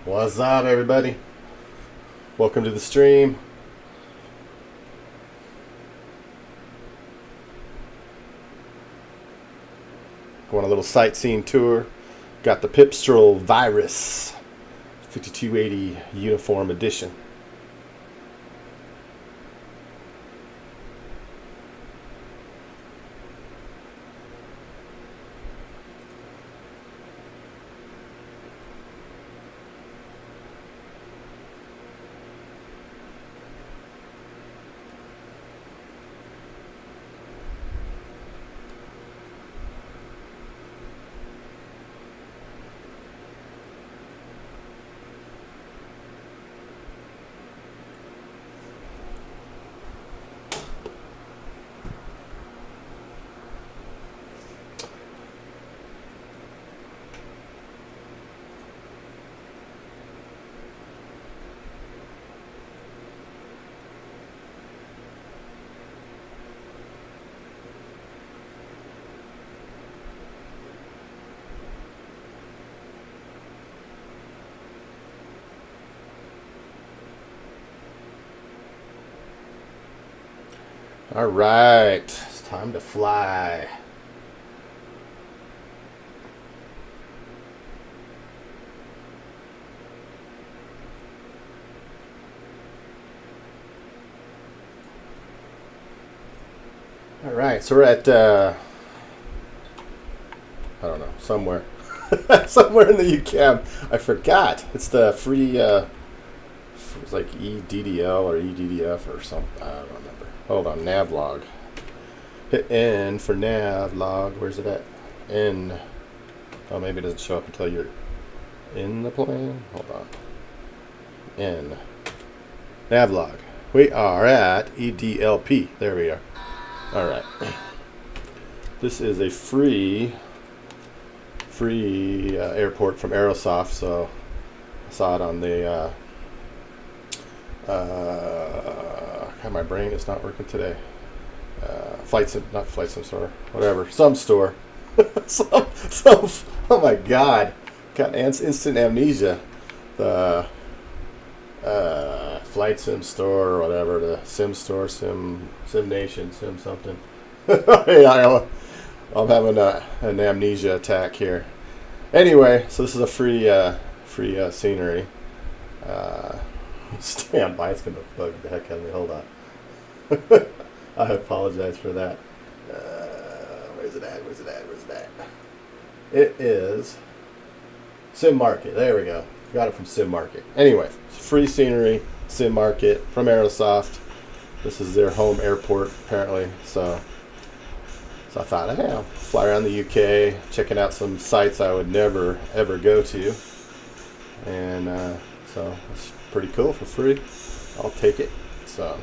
What's up, everybody? Welcome to the stream. Going on a little sightseeing tour. Got the Pipistrel Virus 5280 Uniform Edition. All right, it's time to fly. All right, so we're at, I don't know, somewhere. Somewhere in the UK. I forgot. It's the free, it's like EDDL or EDDF or something. I don't remember. Hold on, navlog. Hit N for navlog. Where's it at? N. Oh, maybe it doesn't show up until you're in the plane. Hold on. N. Navlog. We are at EDLP. There we are. All right. This is a free airport from Aerosoft. So I saw it on the. God, my brain is not working today. Not flight sim store, whatever, some store. some, oh my God, got instant amnesia. The flight sim store or whatever, the sim store, sim nation, sim something. Yeah, I'm having an amnesia attack here. Anyway, so this is a free scenery. Stand by, it's gonna bug the heck out of me. Hold on. I apologize for that. Where's it at? It is Sim Market. There we go. Got it from Sim Market. Anyway, free scenery, Sim Market from Aerosoft. This is their home airport, apparently. So I thought, hey, I'll fly around the UK, checking out some sites I would never, ever go to. And so it's pretty cool for free. I'll take it. So,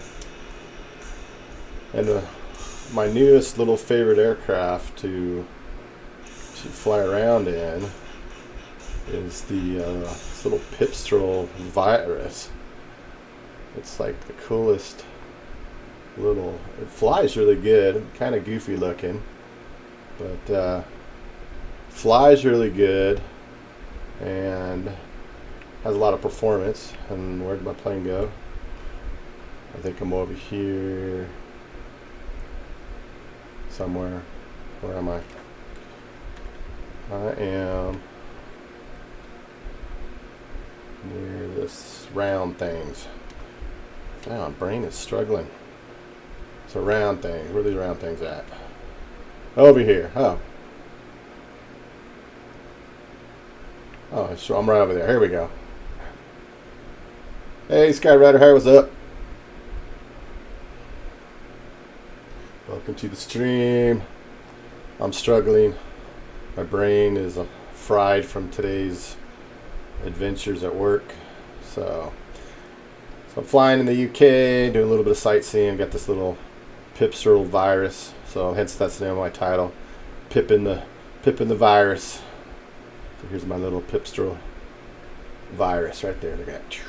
and my newest little favorite aircraft to fly around in is the this little Pipistrel Virus. It's like the coolest little. It flies really good. Kind of goofy looking, but flies really good and has a lot of performance. And where did my plane go? I think I'm over here somewhere. Where am I? I am near this round things. Damn, my brain is struggling. So round things. Where are these round things at? Over here. Oh, so I'm right over there. Here we go. Hey, Skyrider, hey, what's up? Welcome to the stream. I'm struggling. My brain is fried from today's adventures at work. So I'm flying in the UK, doing a little bit of sightseeing. Got this little Pipistrel Virus. So hence that's the name of my title. Pip'N the Virus. So here's my little Pipistrel Virus right there. Look at that.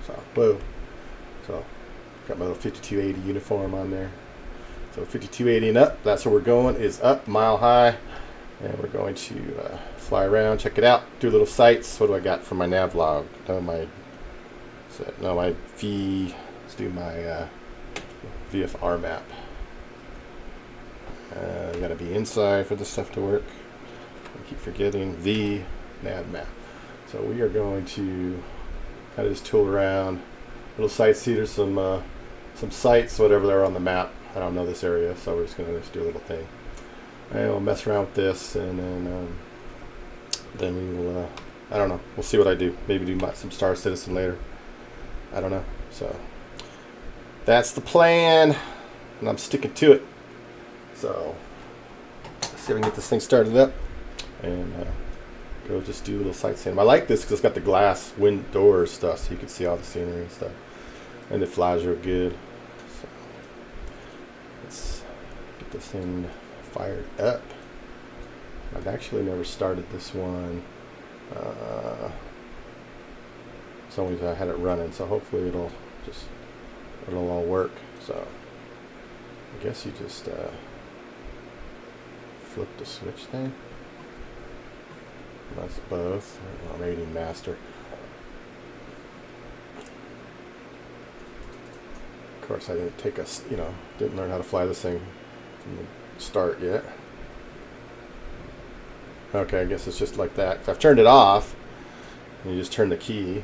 So, whoa. So, got my little 5280 uniform on there. So 5280 and up, that's where we're going, is up, mile high. And we're going to fly around, check it out, do little sights. What do I got for my nav log? My V. Let's do my VFR map. Got to be inside for this stuff to work. I keep forgetting the nav map. So we are going to kind of just tool around, little sights. See, there's some sites, whatever they're on the map. I don't know this area, so we're just going to just do a little thing. And we'll mess around with this, and then we will. I don't know. We'll see what I do. Maybe do some Star Citizen later. I don't know. So that's the plan, and I'm sticking to it. So let's see if I can get this thing started up and go just do a little sightseeing. I like this because it's got the glass door stuff, so you can see all the scenery and stuff, and it flies real good. So let's get this thing fired up. I've actually never started this one. So I had it running, so hopefully it'll all work. So I guess you just flip the switch thing. That's both. Rating master. Of course, I didn't didn't learn how to fly this thing from the start yet. Okay, I guess it's just like that. I've turned it off, and you just turn the key.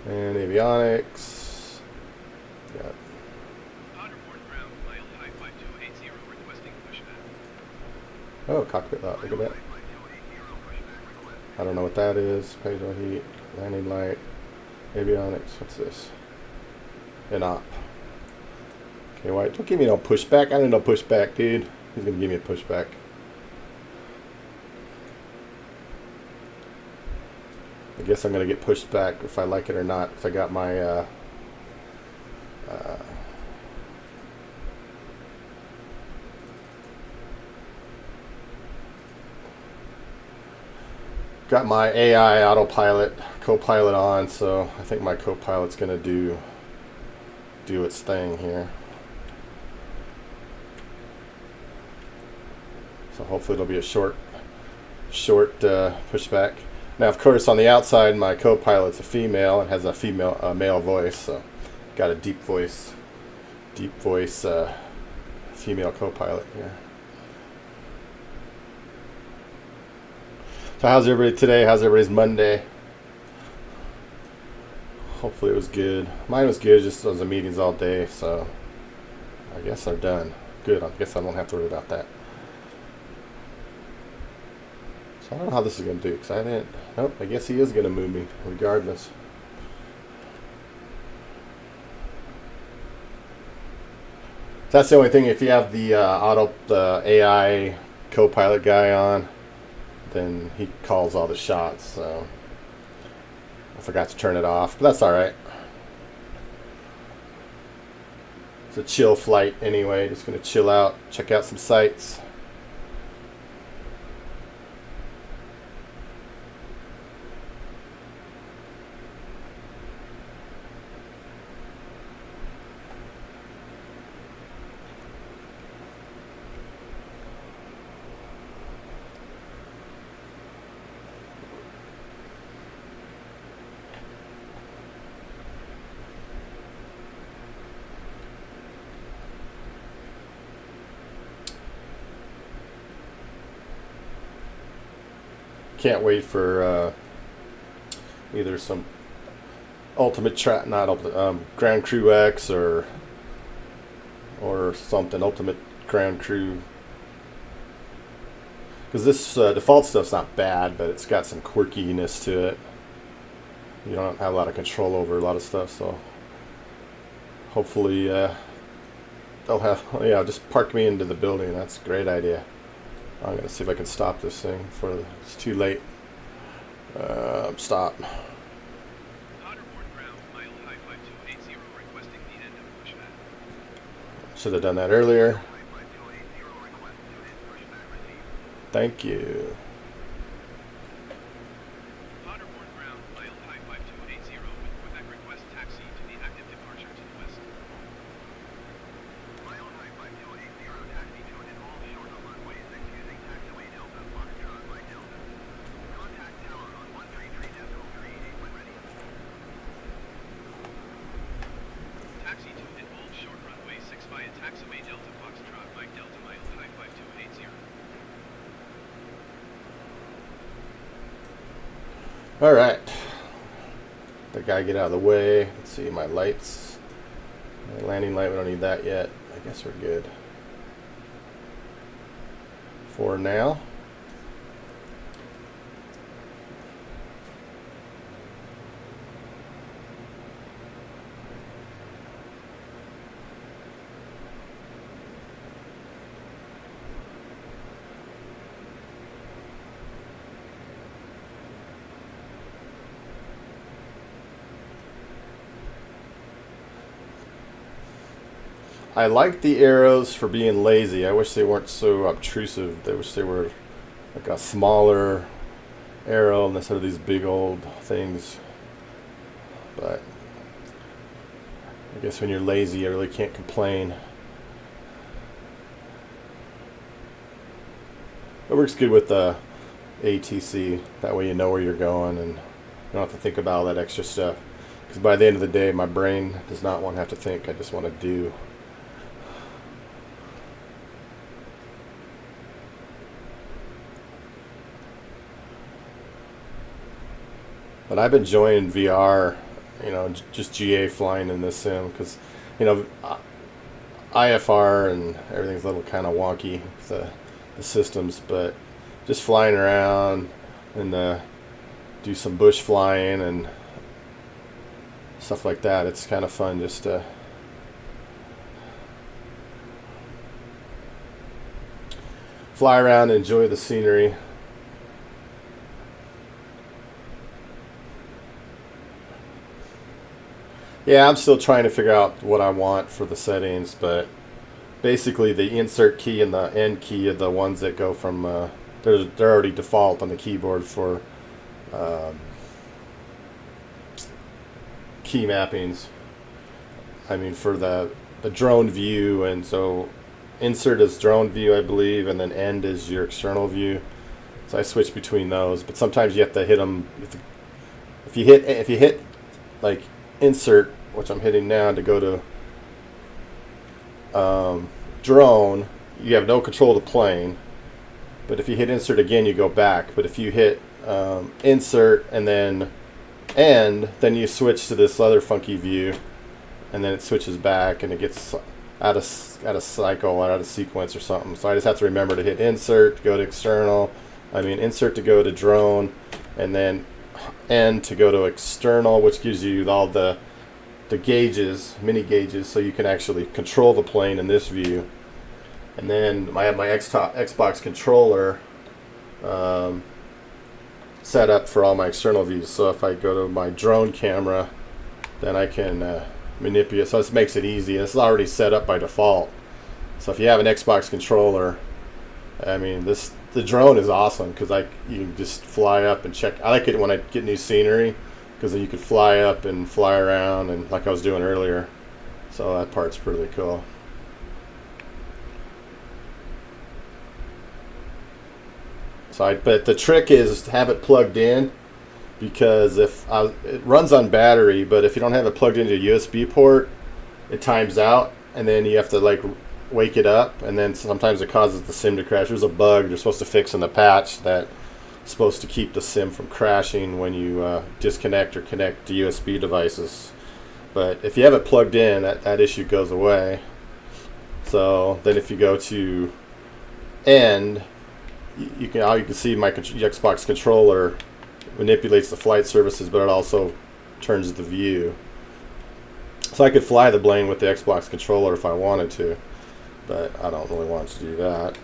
And avionics. Got oh, cockpit light. Look at that. I don't know what that is. Payload heat, landing light, avionics. What's this? An op. Okay, White. Don't give me no pushback. I didn't know pushback, dude. He's gonna give me a pushback. I guess I'm gonna get pushed back if I like it or not. If I got my got my AI autopilot, co-pilot on, so I think my co-pilot's gonna do its thing here. So hopefully it'll be a short pushback. Now, of course, on the outside, my co-pilot's a female and has a male voice, so got a deep voice female co-pilot here. So how's everybody today? How's everybody's Monday? Hopefully it was good. Mine was good, just those meetings all day, so I guess I'm done. Good, I guess I don't have to worry about that. So I don't know how this is going to do, because I didn't... Nope, I guess he is going to move me, regardless. So that's the only thing, if you have the AI co-pilot guy on, then he calls all the shots, so I forgot to turn it off, but that's alright. It's a chill flight anyway, just going to chill out, check out some sights. Can't wait for either some Ground Crew X or something, Ultimate Ground Crew. Because this default stuff's not bad, but it's got some quirkiness to it. You don't have a lot of control over a lot of stuff, so hopefully they'll have, just park me into the building. That's a great idea. I'm going to see if I can stop this thing before it's too late. Stop. Should have done that earlier. Thank you. All right. The guy get out of the way. Let's see my lights. My landing light, we don't need that yet. I guess we're good for now. I like the arrows for being lazy. I wish they weren't so obtrusive. I wish they were like a smaller arrow instead of these big old things. But I guess when you're lazy, you really can't complain. It works good with the ATC. That way you know where you're going and you don't have to think about all that extra stuff. Because by the end of the day, my brain does not want to have to think. I just want to do. But I've been enjoying VR, just GA flying in this sim because, IFR and everything's a little kind of wonky, the systems, but just flying around and do some bush flying and stuff like that. It's kind of fun just to fly around and enjoy the scenery. Yeah, I'm still trying to figure out what I want for the settings, but basically the insert key and the end key are the ones that go from, they're already default on the keyboard for key mappings. I mean for the drone view, and so insert is drone view, I believe, and then end is your external view. So I switch between those, but sometimes you have to hit them. If you hit like insert, which I'm hitting now to go to drone, you have no control of the plane. But if you hit insert again, you go back. But if you hit insert and then end, then you switch to this other funky view, and then it switches back and it gets out of cycle or out of sequence or something. So I just have to remember to hit insert to go to external. Insert to go to drone, and then end to go to external, which gives you all the gauges, mini gauges, so you can actually control the plane in this view. And then I have my Xbox controller set up for all my external views. So if I go to my drone camera, then I can manipulate. So this makes it easy. This is already set up by default. So if you have an Xbox controller, the drone is awesome because you can just fly up and check. I like it when I get new scenery because then you can fly up and fly around, and like I was doing earlier. So that part's pretty cool. But the trick is to have it plugged in, because it runs on battery, but if you don't have it plugged into a USB port, it times out, and then you have to wake it up, and then sometimes it causes the sim to crash. There's a bug they're supposed to fix in the patch that's supposed to keep the sim from crashing when you disconnect or connect to USB devices. But if you have it plugged in, that issue goes away. So then if you go to end, you can see my Xbox controller manipulates the flight surfaces, but it also turns the view. So I could fly the plane with the Xbox controller if I wanted to, but I don't really want to do that.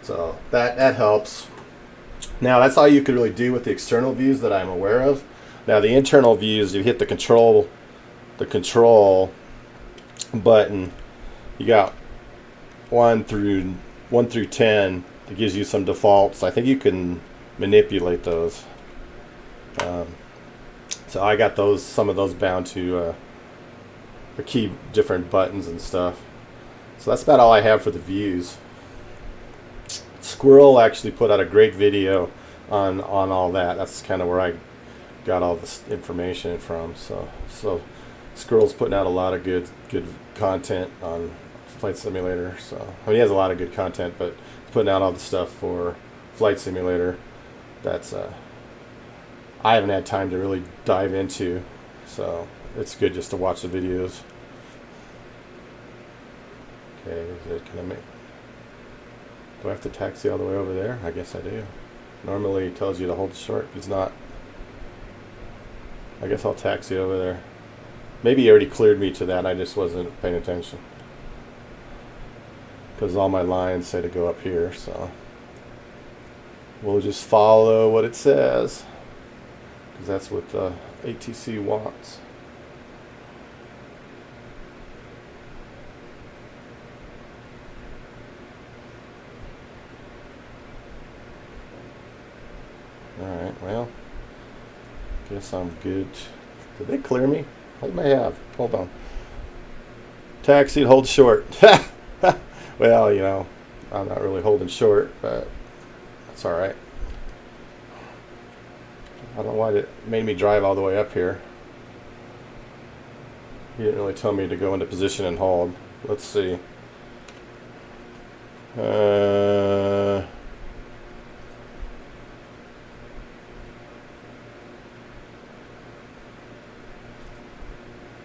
So that helps. Now that's all you could really do with the external views that I'm aware of. Now the internal views, you hit the control button. You got 1 through 10. It gives you some defaults. I think you can manipulate those. So I got some of those bound to the key different buttons and stuff. So that's about all I have for the views. Squirrel actually put out a great video on all that. That's kind of where I got all this information from. So Squirrel's putting out a lot of good content on Flight Simulator. So he has a lot of good content, but he's putting out all the stuff for Flight Simulator. That's I haven't had time to really dive into, so it's good just to watch the videos. Okay, can I make? Do I have to taxi all the way over there? I guess I do. Normally it tells you to hold short. It's not. I guess I'll taxi over there. Maybe he already cleared me to that. I just wasn't paying attention. Because all my lines say to go up here, so we'll just follow what it says. Because that's what the ATC wants. Alright, well, guess I'm good. Did they clear me? What may I have? Hold on. Taxi, hold short. Well, you know, I'm not really holding short, but that's alright. I don't know why it made me drive all the way up here. He didn't really tell me to go into position and hold. Let's see. I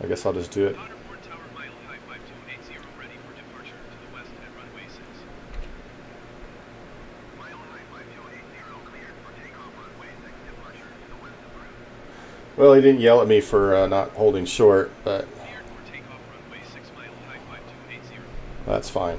guess I'll just do it. Well, he didn't yell at me for not holding short, but that's fine.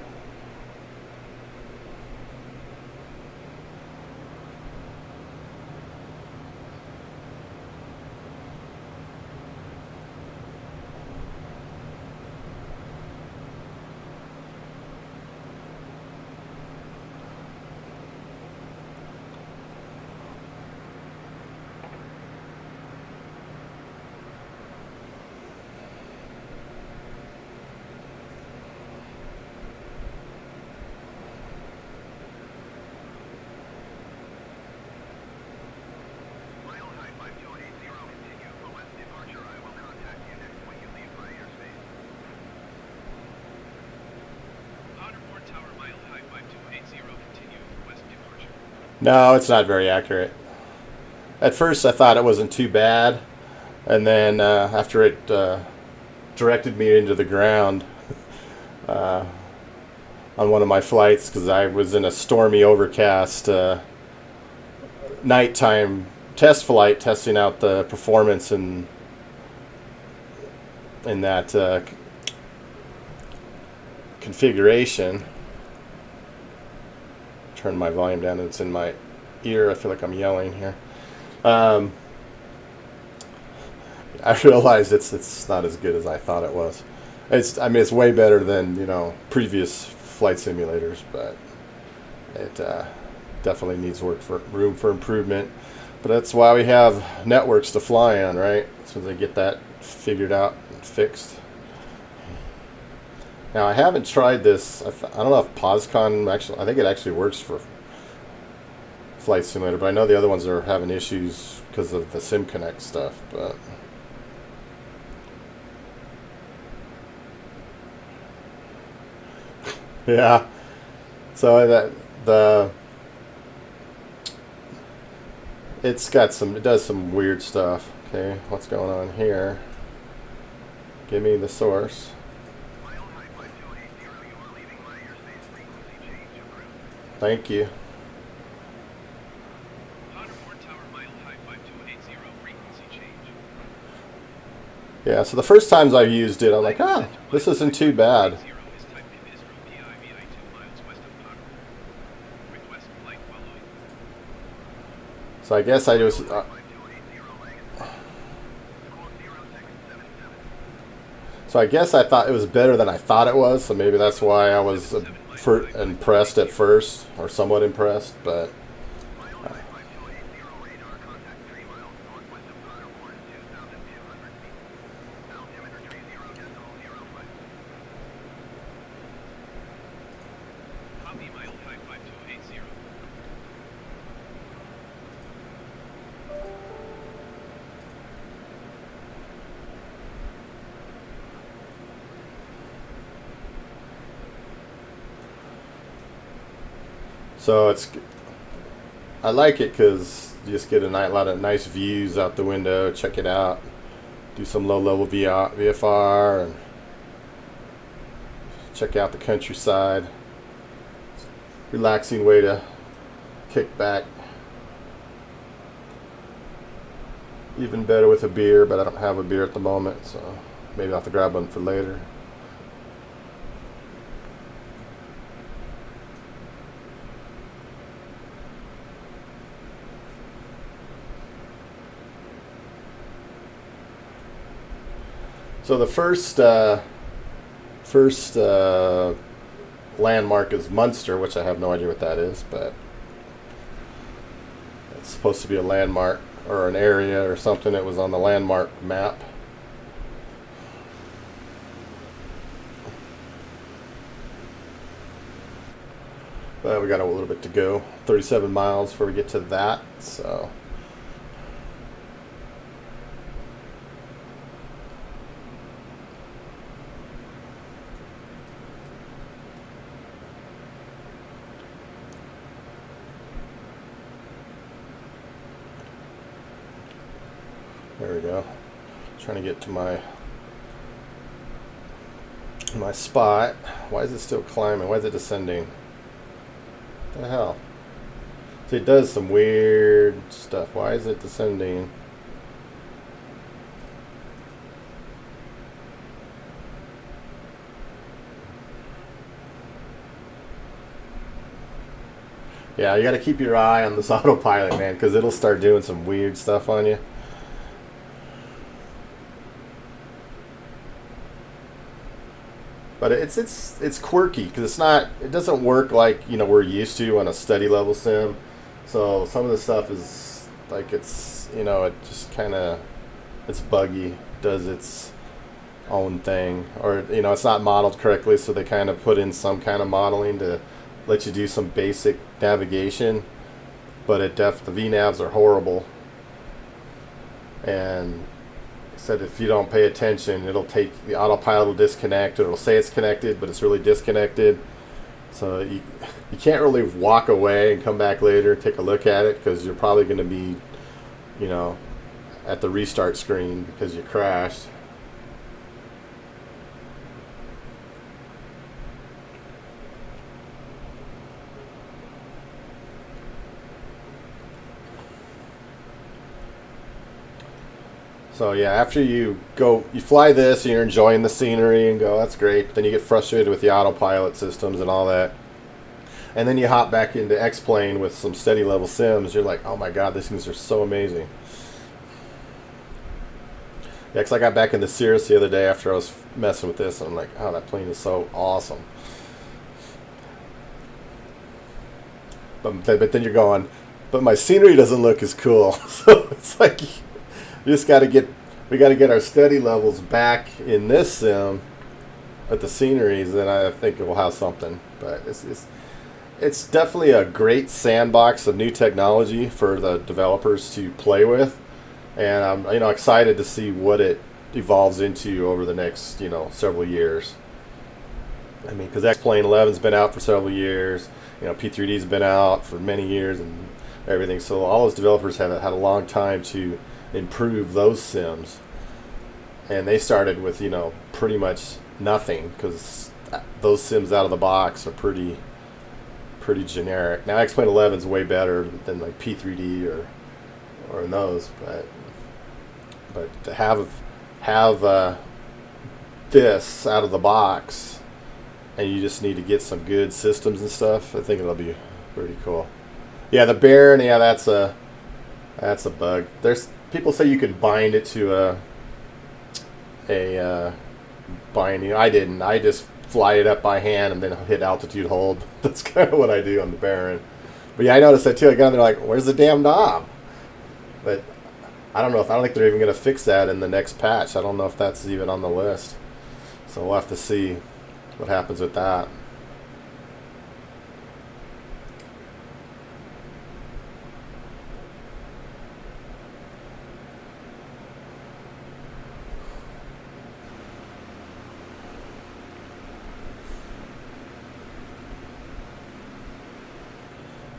No, it's not very accurate. At first I thought it wasn't too bad, and then after it directed me into the ground on one of my flights, because I was in a stormy, overcast nighttime test flight testing out the performance in that configuration. Turn my volume down, and it's in my ear. I feel like I'm yelling here. I realized it's not as good as I thought it was. I mean, it's way better than, you know, previous flight simulators, but it definitely needs room for improvement. But that's why we have networks to fly on, right? So they get that figured out and fixed. Now, I haven't tried this. I don't know if PosCon actually. I think it actually works for Flight Simulator, but I know the other ones are having issues because of the SimConnect stuff. But yeah, so it does some weird stuff. Okay, what's going on here? Give me the source. Thank you. Yeah, so the first times I've used it, I'm like, this isn't too bad. So I guess I just... so I guess I thought it was better than I thought it was, so maybe that's why I was... impressed at first, or somewhat impressed, but so I like it because just get a lot of nice views out the window. Check it out. Do some low-level VFR and check out the countryside. Relaxing way to kick back. Even better with a beer, but I don't have a beer at the moment, so maybe I'll have to grab one for later. So the first landmark is Munster, which I have no idea what that is, but it's supposed to be a landmark or an area or something that was on the landmark map. But we got a little bit to go, 37 miles before we get to that, so. There we go. Trying to get to my spot. Why is it still climbing? Why is it descending? What the hell? See, it does some weird stuff. Why is it descending? Yeah, you got to keep your eye on this autopilot, man, because it'll start doing some weird stuff on you. But it's quirky because it doesn't work like, you know, we're used to on a steady level sim. So some of the stuff is like, it's, you know, it just kind of, it's buggy, does its own thing, or, you know, it's not modeled correctly, so they kind of put in some kind of modeling to let you do some basic navigation. But the VNavs are horrible, and said if you don't pay attention, it'll take the autopilot will disconnect. It'll say it's connected, but it's really disconnected. So you can't really walk away and come back later and take a look at it, because you're probably going to be, you know, at the restart screen because you crashed. So yeah, after you fly this and you're enjoying the scenery and go, that's great. But then you get frustrated with the autopilot systems and all that. And then you hop back into X-Plane with some steady level sims. You're like, oh my god, these things are so amazing. Yeah, because I got back into Cirrus the other day after I was messing with this, and I'm like, oh, that plane is so awesome. But then you're going, but my scenery doesn't look as cool. So it's like, we got to get our steady levels back in this sim with the sceneries, then I think it will have something. But it's definitely a great sandbox of new technology for the developers to play with, and I'm excited to see what it evolves into over the next several years. I mean, because X-Plane 11's been out for several years, P3D's been out for many years and everything. So all those developers have had a long time to improve those sims, and they started with pretty much nothing, because those sims out of the box are pretty generic. Now X-Plane 11 is way better than like P3D or in those, but to have this out of the box, and you just need to get some good systems and stuff, I think it'll be pretty cool. Yeah, the Baron, yeah, that's a bug. There's people say you could bind it to a binding. I didn't. I just fly it up by hand and then hit altitude hold. That's kind of what I do on the Baron. But yeah, I noticed that too. I got in there like, where's the damn knob? But I don't think they're even going to fix that in the next patch. I don't know if that's even on the list. So we'll have to see what happens with that.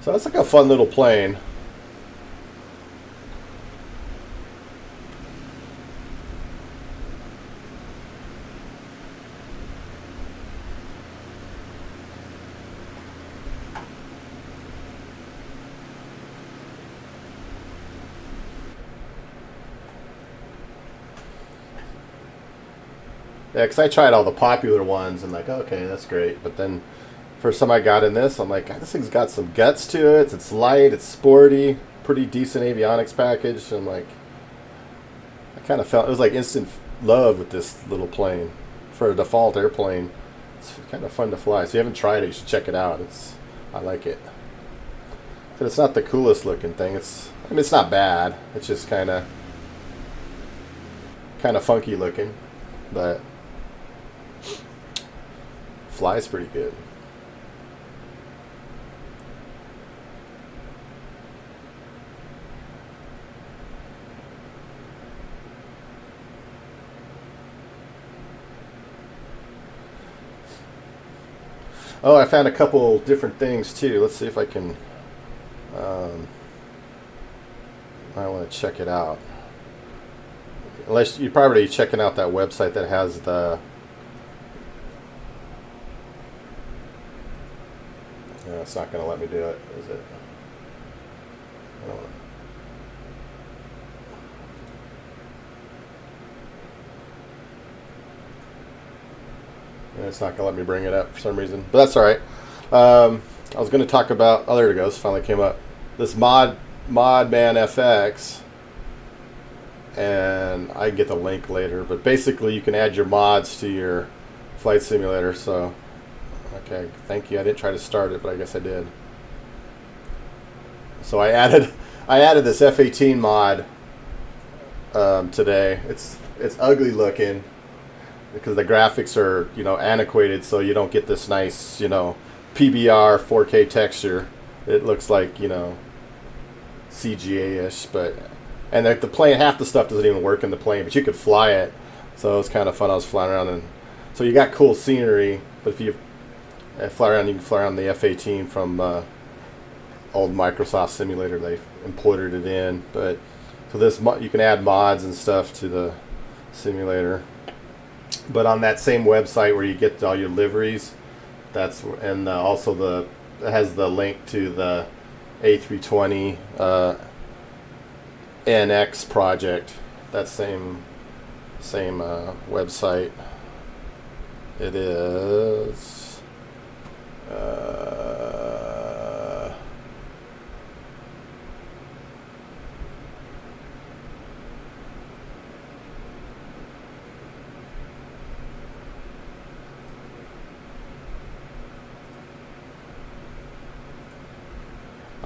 So that's like a fun little plane. Yeah, because I tried all the popular ones and like, okay, that's great. But then first time I got in this, I'm like, this thing's got some guts to it. It's light, it's sporty, pretty decent avionics package. I'm like, I kind of felt it was like instant love with this little plane for a default airplane. It's kind of fun to fly. So if you haven't tried it, you should check it out. I like it. But it's not the coolest looking thing. I mean, it's not bad. It's just kind of funky looking, but flies pretty good. Oh, I found a couple different things too. Let's see if I can. I want to check it out. Unless you're probably checking out that website that has the. No, it's not going to let me do it, is it? I don't know. It's not going to let me bring it up for some reason, but that's all right. I was going to talk about. Oh, there it goes. Finally came up. This Modman FX, and I can get the link later. But basically, you can add your mods to your flight simulator. So, okay, thank you. I didn't try to start it, but I guess I did. So I added this F-18 mod today. It's ugly looking, because the graphics are, antiquated, so you don't get this nice, PBR 4K texture. It looks like, CGA-ish, and the plane, half the stuff doesn't even work in the plane, but you could fly it, so it was kind of fun. I was flying around, and so you got cool scenery, but if you fly around, you can fly around the F-18 from old Microsoft simulator. They imported it in, but so this you can add mods and stuff to the simulator. But on that same website where you get all your liveries, also it has the link to the A320 NX project. That same website. It is.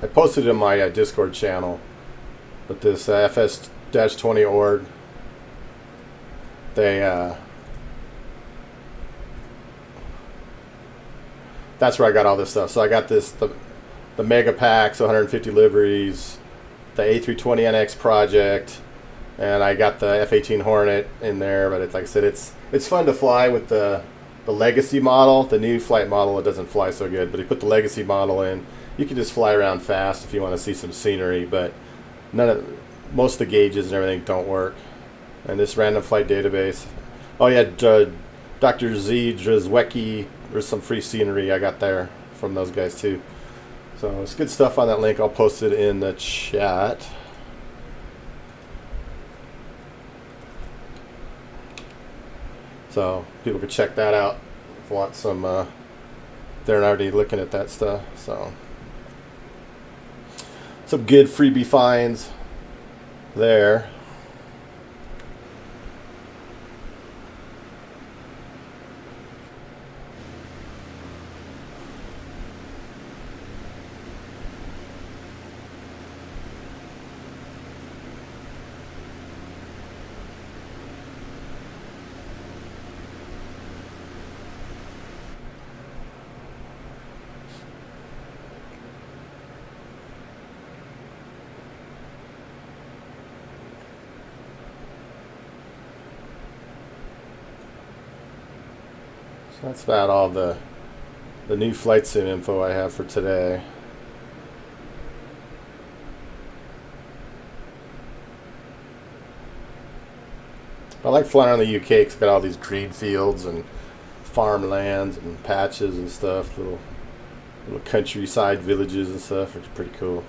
I posted it in my Discord channel, but this FS-20 org, that's where I got all this stuff. So I got the mega packs, 150 liveries, the A320 NX project, and I got the F-18 Hornet in there. But it's like I said, it's fun to fly with the legacy model. The new flight model, it doesn't fly so good, but you put the legacy model in. You can just fly around fast if you want to see some scenery, but most of the gauges and everything don't work. And this random flight database. Oh yeah, Dr. Z Drzwecki. There's some free scenery I got there from those guys too. So it's good stuff on that link. I'll post it in the chat. So people can check that out if you want some. They're already looking at that stuff. So some good freebie finds there. So that's about all the new flight sim info I have for today. I like flying around the UK because it's got all these green fields and farmlands and patches and stuff, little countryside villages and stuff. It's pretty cool.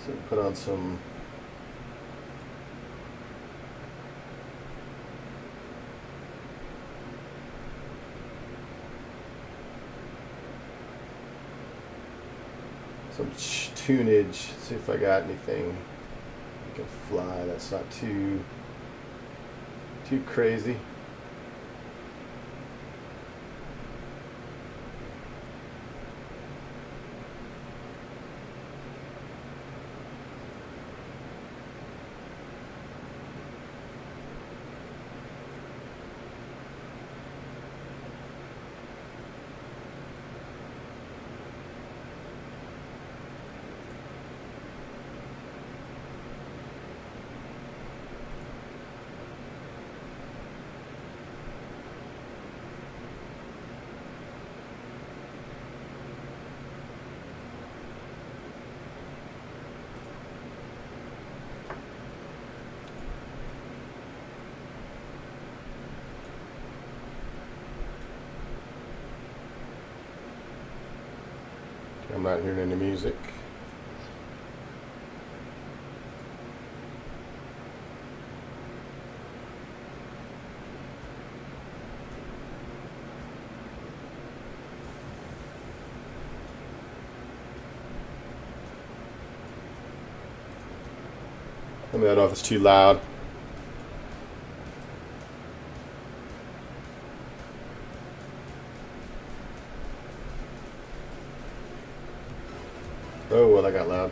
So we put on some tunage. See if I got anything that can fly. That's not too crazy. I'm not hearing any music. Let me know if it's too loud. Oh, well, that got loud.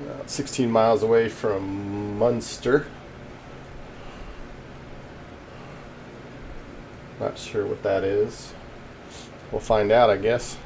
About 16 miles away from Munster. Not sure what that is. We'll find out, I guess.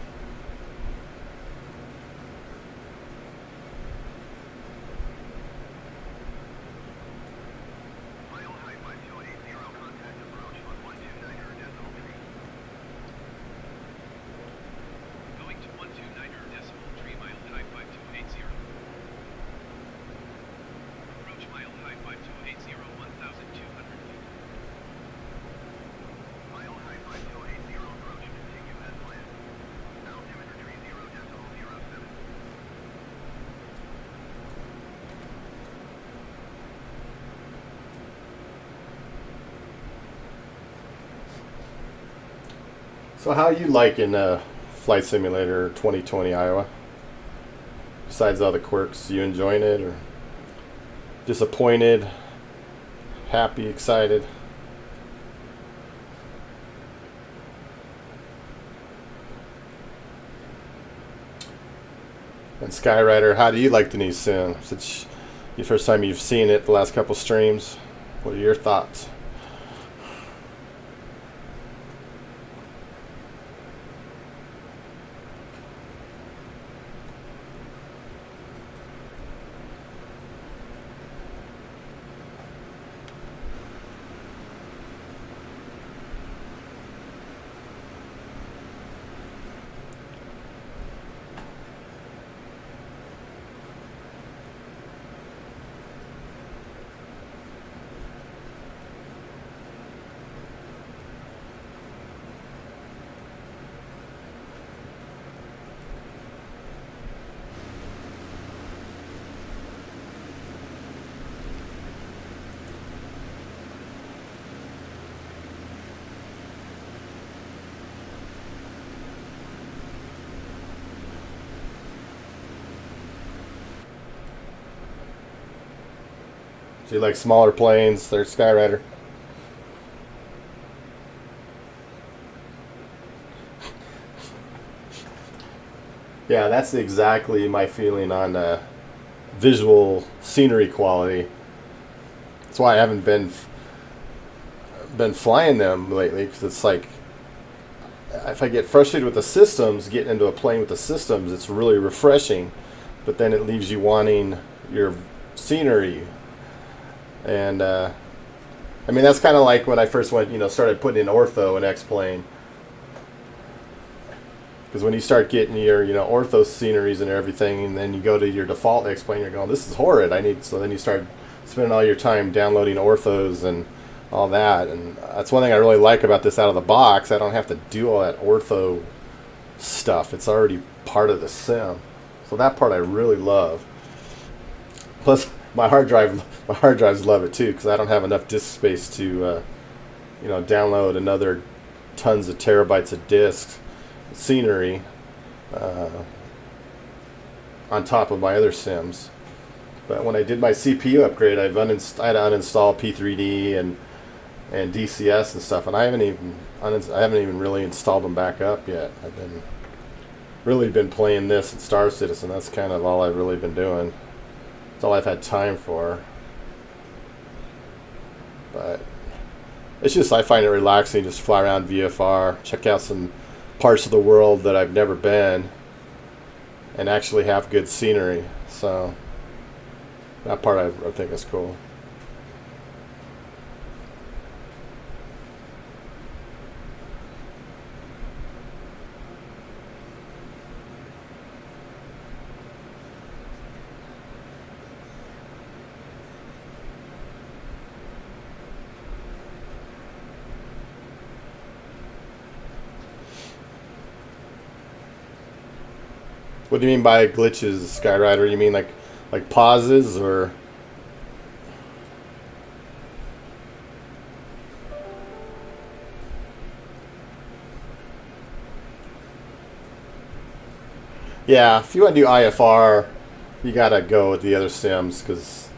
So how you liking Flight Simulator 2020 Iowa? Besides all the quirks, you enjoying it or disappointed, happy, excited? And Skyrider, how do you like the new sim? Since the first time you've seen it, the last couple streams, what are your thoughts? So you like smaller planes? There's Skyrider. Yeah, that's exactly my feeling on visual scenery quality. That's why I haven't been flying them lately, because it's like, if I get frustrated with the systems, getting into a plane with the systems, it's really refreshing, but then it leaves you wanting your scenery. And I mean, that's kind of like when I first went, started putting in ortho and X-plane. Because when you start getting your, ortho sceneries and everything, and then you go to your default X-plane, you're going, this is horrid. So then you start spending all your time downloading orthos and all that. And that's one thing I really like about this out of the box. I don't have to do all that ortho stuff. It's already part of the sim. So that part I really love. Plus, my hard drives love it too, because I don't have enough disk space to, download another tons of terabytes of disk scenery on top of my other sims. But when I did my CPU upgrade, I had to uninstall P3D and DCS and stuff, and I haven't even really installed them back up yet. I've really been playing this and Star Citizen. That's kind of all I've really been doing. That's all I've had time for. But it's just, I find it relaxing just to fly around VFR, check out some parts of the world that I've never been, and actually have good scenery. So that part I think is cool. What do you mean by glitches, Skyrider? You mean like pauses or? Yeah, if you want to do IFR, you gotta go with the other sims, because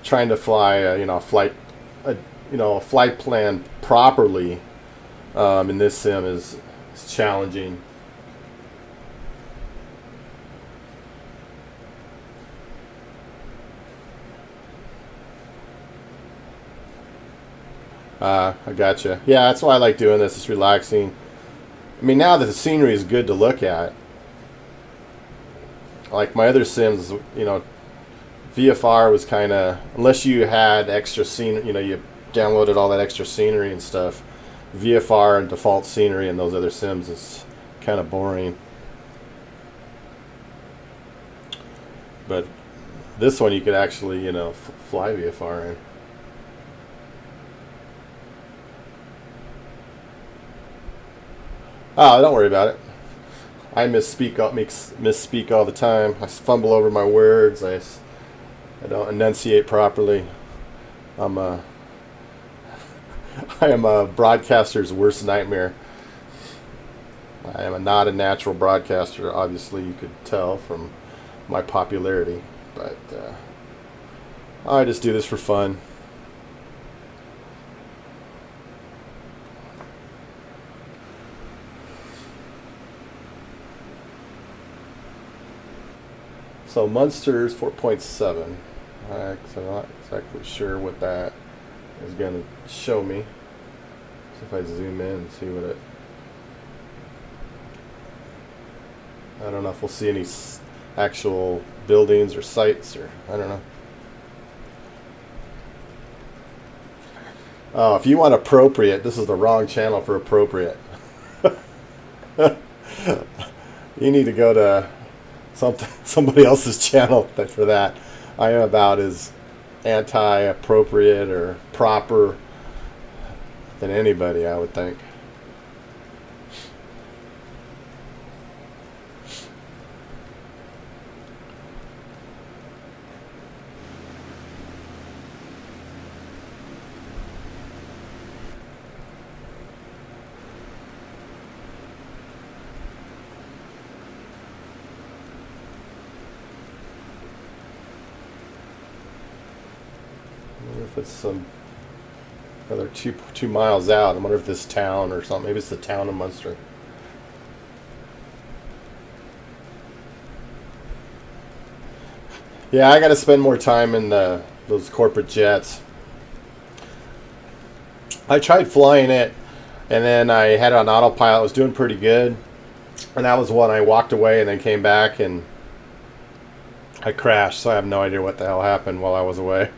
trying to fly a flight plan properly in this sim is challenging. I gotcha. Yeah, that's why I like doing this. It's relaxing. I mean, now that the scenery is good to look at, like my other sims, VFR was kind of, unless you had extra scene, you downloaded all that extra scenery and stuff, VFR and default scenery in those other sims is kind of boring. But this one you could actually, fly VFR in. Oh, don't worry about it. I misspeak all the time. I fumble over my words. I don't enunciate properly. I am a broadcaster's worst nightmare. I am not a natural broadcaster. Obviously, you could tell from my popularity. But I just do this for fun. So Munster's 4.7. I'm not exactly sure what that is going to show me. So if I zoom in and see what it... I don't know if we'll see any actual buildings or sites, or I don't know. Oh, if you want appropriate, this is the wrong channel for appropriate. You need to go to somebody else's channel for that. I am about as anti-appropriate or proper than anybody, I would think. If it's another two miles out. I wonder if this town or something. Maybe it's the town of Munster. Yeah, I got to spend more time in those corporate jets. I tried flying it, and then I had it on autopilot. I was doing pretty good, and that was when I walked away and then came back and I crashed. So I have no idea what the hell happened while I was away.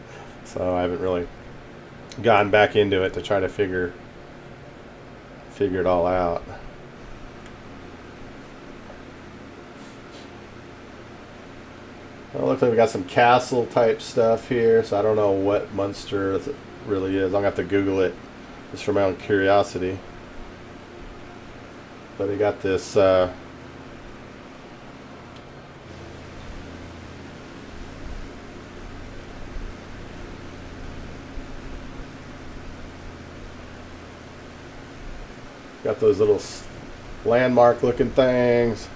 So I haven't really gotten back into it to try to figure it all out. Well, it looks like we got some castle type stuff here, so I don't know what monster it really is. I'm gonna have to Google it just for my own curiosity. But we got this got those little landmark looking things.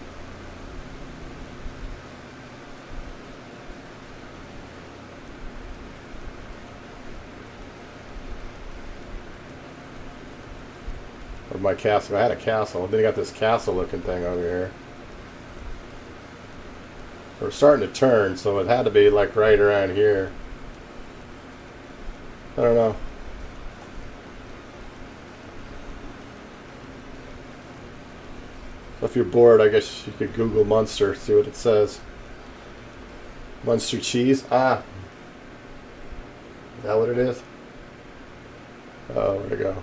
Of my castle. I had a castle. Then you got this castle looking thing over here. We're starting to turn, so it had to be like right around here. I don't know. So if you're bored, I guess you could Google Munster, see what it says. Munster cheese? Ah. Is that what it is? Oh, where'd it go?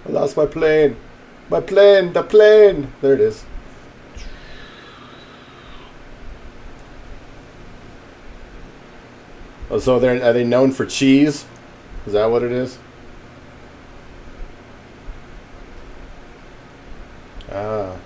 I lost my plane. My plane, the plane. There it is. Oh, so are they known for cheese? Is that what it is? Ah.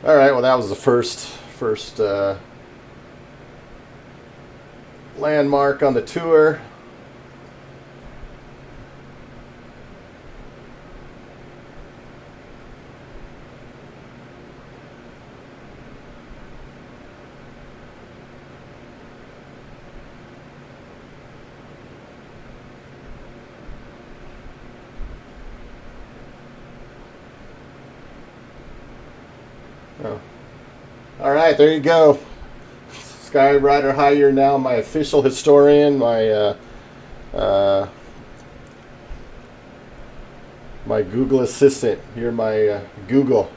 All right. Well, that was the first landmark on the tour. Oh. All right, there you go. Skyrider High, you're now my official historian, my my Google assistant. You're my Google.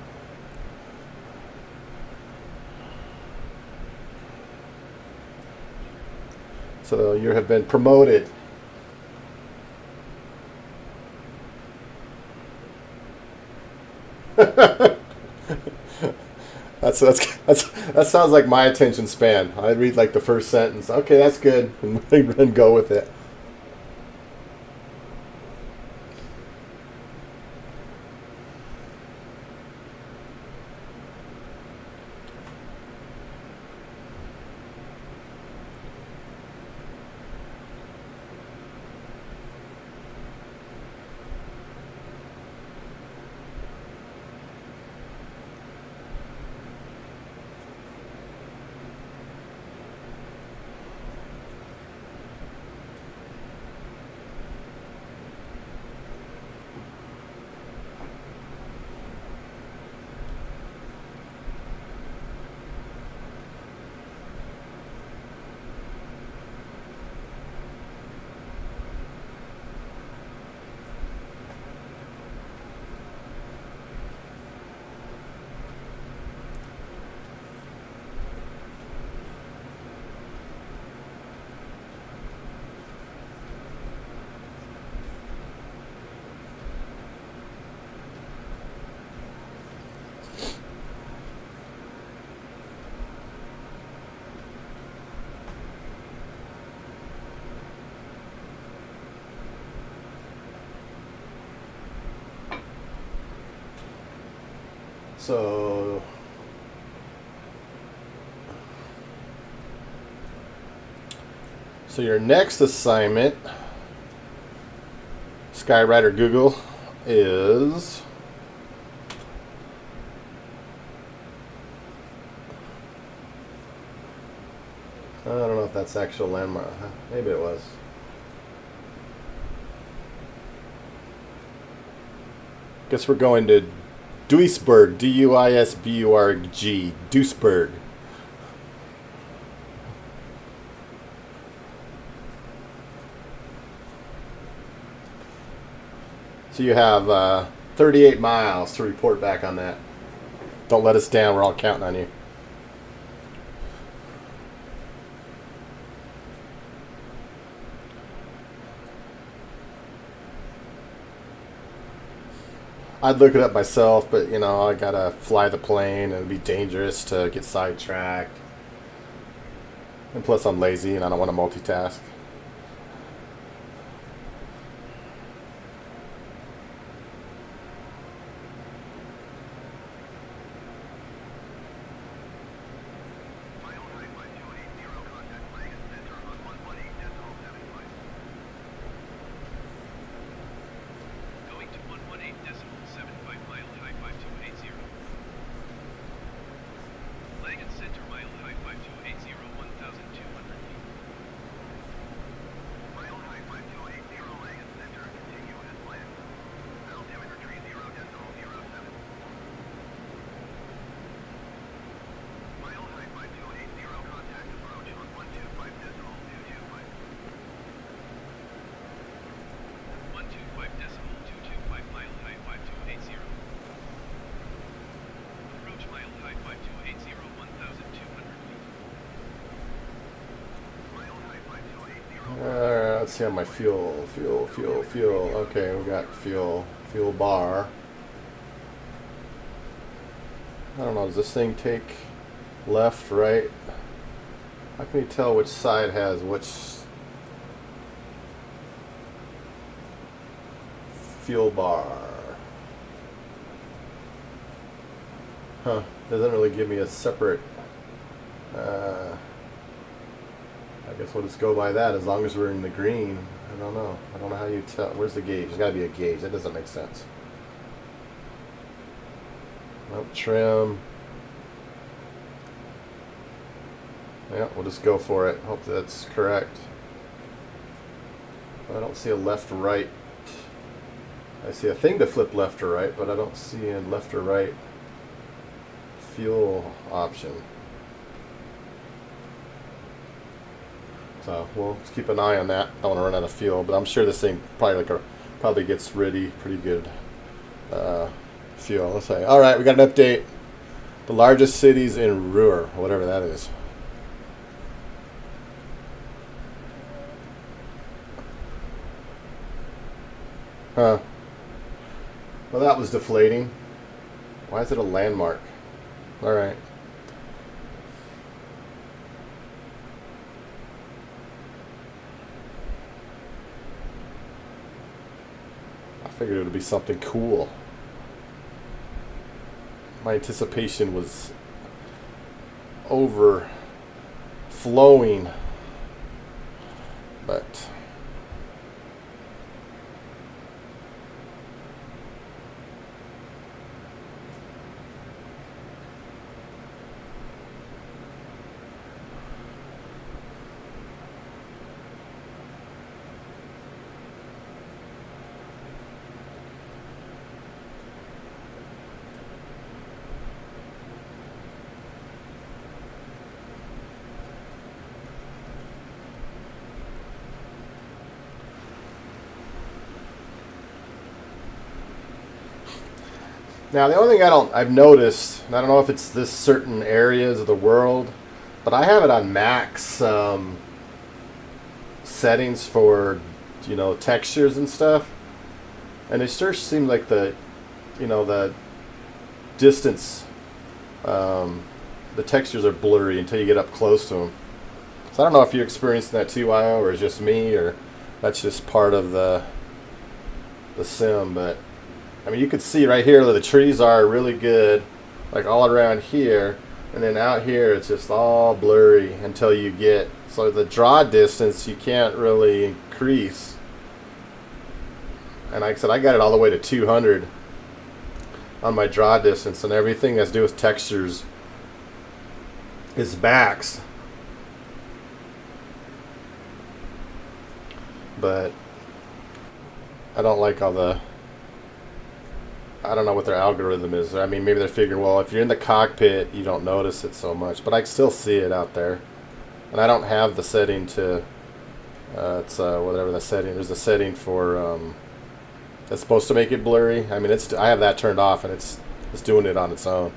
So you have been promoted. That sounds like my attention span. I read like the first sentence. Okay, that's good, and then go with it. So your next assignment, Skyrider Google, is I don't know if that's actual landmark. Maybe it was. Guess we're going to Duisburg, D-U-I-S-B-U-R-G, Duisburg. So you have 38 miles to report back on that. Don't let us down. We're all counting on you. I'd look it up myself, but you know, I gotta fly the plane and it'd be dangerous to get sidetracked. And plus I'm lazy and I don't want to multitask. Let's see on my fuel. Okay, we got fuel bar. I don't know, does this thing take left, right? How can you tell which side has which fuel bar? Huh, doesn't really give me a separate, I guess we'll just go by that as long as we're in the green. I don't know how you tell. Where's the gauge? There's got to be a gauge. That doesn't make sense. Nope, trim. Yeah, we'll just go for it. Hope that's correct. I don't see a left or right. I see a thing to flip left or right, but I don't see a left or right fuel option. So we'll just keep an eye on that. I don't want to run out of fuel, but I'm sure this thing probably gets pretty good fuel. Let's say. All right, we got an update. The largest cities in Ruhr, whatever that is. Huh. Well, that was deflating. Why is it a landmark? All right. I figured it would be something cool. My anticipation was overflowing, but now, the only thing I've noticed, and I don't know if it's this certain areas of the world, but I have it on max settings for, textures and stuff, and it sure seems like the distance, the textures are blurry until you get up close to them. So I don't know if you're experiencing that too, IO, or it's just me, or that's just part of the sim, but I mean, you can see right here that the trees are really good, like all around here, and then out here it's just all blurry until you get, so the draw distance you can't really increase. And like I said, I got it all the way to 200 on my draw distance, and everything that's to do with textures is max. But I don't like all the, I don't know what their algorithm is. I mean, maybe they're figuring, well, if you're in the cockpit, you don't notice it so much. But I still see it out there. And I don't have the setting to, it's whatever the setting, there's a setting for That's supposed to make it blurry. I mean, I have that turned off, and it's doing it on its own.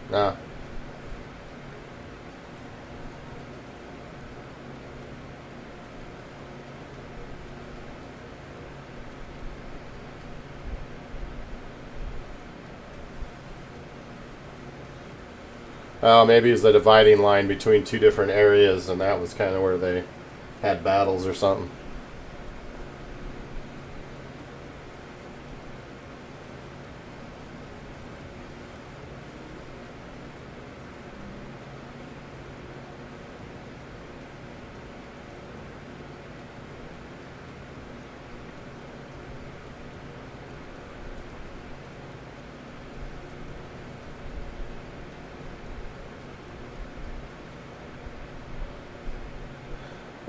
Nah. Oh, maybe it's the dividing line between two different areas, and that was kind of where they had battles or something.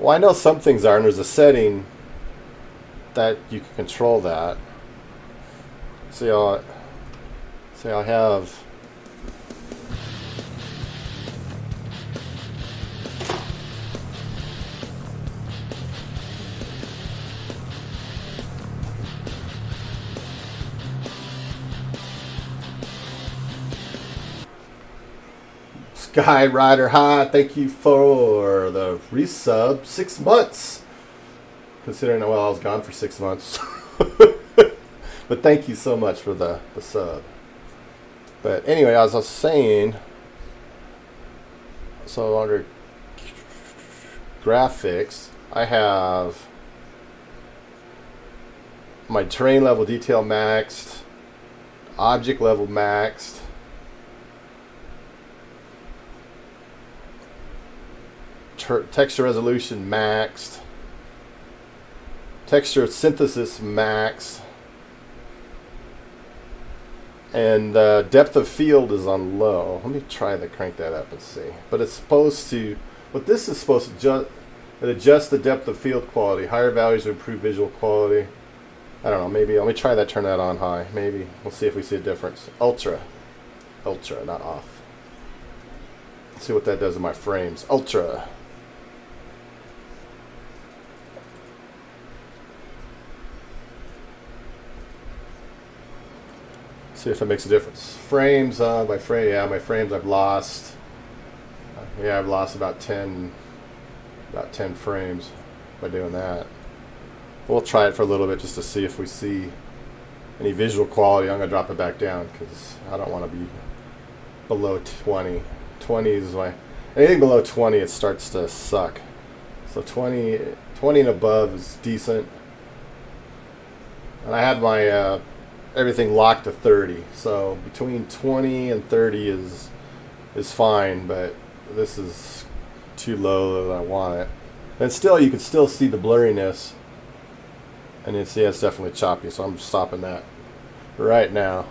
Well, I know some things are, and there's a setting that you can control that. See, I have. Sky Rider High, thank you for the resub. 6 months. Considering, well, I was gone for 6 months. But thank you so much for the sub. But anyway, as I was saying, so under graphics, I have my terrain level detail maxed, object level maxed, texture resolution maxed, texture synthesis maxed, and depth of field is on low. Let me try to crank that up and see. But it's supposed to, what this is supposed to adjust the depth of field quality. Higher values will improve visual quality. I don't know, maybe, let me try that, turn that on high. Maybe, we'll see if we see a difference. Ultra, not off. Let's see what that does in my frames. Ultra. See if it makes a difference. Frames, my frames I've lost. I've lost about 10 frames by doing that. We'll try it for a little bit just to see if we see any visual quality. I'm going to drop it back down because I don't want to be below 20. 20 is anything below 20, it starts to suck. So 20 and above is decent. And I have my everything locked to 30, so between 20 and 30 is fine, but this is too low that I want it. And still, you can still see the blurriness, and it's definitely choppy, so I'm stopping that right now.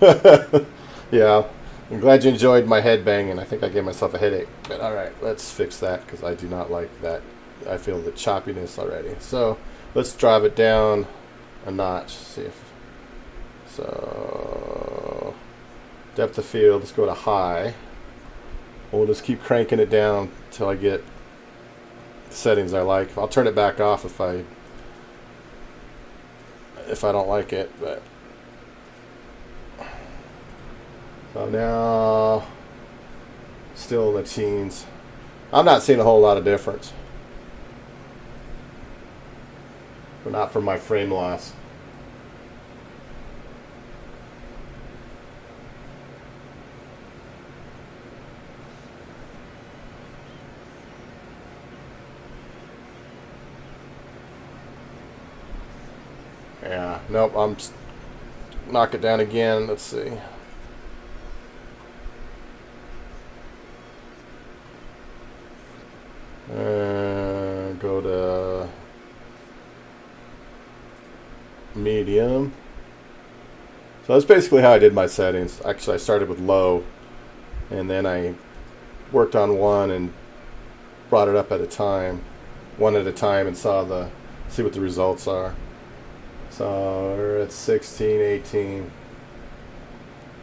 Yeah, I'm glad you enjoyed my head banging. I think I gave myself a headache, but alright, let's fix that because I do not like that. I feel the choppiness already. So let's drive it down a notch. See if so. Depth of field. Let's go to high. We'll just keep cranking it down until I get settings I like. I'll turn it back off if I don't like it. But so now, still in the teens. I'm not seeing a whole lot of difference. But not from my frame loss. Yeah, nope, knock it down again. Let's see. Go to medium. So that's basically how I did my settings. Actually, I started with low, and then I worked on one and brought it up at a time, one at a time, and see what the results are. So we're at 16, 18.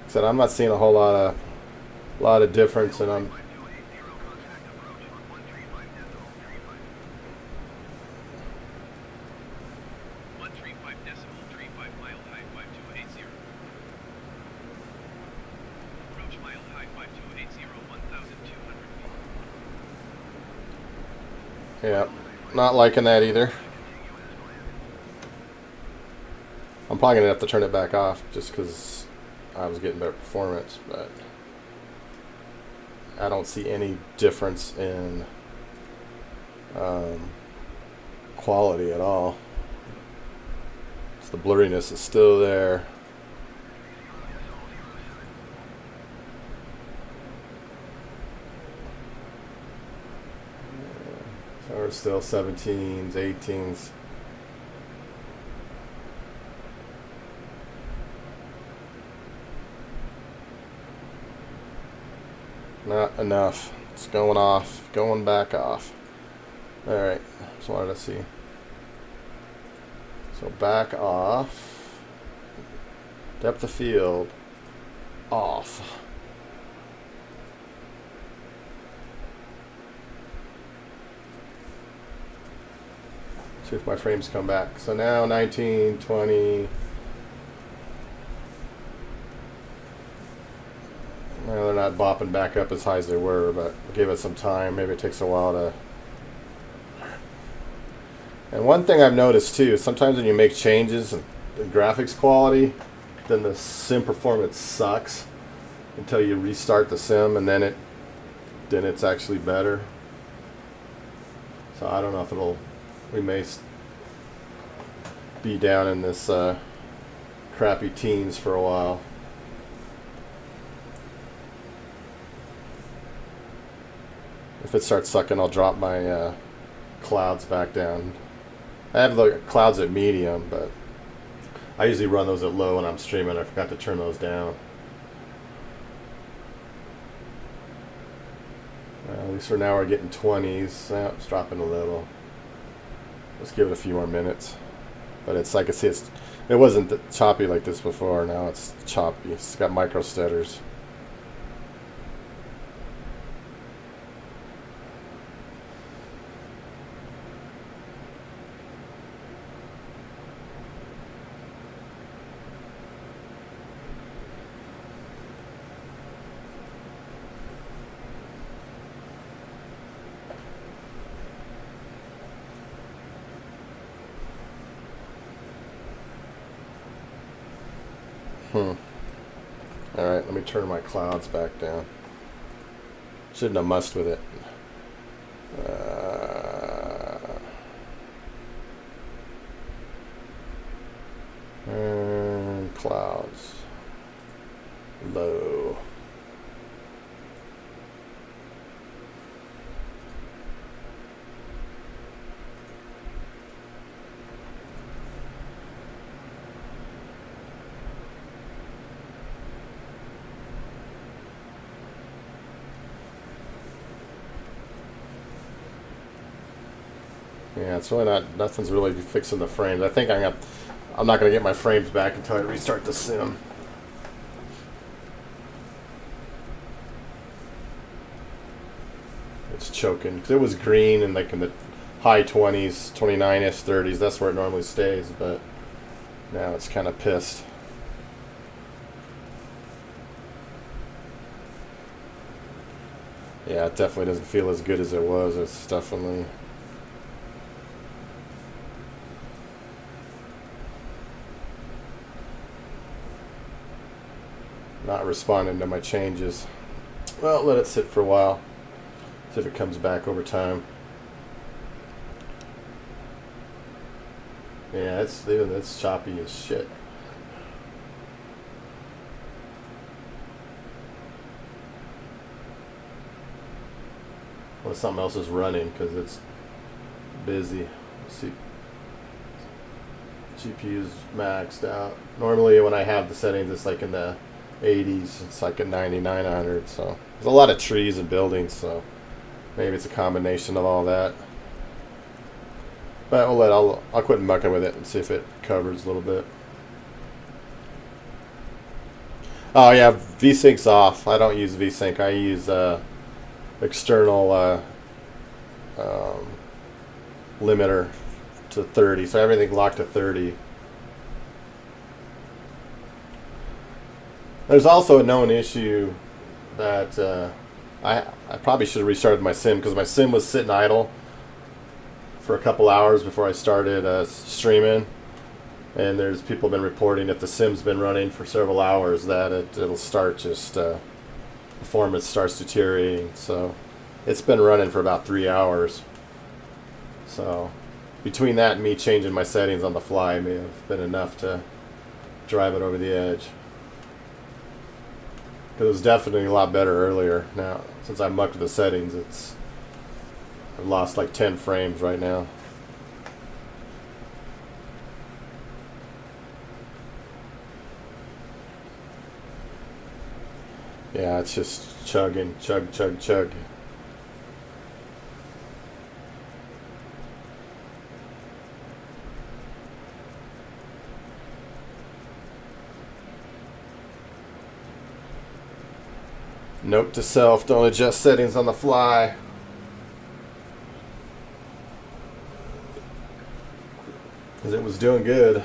So I'm not seeing a whole lot of difference, and I'm. Yeah, not liking that either. I'm probably going to have to turn it back off just because I was getting better performance, but I don't see any difference in quality at all. So the blurriness is still there. So we're still 17s, 18s. Not enough. It's going off, going back off. Alright, just wanted to see. So back off. Depth of field off. See if my frames come back. So now 19, 20. Well, they're not bopping back up as high as they were, but give it some time. Maybe it takes a while to. And one thing I've noticed too, sometimes when you make changes in the graphics quality, then the sim performance sucks until you restart the sim, and then it's actually better. So I don't know if we may be down in this crappy teens for a while. If it starts sucking, I'll drop my clouds back down. I have the clouds at medium, but I usually run those at low when I'm streaming. I forgot to turn those down. At least for now we're getting 20s. It's dropping a little. Let's give it a few more minutes. But it's like I say, it wasn't choppy like this before. Now it's choppy. It's got micro stutters. Alright, let me turn my clouds back down. Shouldn't have mussed with it. And clouds. Low. Yeah, it's really nothing's really fixing the frames. I think I'm not going to get my frames back until I restart the sim. It's choking. 'Cause it was green and like in the high 20s, 29-ish, 30s. That's where it normally stays, but now it's kind of pissed. Yeah, it definitely doesn't feel as good as it was. It's definitely... not responding to my changes. Well, let it sit for a while. See if it comes back over time. Yeah, it's choppy as shit. Well, something else is running because it's busy. Let's see. GPU's maxed out. Normally when I have the settings, it's like in the 80s. It's like at 99, 100. So there's a lot of trees and buildings, so maybe it's a combination of all that. But I'll quit mucking with it and see if it covers a little bit. Oh yeah, VSync's off. I don't use VSync. I use external limiter to 30, so everything locked to 30. There's also a known issue that I probably should have restarted my sim, because my sim was sitting idle for a couple hours before I started streaming, and there's people been reporting if the sim's been running for several hours that it'll start just performance starts deteriorating. So it's been running for about 3 hours. So between that and me changing my settings on the fly may have been enough to drive it over the edge. Because it was definitely a lot better earlier. Now, since I mucked with the settings, I've lost like 10 frames right now. Yeah, it's just chugging, chug, chug, chug. Note to self, don't adjust settings on the fly. Because it was doing good.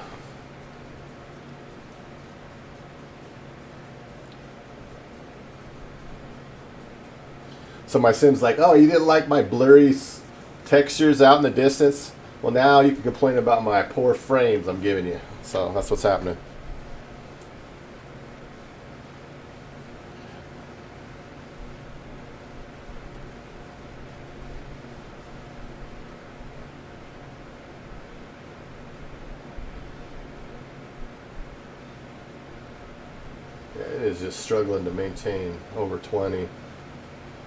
So my sim's like, oh, you didn't like my blurry textures out in the distance? Well, now you can complain about my poor frames I'm giving you. So that's what's happening. It is just struggling to maintain over 20.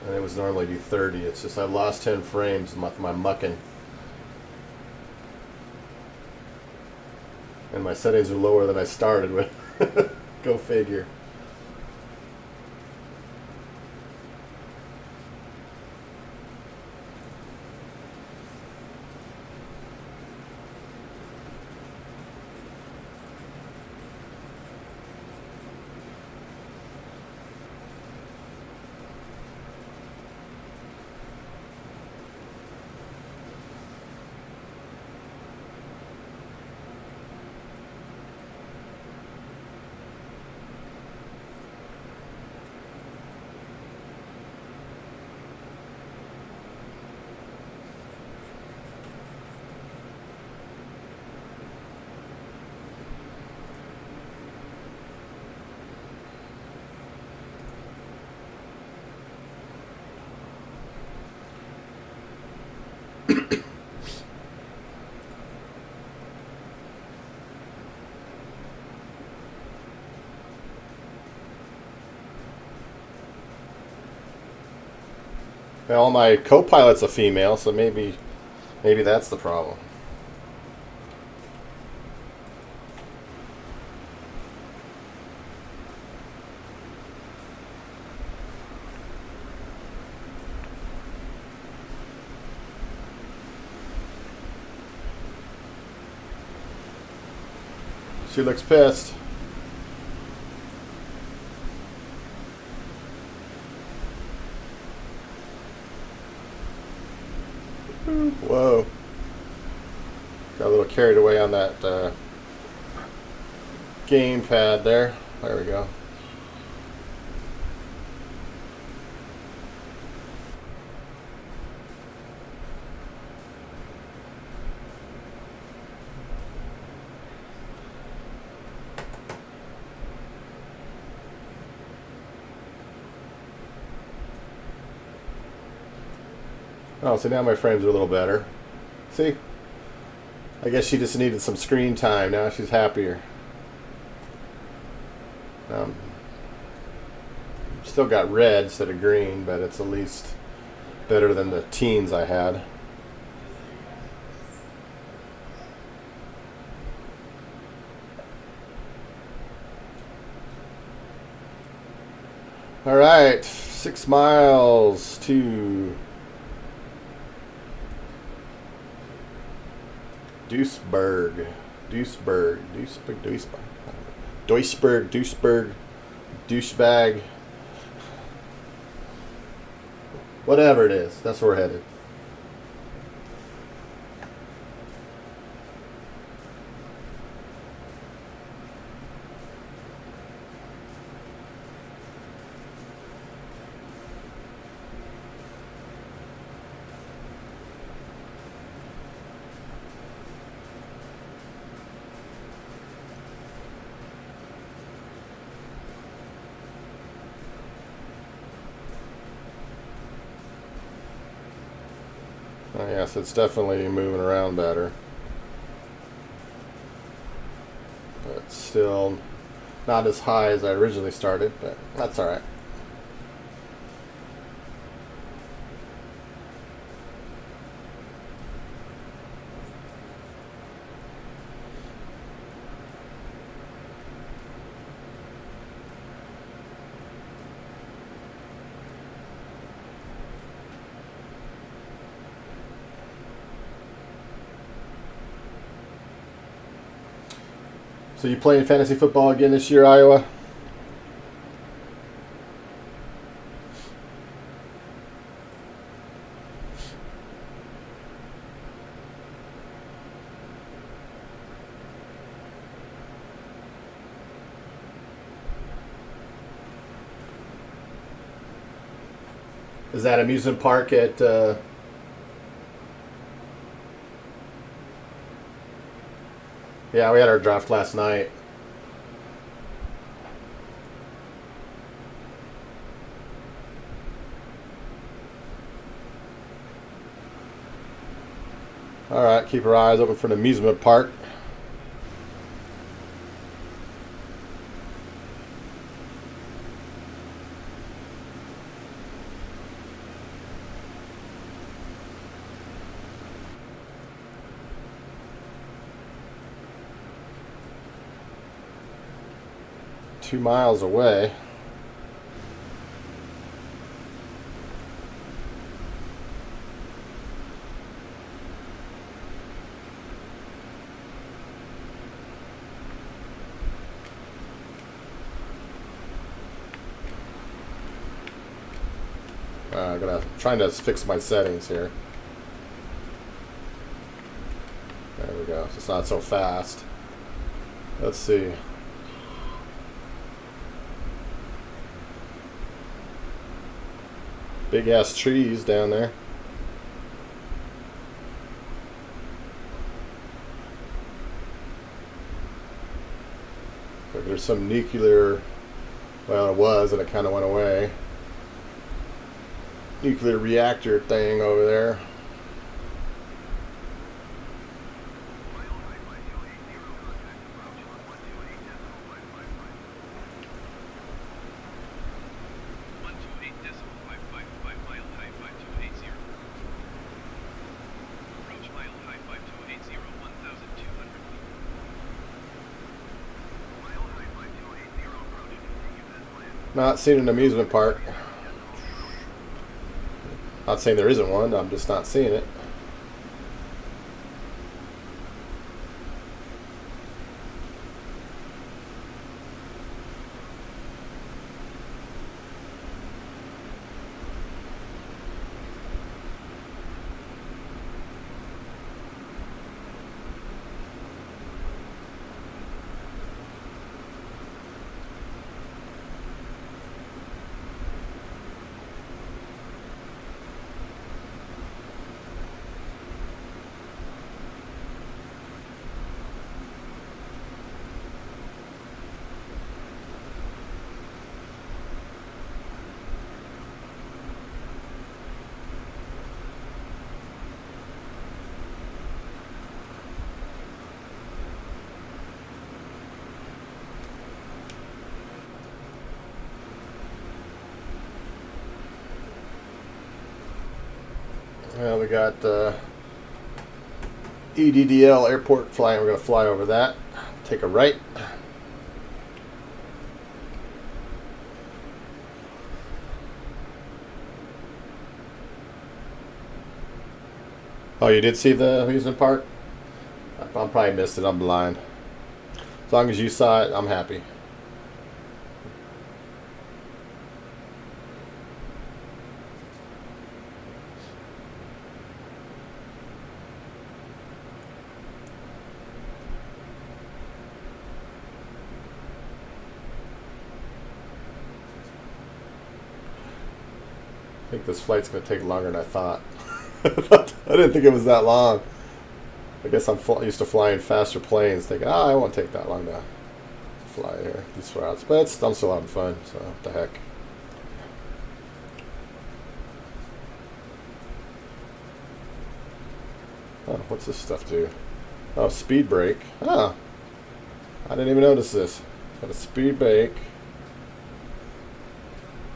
And it was normally do 30. It's just I lost 10 frames with my mucking. And my settings are lower than I started with. Go figure. Well, my co-pilot's a female, so maybe that's the problem. She looks pissed. Whoa. Got a little carried away on that game pad there. There we go. Oh, so now my frames are a little better. See? I guess she just needed some screen time. Now she's happier. Still got red instead of green, but it's at least better than the teens I had. All right, 6 miles to Duisburg. Duisburg. Duisburg. Duisburg. Duisburg. Duisburg. Douchebag. Whatever it is. That's where we're headed. Oh, yes, it's definitely moving around better. But it's still not as high as I originally started, but that's alright. So you playing fantasy football again this year, Iowa? Is that amusement park at... Yeah, we had our draft last night. Alright, keep our eyes open for an amusement park. Two miles away. Trying to fix my settings here. There we go. So it's not so fast. Let's see. Big ass trees down there. But there's some nuclear, well, it was and it kind of went away. Nuclear reactor thing over there. Not seen an amusement park. Not saying there isn't one, I'm just not seeing it. Well, we got EDDL airport flying. We're going to fly over that. Take a right. Oh, you did see the amusement park? probably missed it. I'm blind. As long as you saw it, I'm happy. I think this flight's going to take longer than I thought. I didn't think it was that long. I guess I'm used to flying faster planes, thinking, oh, it won't take that long to fly here, these routes. But I'm still having fun, so what the heck. Oh, what's this stuff do? Oh, speed brake. Oh, I didn't even notice this. Got a speed brake.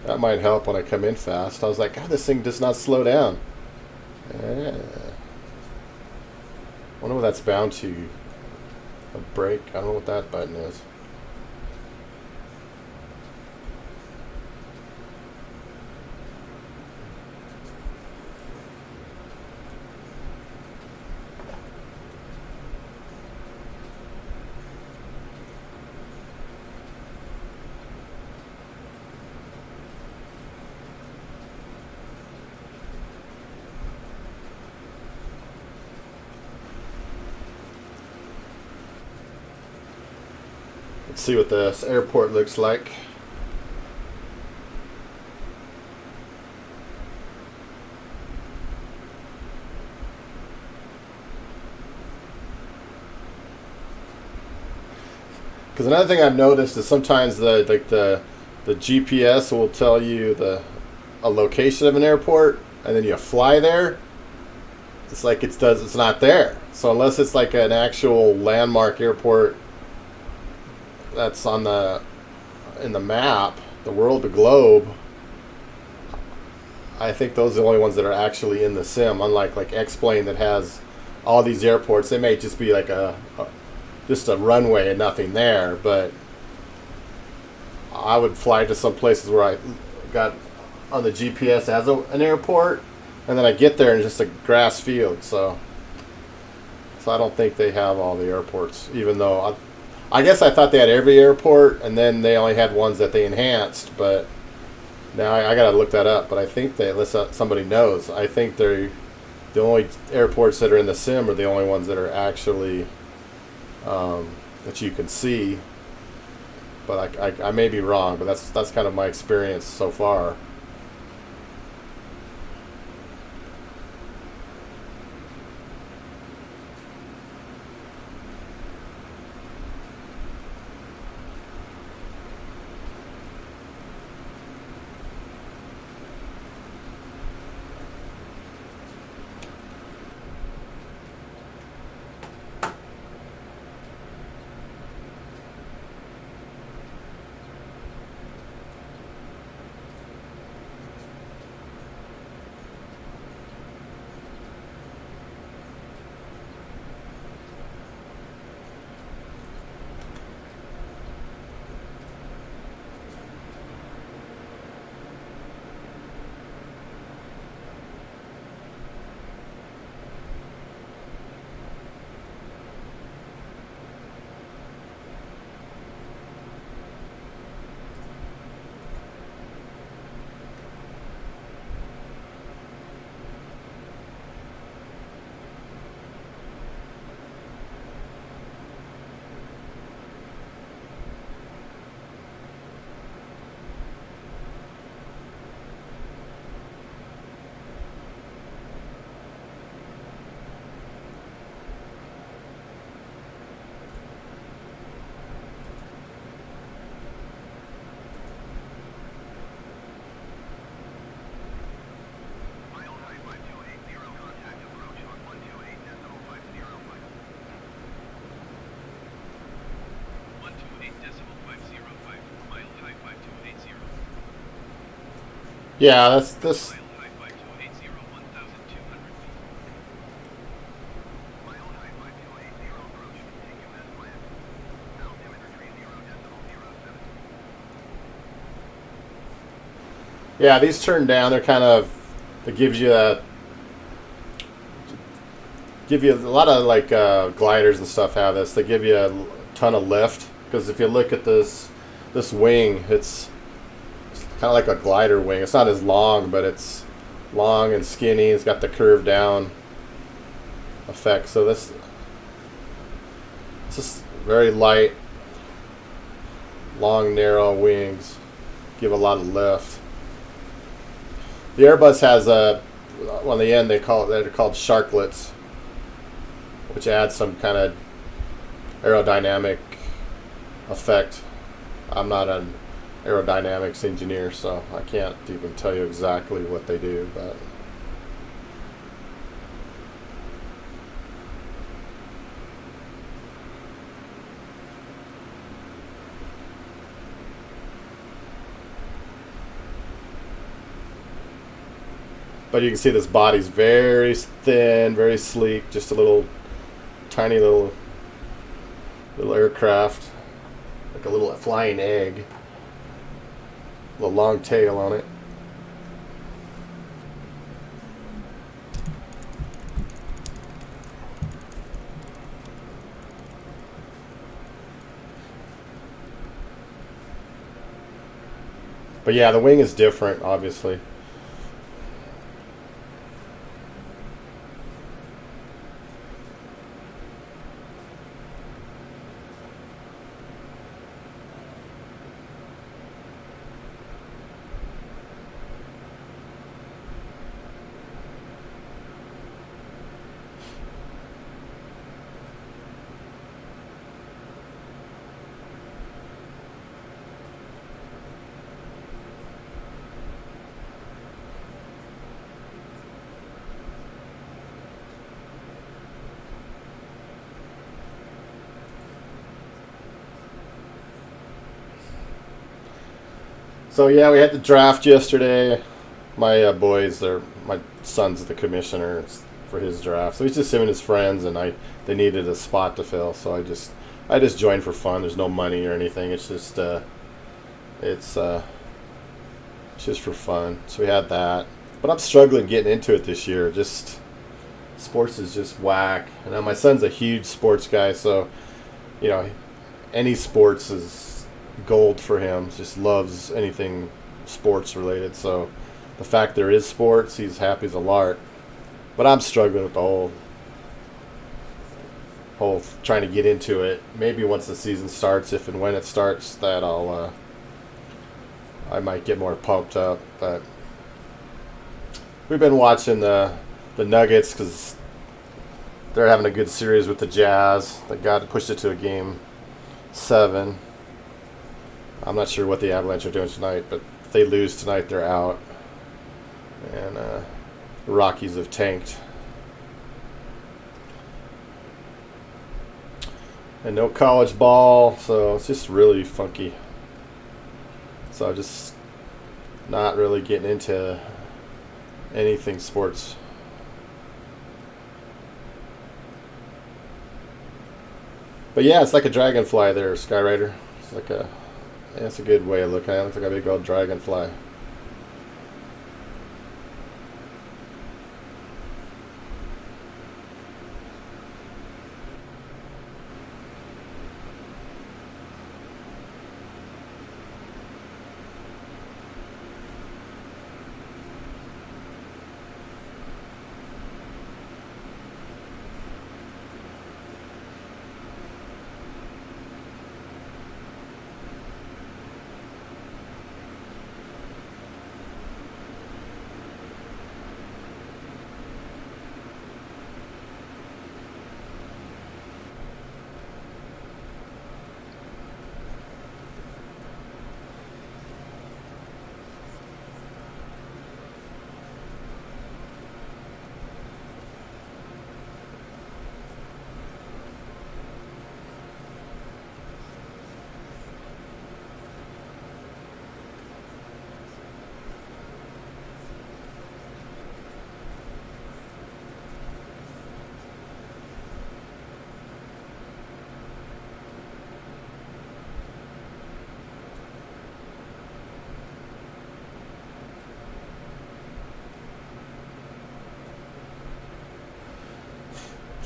That might help when I come in fast. I was like, God, this thing does not slow down. Yeah. I wonder what that's bound to. A brake. I don't know what that button is. Let's see what this airport looks like. Because another thing I've noticed is sometimes the GPS will tell you a location of an airport, and then you fly there. It's like it's not there. So unless it's like an actual landmark airport that's in the map, the globe, I think those are the only ones that are actually in the sim. Unlike like X-Plane that has all these airports, they may just be like just a runway and nothing there. But I would fly to some places where I got on the GPS as an airport, and then I get there and it's just a grass field. So I don't think they have all the airports, even though I guess I thought they had every airport, and then they only had ones that they enhanced. But now I got to look that up. But I think that, unless somebody knows, I think the only airports that are in the sim are the only ones that are actually that you can see. But I may be wrong. But that's kind of my experience so far. Yeah, that's this. Yeah, these turn down. They're kind of, it gives you give you a lot of like gliders and stuff have this. They give you a ton of lift because if you look at this wing, it's kind of like a glider wing. It's not as long, but it's long and skinny. It's got the curved down effect. So this it's just very light, long, narrow wings. Give a lot of lift. The Airbus has a on the end they're called sharklets, which adds some kind of aerodynamic effect. I'm not an aerodynamics engineer, so I can't even tell you exactly what they do, but you can see this body's very thin, very sleek, just a little tiny little aircraft, like a little flying egg, a long tail on it. But yeah, the wing is different, obviously. So yeah, we had the draft yesterday. My my son's the commissioner for his draft. So he's just him and his friends, and they needed a spot to fill, so I just joined for fun. There's no money or anything. It's just it's just for fun. So we had that, but I'm struggling getting into it this year. Just sports is just whack. And now my son's a huge sports guy, so you know any sports is gold for him. Just loves anything sports related. So the fact there is sports, he's happy as a lark. But I'm struggling with the whole trying to get into it. Maybe once the season starts, if and when it starts, that I might get more pumped up. But we've been watching the Nuggets because they're having a good series with the Jazz. They pushed it to a game 7. I'm not sure what the Avalanche are doing tonight, but if they lose tonight, they're out. And the Rockies have tanked. And no college ball, so it's just really funky. So I'm just not really getting into anything sports. But yeah, it's like a dragonfly there, Skyrider. It's like that's a good way of looking at it. It looks like a big old dragonfly.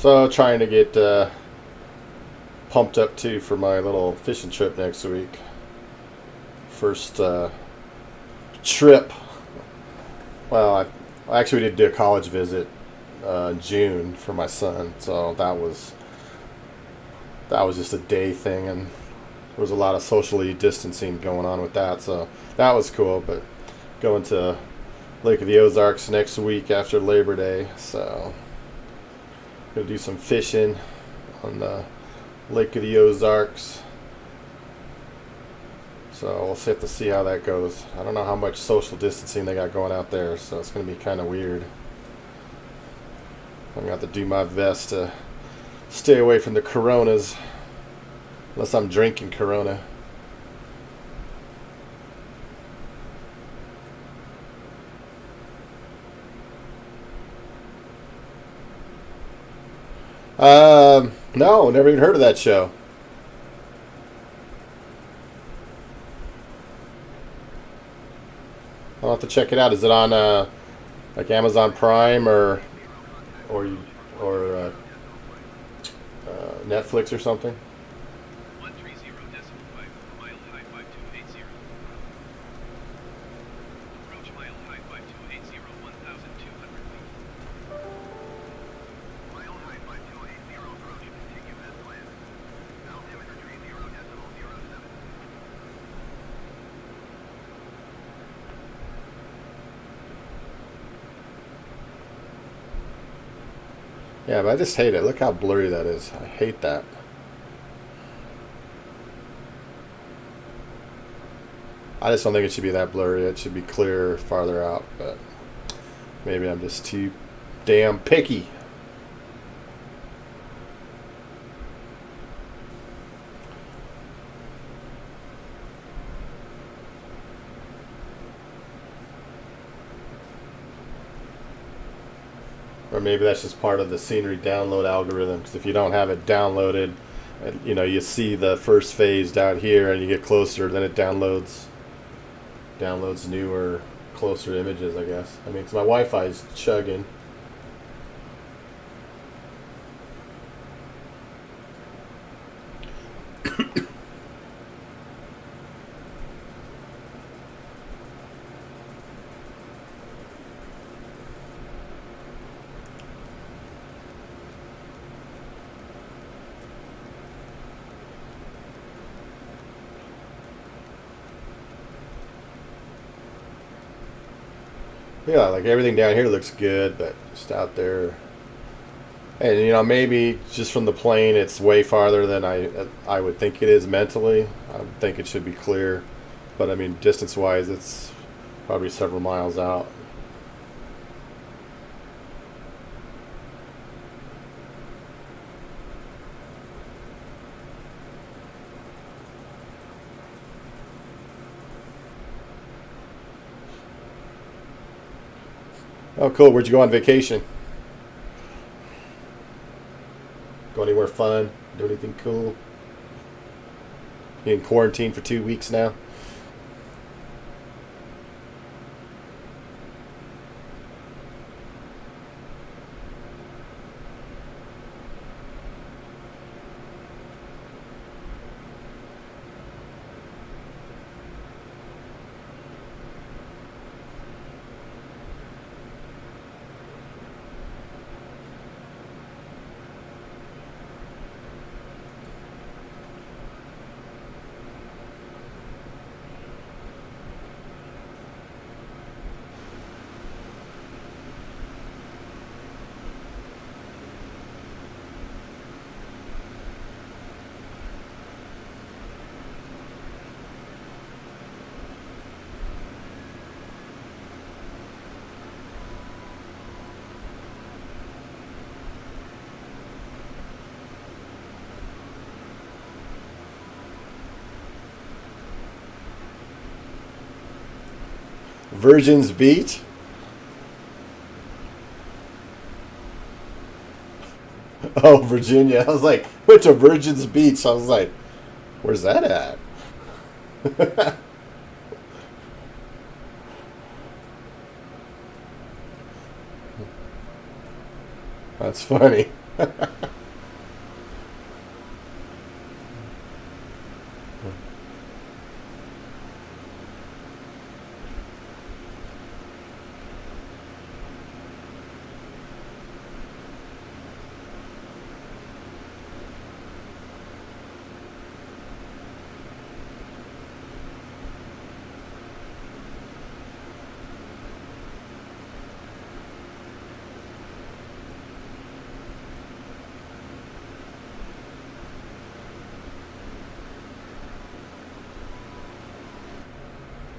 So trying to get pumped up too for my little fishing trip next week. First trip. Well, I actually did do a college visit in June for my son, so that was just a day thing, and there was a lot of socially distancing going on with that, so that was cool. But going to Lake of the Ozarks next week after Labor Day, so gonna do some fishing on the Lake of the Ozarks. So we'll have to see how that goes. I don't know how much social distancing they got going out there, so it's gonna be kind of weird. I'm gonna have to do my best to stay away from the Coronas, unless I'm drinking Corona. No, never even heard of that show. I'll have to check it out. Is it on like Amazon Prime or or Netflix or something? 130.5, mile high 5280. Approach mile high 5280, 1,200 feet. Mile high 5280, approach, continue as planned. Altimeter 30.07. Yeah, but I just hate it. Look how blurry that is. I hate that. I just don't think it should be that blurry. It should be clearer farther out, but maybe I'm just too damn picky. Or maybe that's just part of the scenery download algorithm, because if you don't have it downloaded, you see the first phase down here and you get closer, then it downloads newer, closer images, I guess. I mean, 'cause my Wi-Fi is chugging. Yeah, like everything down here looks good, but just out there, and maybe just from the plane, it's way farther than I would think it is mentally. I would think it should be clear, but I mean, distance-wise, it's probably several miles out. Oh, cool. Where'd you go on vacation? Go anywhere fun? Do anything cool? You in quarantine for 2 weeks now? Virgin's Beach? Oh, Virginia. I was like, went to Virgin's Beach. I was like, where's that at? That's funny.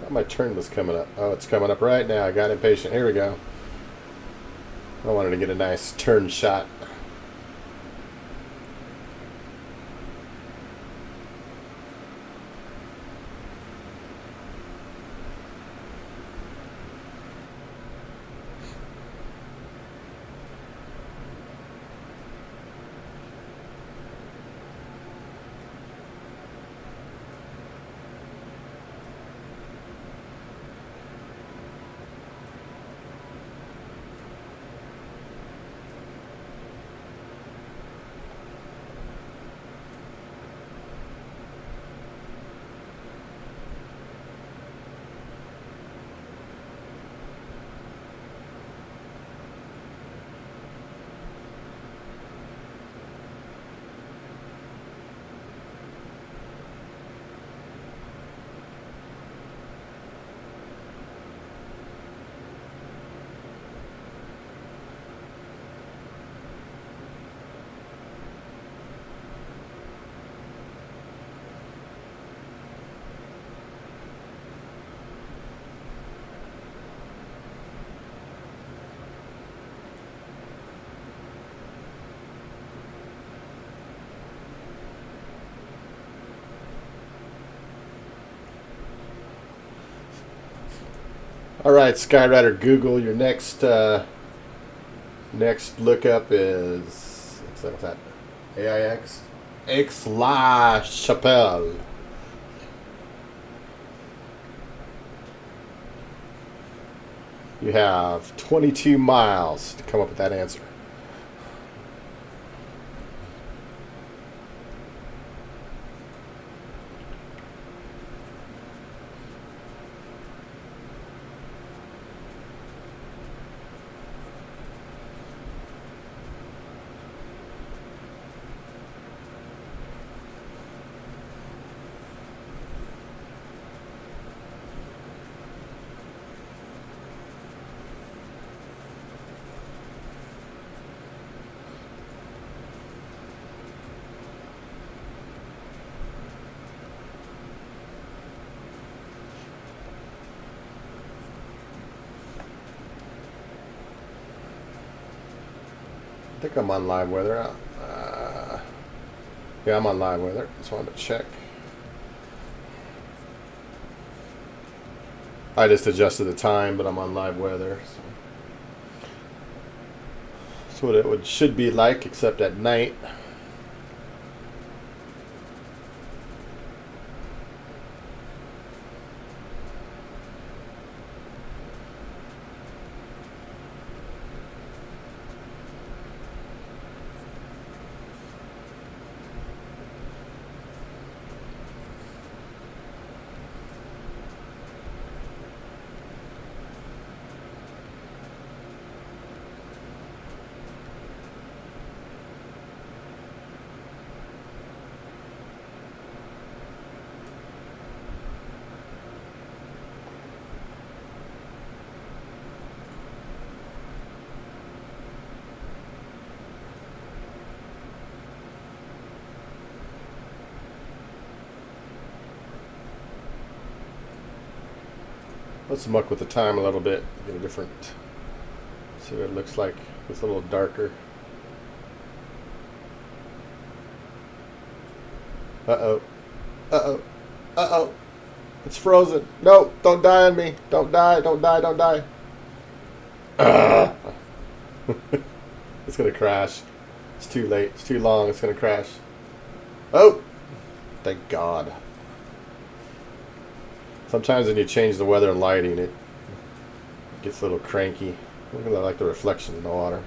My turn was coming up. Oh, it's coming up right now. I got impatient. Here we go. I wanted to get a nice turn shot. All right, Skyrider Google, your next next lookup is what's that? AIX Aix-la-Chapelle. You have 22 miles to come up with that answer. I think I'm on live weather. Yeah, I'm on live weather. Just wanted to check. I just adjusted the time, but I'm on live weather. So that's what it should be like, except at night. Let's muck with the time a little bit. Get a different. See what it looks like. It's a little darker. Uh-oh. Uh-oh. Uh-oh. It's frozen. No, don't die on me. Don't die, don't die, don't die. It's going to crash. It's too late. It's too long. It's going to crash. Oh! Thank God. Sometimes when you change the weather and lighting, it gets a little cranky. Look at that, like the reflection in the water.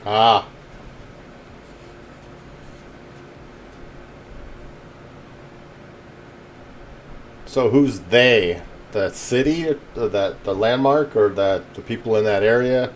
Ah. So who's they? The city, or that the landmark, or that the people in that area?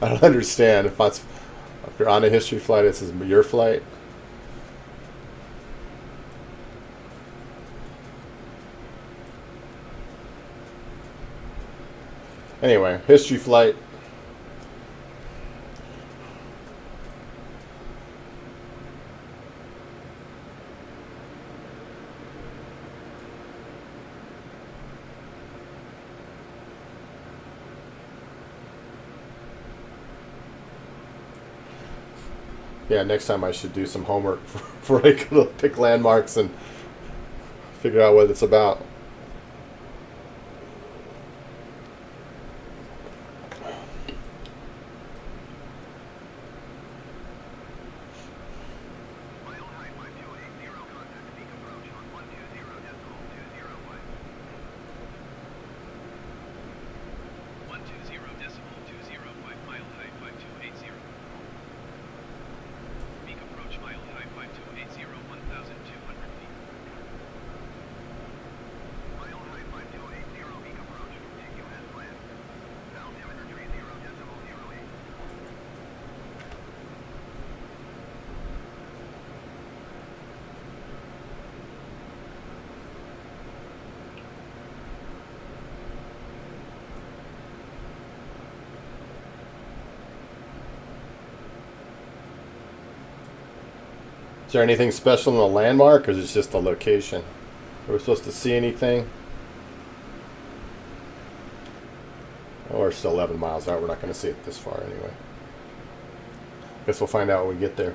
I don't understand. If you're on a history flight, this is your flight. Anyway, history flight. Yeah, next time I should do some homework before I go to pick landmarks and figure out what it's about. Mile high 5280, contact peak approach on 120.201. 120.205, mile high 5280. Peak approach mile high 5280, 1,200 feet. Mile high 5280, peak approach, continue as planned. Altimeter 30.08. Is there anything special in the landmark, or is it just the location? Are we supposed to see anything? Oh, we're still 11 miles out. We're not going to see it this far anyway. Guess we'll find out when we get there.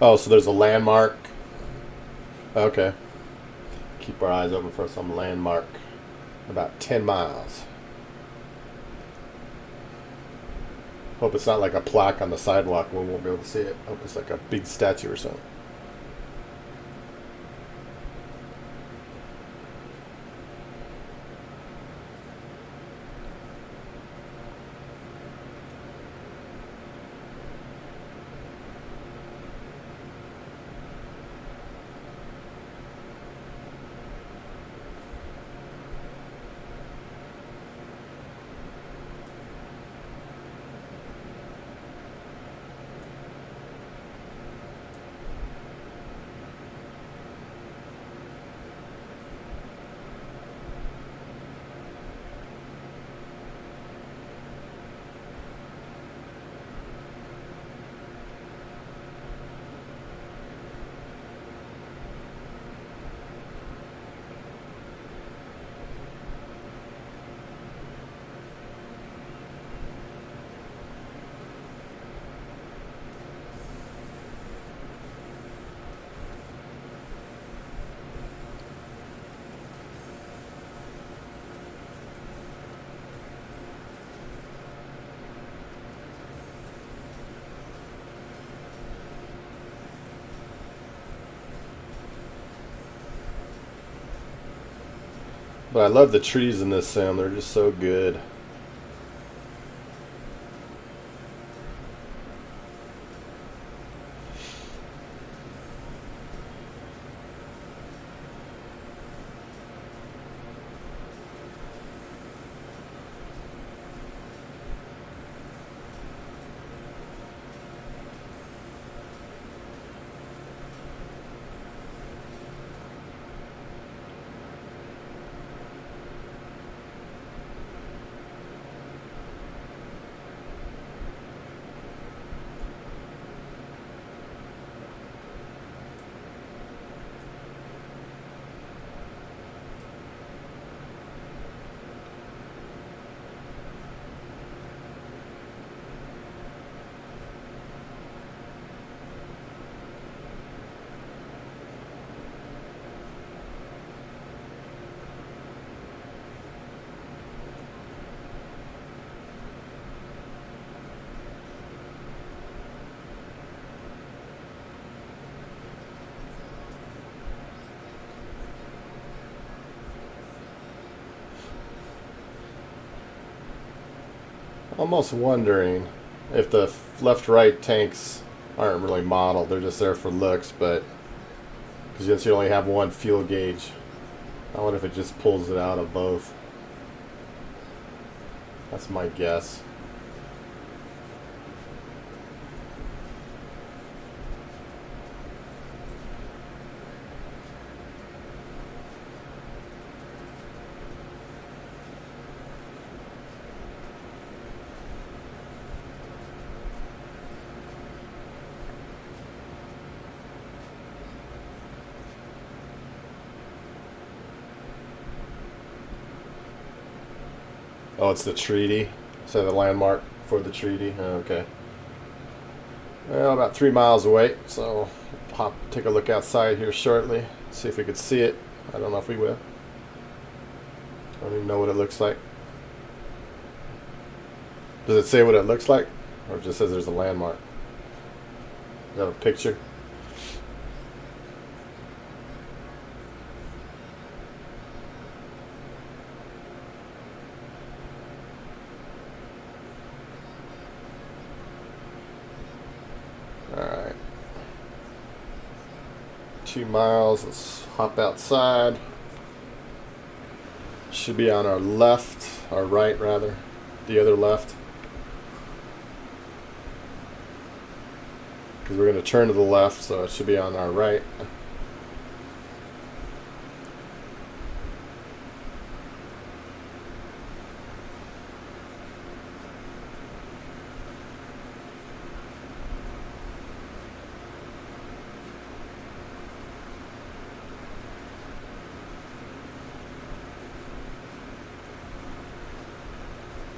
Oh, so there's a landmark. Okay. Keep our eyes open for some landmark. About 10 miles. Hope it's not like a plaque on the sidewalk. We won't be able to see it. Hope it's like a big statue or something. But I love the trees in this sim. They're just so good. Almost wondering if the left-right tanks aren't really modeled. They're just there for looks, but because you only have one fuel gauge. I wonder if it just pulls it out of both. That's my guess. Oh, it's the treaty. So the landmark for the treaty. Okay. Well, about 3 miles away. So take a look outside here shortly. See if we could see it. I don't know if we will. I don't even know what it looks like. Does it say what it looks like? Or it just says there's a landmark? Is that a picture? Alright. 2 miles. Let's hop outside. Should be on our left, our right rather, the other left. Because we're going to turn to the left, so it should be on our right.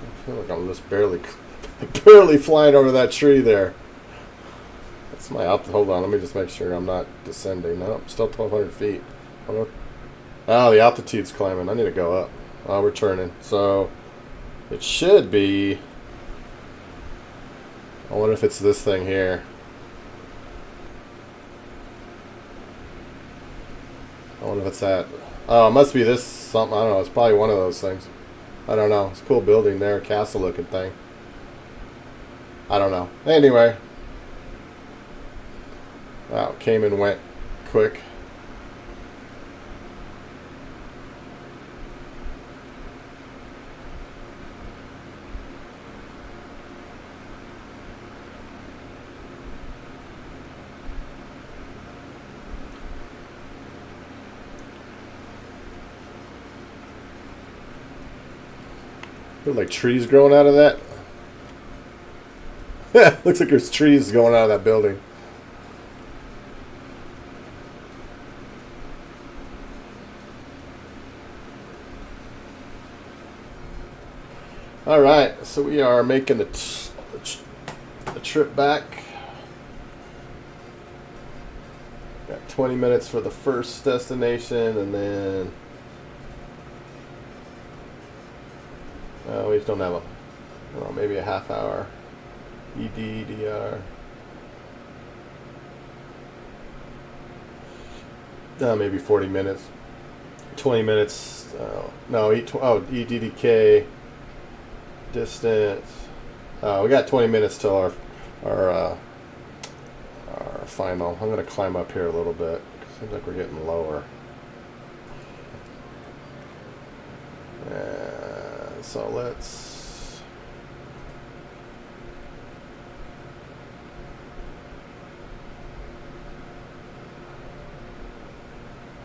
I feel like I'm just barely flying over that tree there. That's my hold on, let me just make sure I'm not descending. No, I'm still 1,200 feet. Oh, the altitude's climbing. I need to go up. Oh, we're turning. So it should be. I wonder if it's this thing here. I wonder if it's that. Oh, it must be this something. I don't know. It's probably one of those things. I don't know. It's a cool building there, castle looking thing. I don't know. Anyway. Wow, came and went quick. Look like trees growing out of that. Looks like there's trees going out of that building. All right, so we are making the trip back. Got 20 minutes for the first destination, and then we just don't have a, well, maybe a half hour. EDDR. Maybe 40 minutes. 20 minutes. No, EDDK. Distance. We got 20 minutes till our final. I'm gonna climb up here a little bit. Seems like we're getting lower. So let's.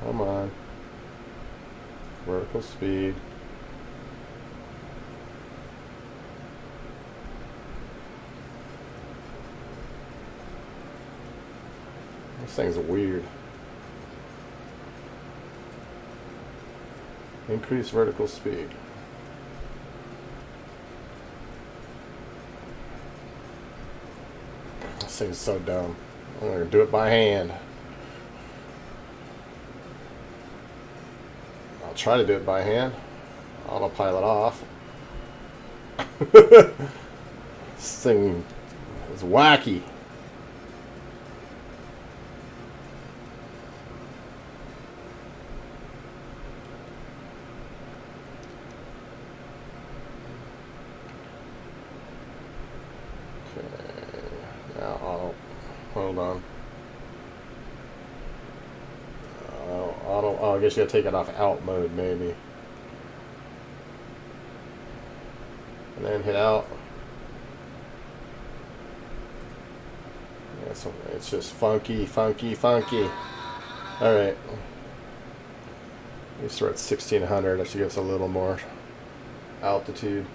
Come on. Vertical speed. This thing's weird. Increase vertical speed. This thing's so dumb. I'm gonna do it by hand. I'll try to do it by hand. Autopilot off. This thing is wacky. Hold on. Auto. Oh, I guess you gotta take it off out mode, maybe. And then hit out. Yeah, so it's just funky. Alright. We start at 1600. That should give us a little more altitude.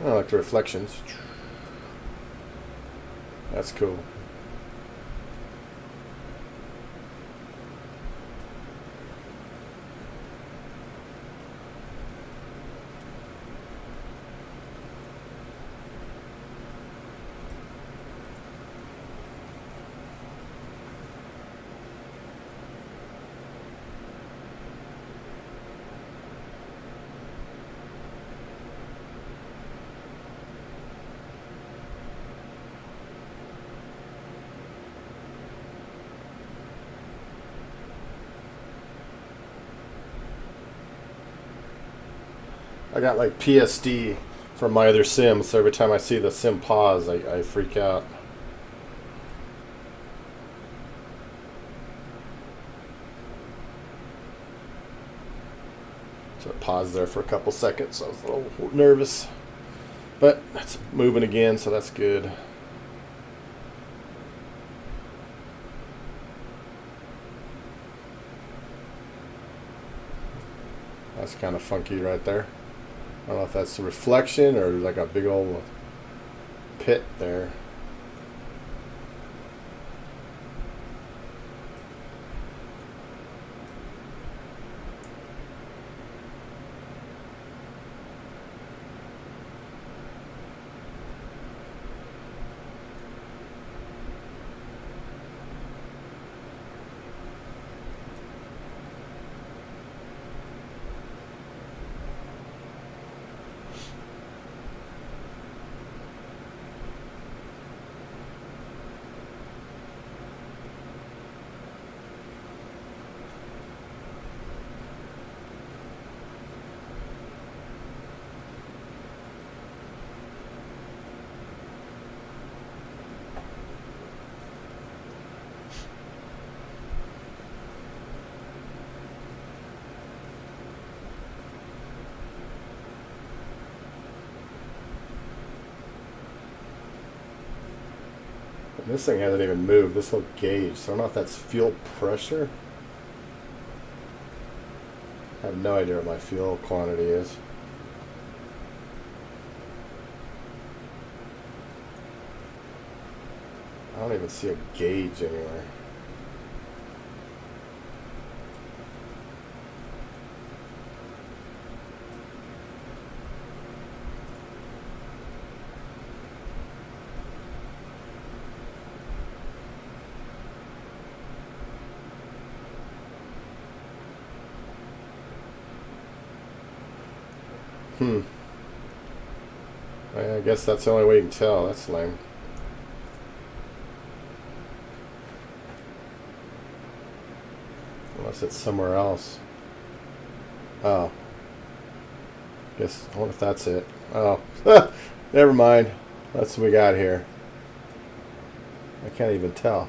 I like the reflections. That's cool. I got like PSD from my other sim, so every time I see the sim pause, I freak out. So it paused there for a couple seconds, so I was a little nervous. But it's moving again, so that's good. That's kind of funky right there. I don't know if that's a reflection or like a big old pit there. This thing hasn't even moved. This little gauge. So I don't know if that's fuel pressure. I have no idea what my fuel quantity is. I don't even see a gauge anywhere. I guess that's the only way you can tell. That's lame. Unless it's somewhere else. Oh. I wonder if that's it. Oh. Never mind. That's what we got here. I can't even tell.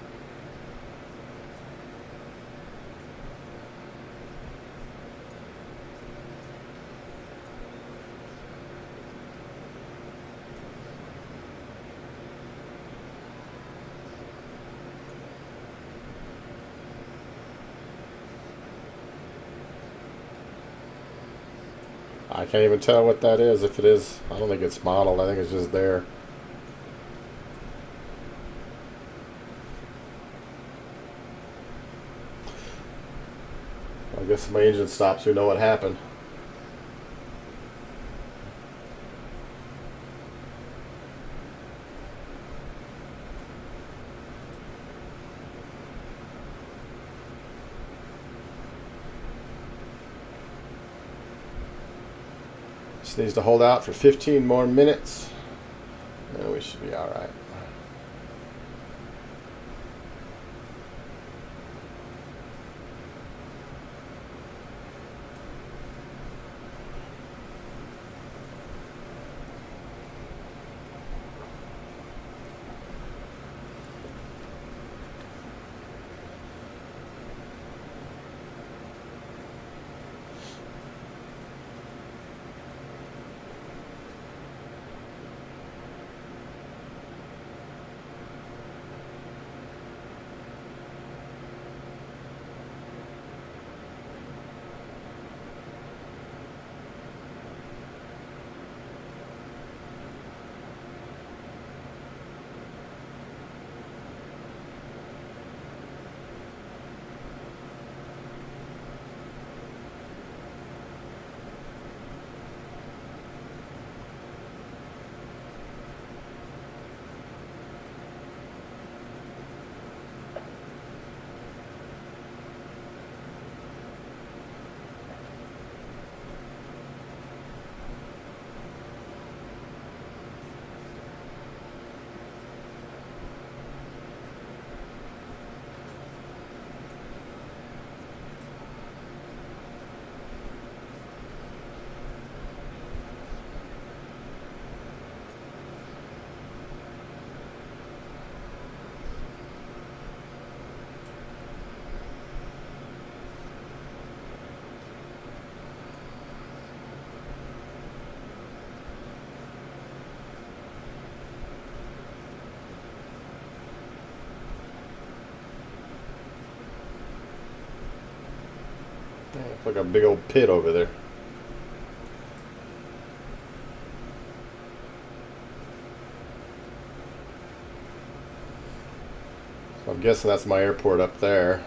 I can't even tell what that is. If it is, I don't think it's modeled. I think it's just there. I guess my engine stops. We know what happened. Just needs to hold out for 15 more minutes, and we should be all right. Looks like a big old pit over there. So I'm guessing that's my airport up there.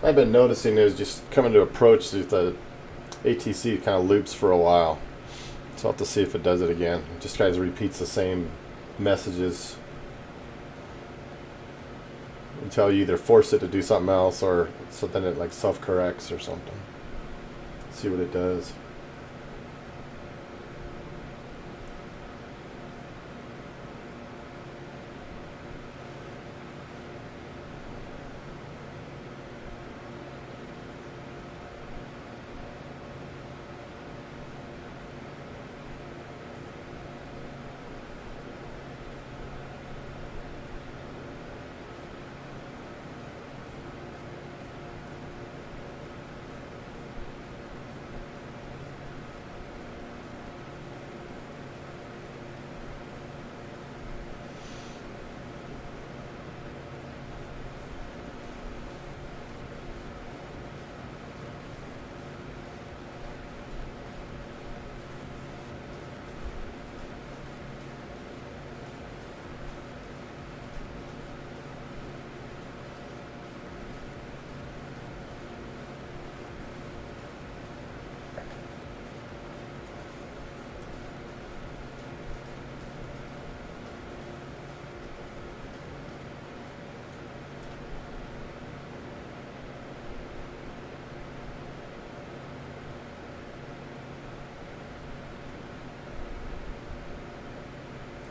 I've been noticing is just coming to approach the ATC kind of loops for a while. So I'll have to see if it does it again. It just tries to repeats the same messages until you either force it to do something else or so then it like self-corrects or something. See what it does.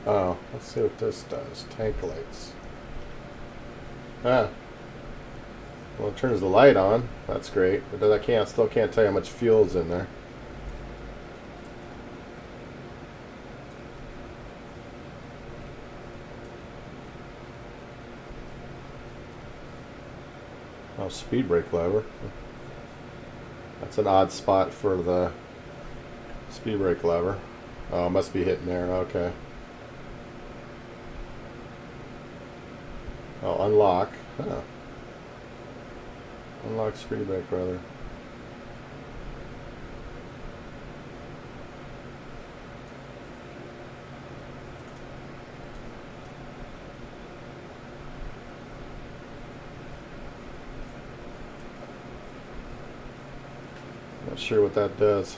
Oh, let's see what this does. Tank lights. Ah. Well, it turns the light on. That's great. But still can't tell you how much fuel's in there. Oh, speed brake lever. That's an odd spot for the speed brake lever. Oh, it must be hitting there. Okay. Oh, unlock. Huh. Unlock speed brake lever. Not sure what that does.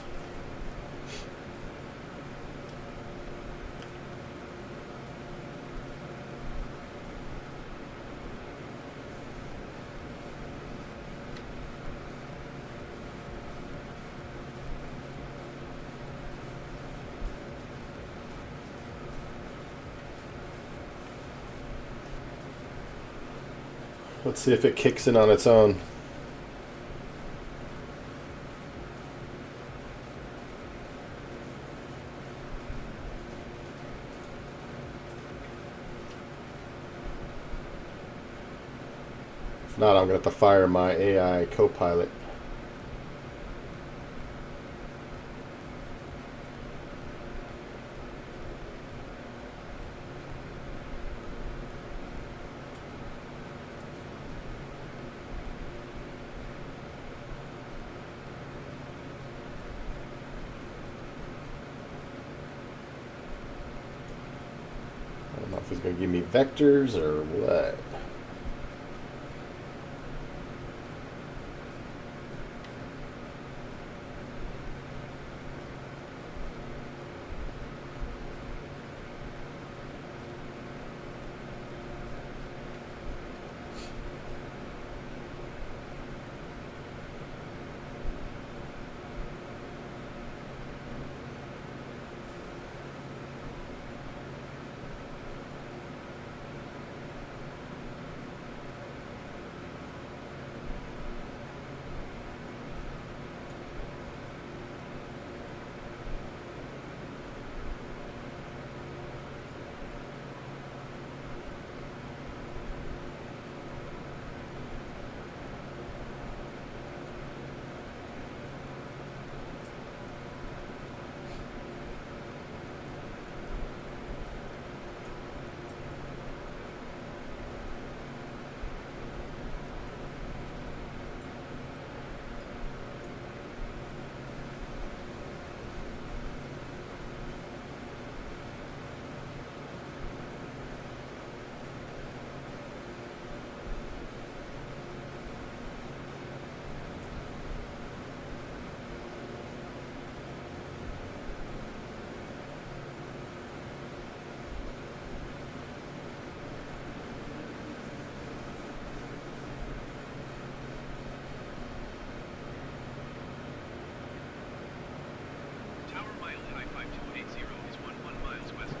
Let's see if it kicks in on its own. If not, I'm going to have to fire my AI co-pilot. I don't know if he's going to give me vectors or what.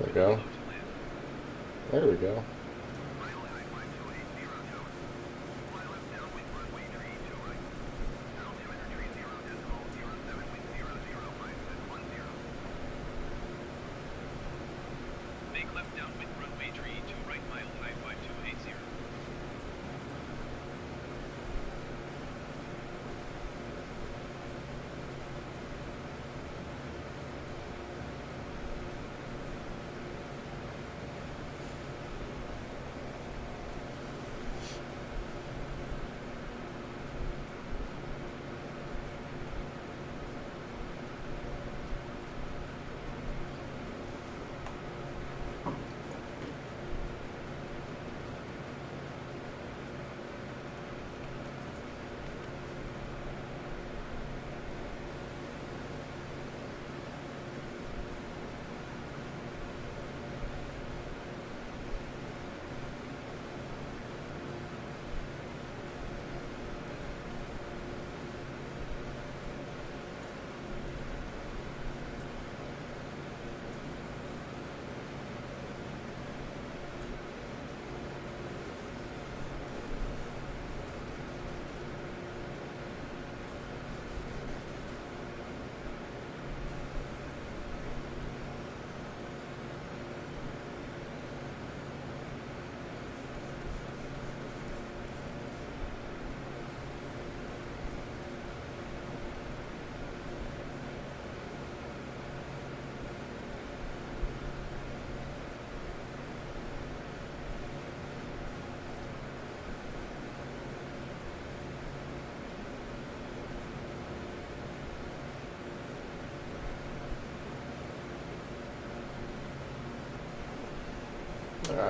There we go. There we go. Make left downwind runway tree 2 right mile high 5280.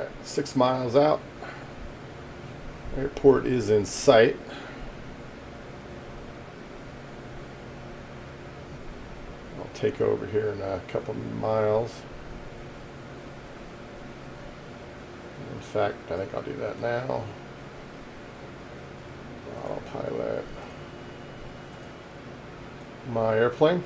Alright, 6 miles out. Airport is in sight. I'll take over here in a couple miles. In fact, I think I'll do that now. Autopilot my airplane.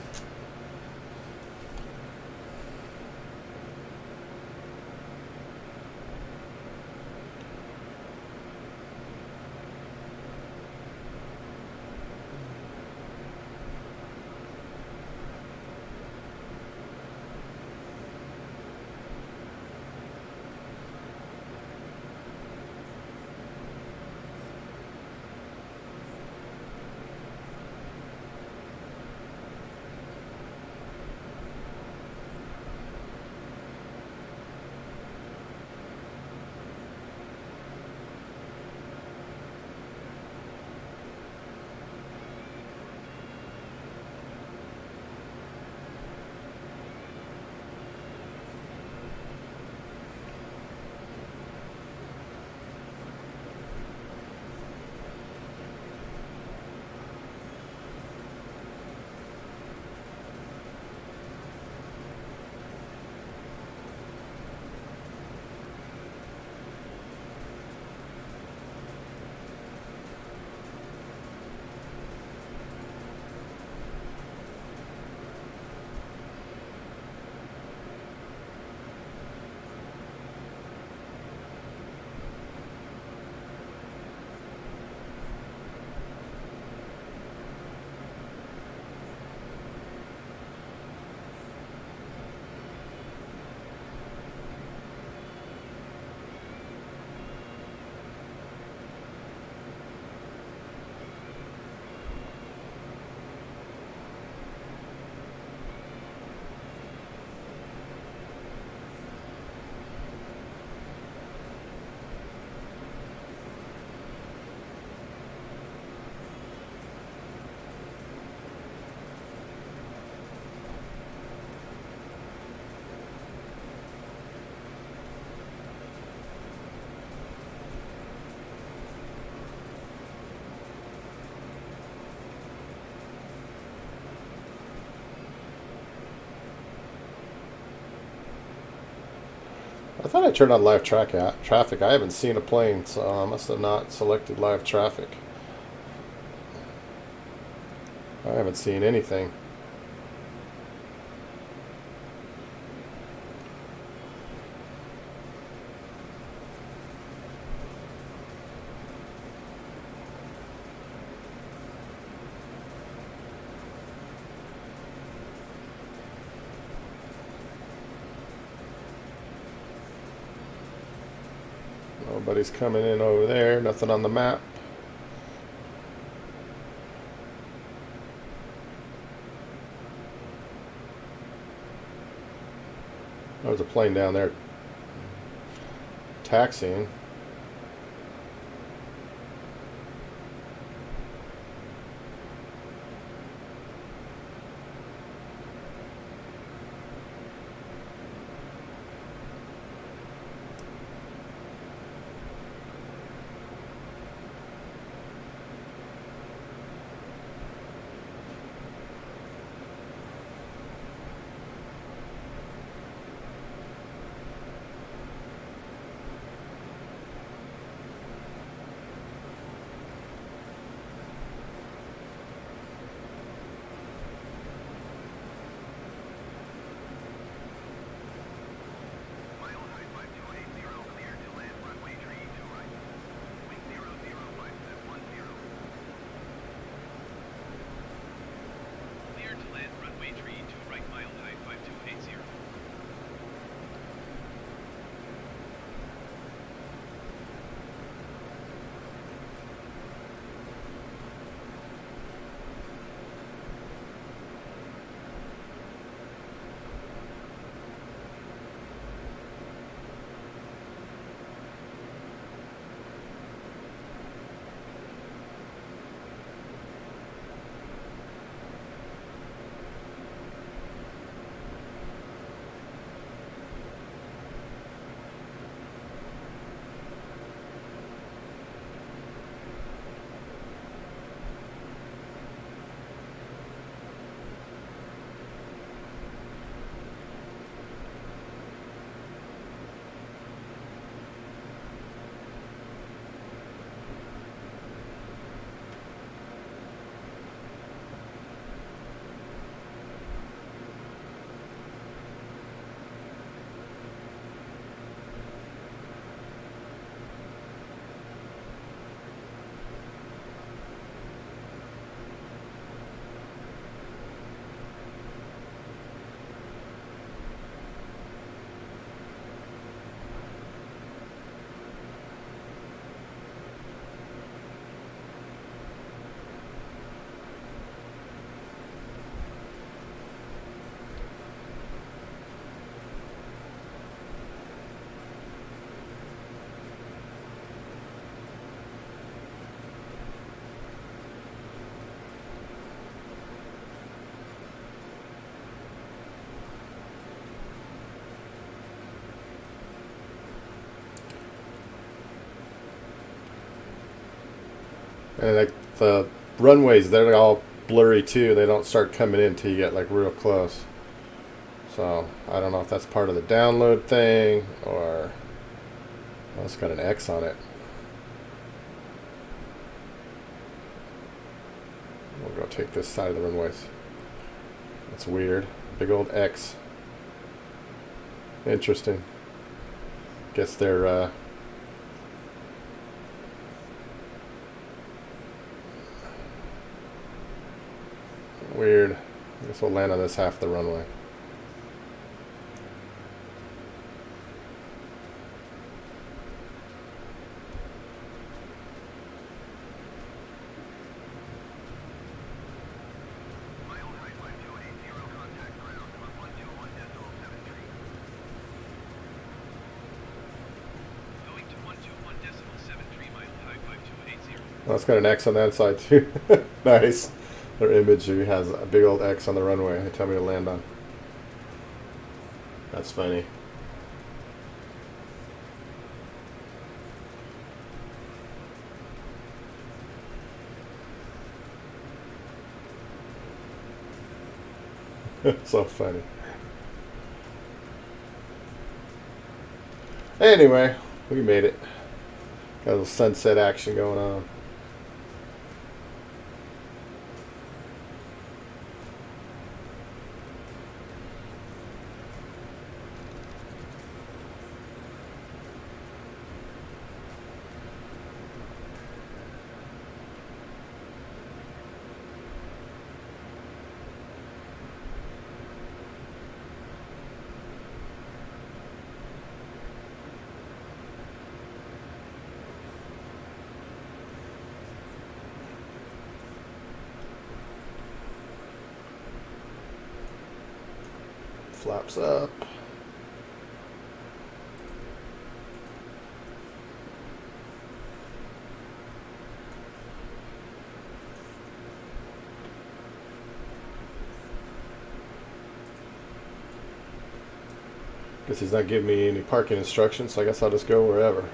I thought I turned on live traffic. I haven't seen a plane, so I must have not selected live traffic. I haven't seen anything. Nobody's coming in over there. Nothing on the map. There's a plane down there taxiing. And like the runways, they're all blurry too. They don't start coming in till you get like real close. So I don't know if that's part of the download thing or well, it's got an X on it. We'll go take this side of the runways. That's weird. Big old X. Interesting. Guess they're weird. I guess we'll land on this half of the runway. Well, it's got an X on that side too. Nice. Their imagery has a big old X on the runway. They tell me to land on. That's funny. So funny. Anyway, we made it. Got a little sunset action going on. Flaps up. Guess he's not giving me any parking instructions, so I guess I'll just go wherever.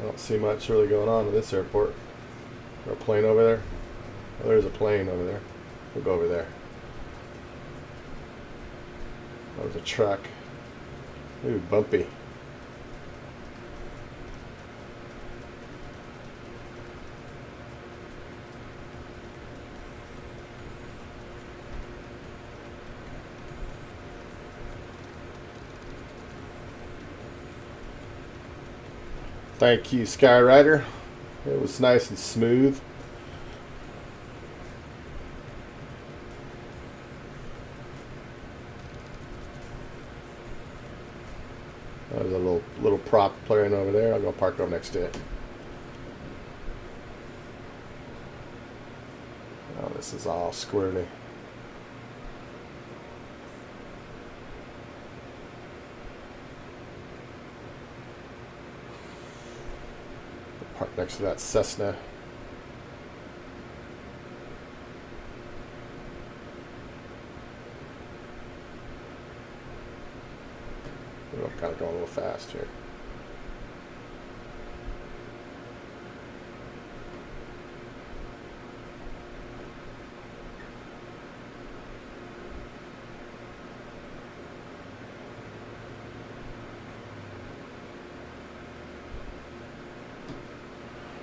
I don't see much really going on in this airport. Is there a plane over there? Oh, there's a plane over there. We'll go over there. That was a truck. Ooh, bumpy. Thank you, Skyrider. It was nice and smooth. There's a little prop playing over there. I'll go park over next to it. Oh, this is all squirty. Park next to that Cessna. I'm kind of going a little fast here.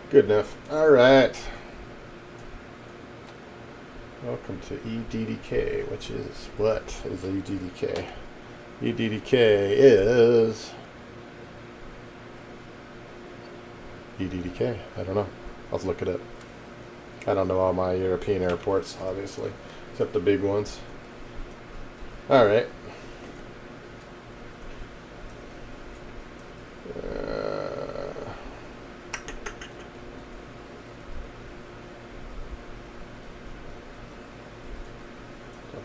Good enough. All right. Welcome to EDDK, which is what is EDDK? EDDK is EDDK. I don't know. I'll have to look it up. I don't know all my European airports, obviously, except the big ones. All right.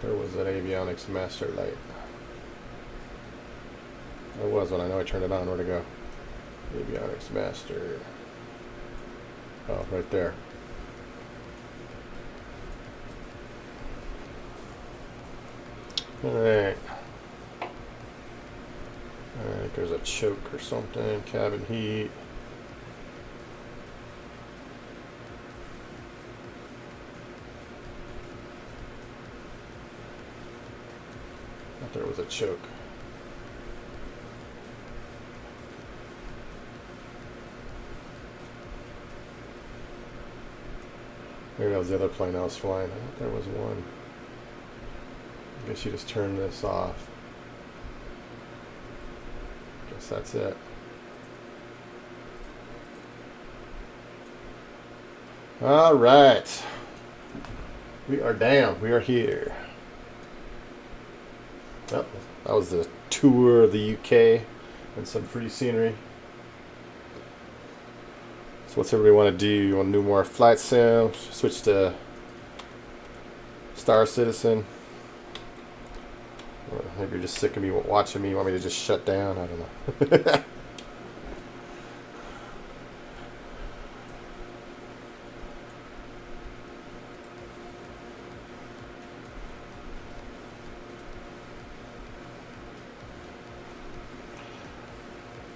There was an avionics master light. There was one. I know I turned it on. Where'd it go? Avionics master. Oh, right there. All right. I think there's a choke or something. Cabin heat. I thought there was a choke. Maybe that was the other plane I was flying. I thought there was one. I guess you just turn this off. Guess that's it. All right. We are down. We are here. Well, that was the tour of the UK and some free scenery. So what's everybody want to do? You want to do more flight sim? Switch to Star Citizen? Or maybe you're just sick of me watching me. You want me to just shut down? I don't know.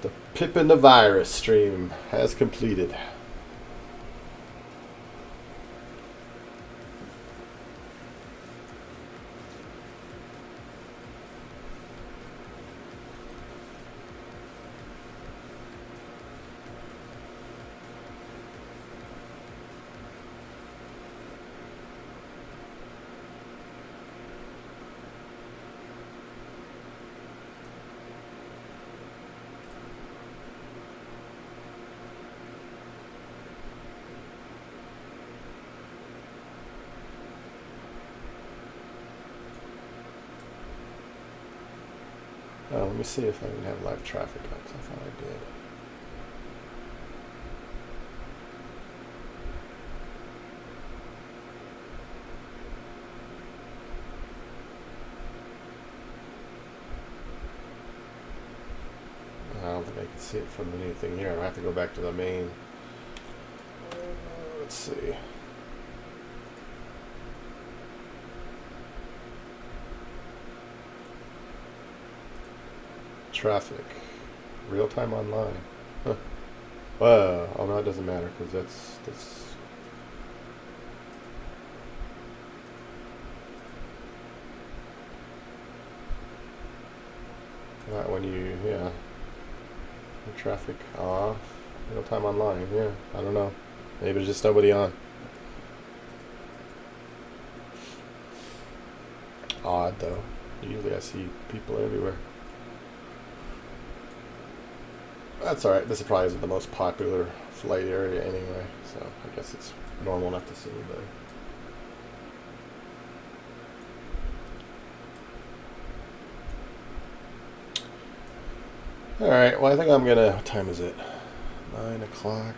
The Pip'N the Virus stream has completed. Let me see if I even have live traffic on, 'cause I thought I did. I don't think I can see it from anything here. I have to go back to the main. Let's see. Traffic. Real time online. Huh. Well, oh no, it doesn't matter because that's. That when you, yeah. Traffic off. Real time online, yeah. I don't know. Maybe there's just nobody on. Odd though. Usually I see people everywhere. That's alright. This probably isn't the most popular flight area anyway, so I guess it's normal not to see anybody. Alright, well I think I'm gonna, what time is it? 9 o'clock.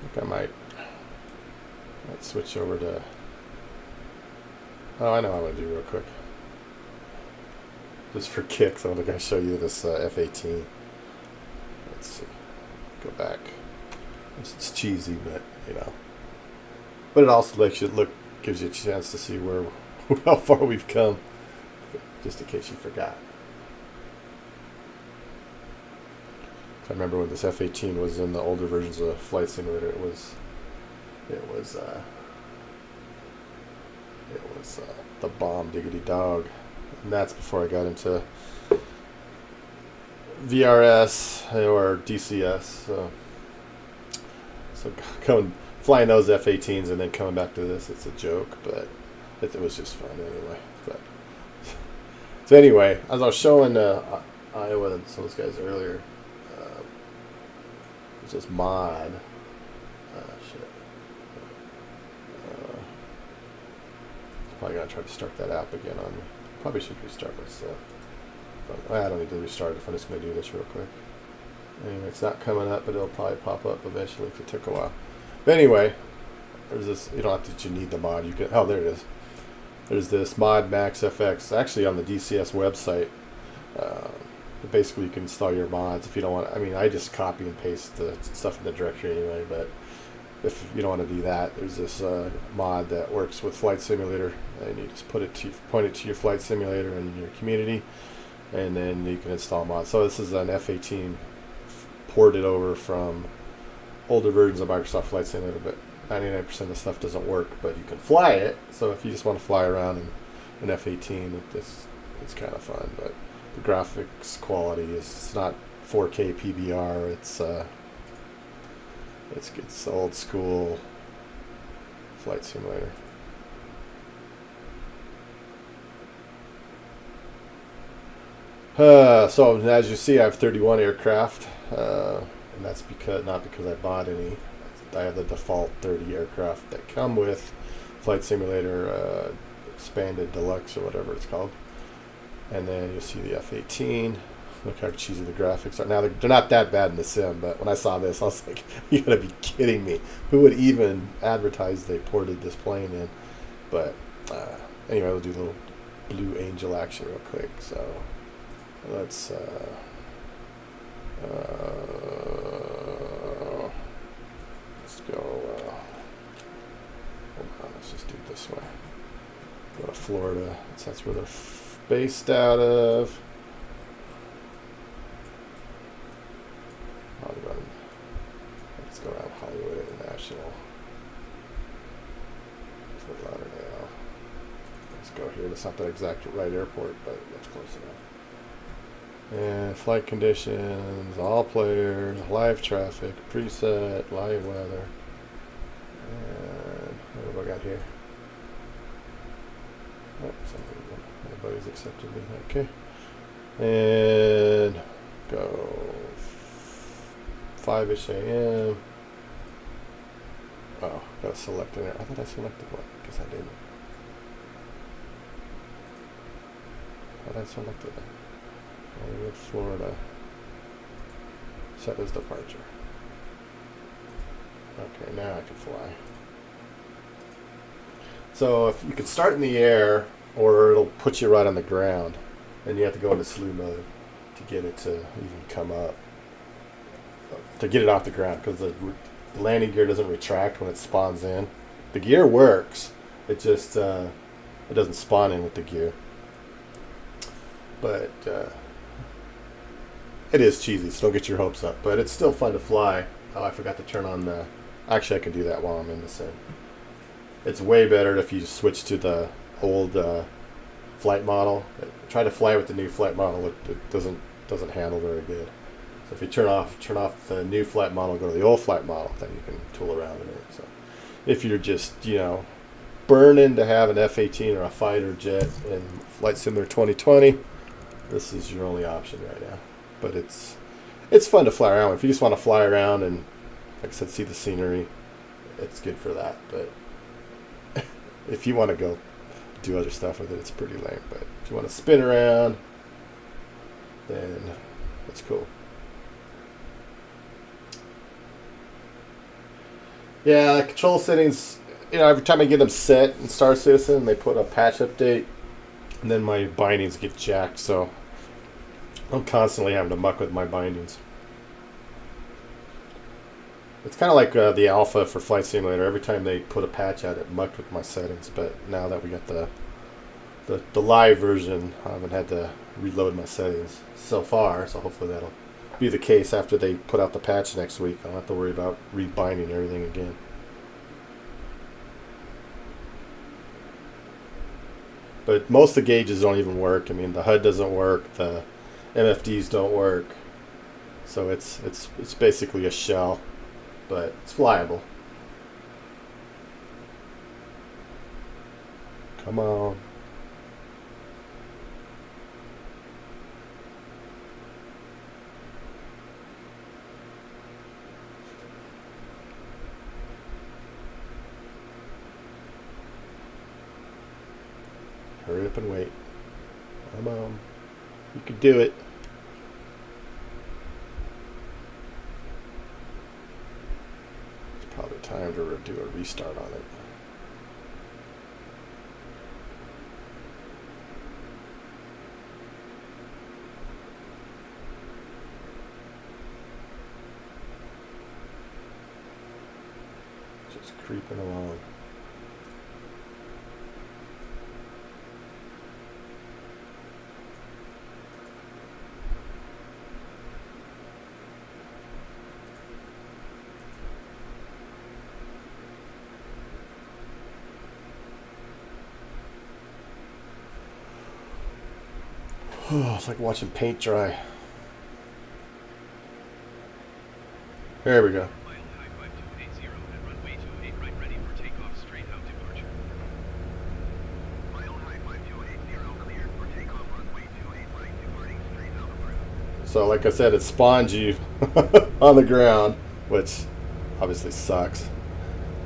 I think I might switch over to, oh I know what I'm gonna do real quick. Just for kicks, I'm gonna show you this F-18. Let's see. Go back. It's cheesy, but you know. But it also lets you look, gives you a chance to see where, how far we've come, just in case you forgot. I remember when this F-18 was in the older versions of Flight Simulator. It was the bomb diggity dog. And that's before I got into VRS or DCS. So flying those F-18s and then coming back to this, it's a joke, but it was just fun anyway. But so anyway, as I was showing Iowa and some of those guys earlier, it's this mod. Shit. Probably gotta try to start that app again on me. Probably should restart myself. I don't need to restart it if I'm just going to do this real quick. Anyway, it's not coming up, but it'll probably pop up eventually because it took a while. But anyway, there's this, you don't have to, you need the mod. You can, oh, there it is. There's this mod Max FX, actually on the DCS website. Basically, you can install your mods if you don't want, I mean, I just copy and paste the stuff in the directory anyway, but if you don't want to do that, there's this mod that works with Flight Simulator, and you just point it to your Flight Simulator in your community, and then you can install mods. So this is an F-18 ported over from older versions of Microsoft Flight Simulator, but 99% of the stuff doesn't work, but you can fly it. So if you just want to fly around in an F-18, it's kind of fun. But the graphics quality is not 4K PBR. It's old school flight simulator. So as you see, I have 31 aircraft, and that's not because I bought any. I have the default 30 aircraft that come with Flight Simulator Expanded Deluxe or whatever it's called. And then you'll see the F-18. Look how cheesy the graphics are. Now, they're not that bad in the sim, but when I saw this, I was like, you gotta be kidding me. Who would even advertise they ported this plane in? But anyway, we'll do a little Blue Angel action real quick. So let's go, hold on, let's just do it this way. Go to Florida, that's where they're based out of. Let's go around Hollywood International. Fort Lauderdale. Let's go here. That's not the exact right airport, but that's close enough. And flight conditions, all players, live traffic, preset, live weather. And what have I got here? Oh, everybody's accepted me. Okay. And go 5-ish a.m. Oh, gotta select it. I thought I selected one. Guess I didn't. Thought I selected that. Hollywood, Florida. Set as departure. Okay, now I can fly. So if you can start in the air, or it'll put you right on the ground, and you have to go into slew mode to get it to even come up, to get it off the ground, because the landing gear doesn't retract when it spawns in. The gear works, it just it doesn't spawn in with the gear. But it is cheesy, so don't get your hopes up. But it's still fun to fly. Oh, I forgot to turn on the... Actually, I can do that while I'm in the sim. It's way better if you switch to the old flight model. Try to fly with the new flight model. It doesn't handle very good. So if you turn off the new flight model, go to the old flight model, then you can tool around in it. So if you're just burning to have an F-18 or a fighter jet in Flight Simulator 2020, this is your only option right now. But it's fun to fly around. If you just want to fly around and, like I said, see the scenery, it's good for that. But if you want to go do other stuff with it, it's pretty lame. But if you want to spin around, then it's cool. Yeah, the control settings, every time I get them set in Star Citizen, they put a patch update, and then my bindings get jacked, so I'm constantly having to muck with my bindings. It's kind of like the alpha for Flight Simulator. Every time they put a patch out, it mucked with my settings. But now that we got the live version, I haven't had to reload my settings so far. So hopefully that'll be the case after they put out the patch next week. I don't have to worry about rebinding everything again. But most of the gauges don't even work. I mean, the HUD doesn't work. The MFDs don't work. So it's basically a shell. But it's flyable. Come on. Hurry up and wait. Come on. You can do it. Probably time to do a restart on it. Just creeping along. Oh, it's like watching paint dry. There we go. So like I said, it spawns you on the ground, which obviously sucks.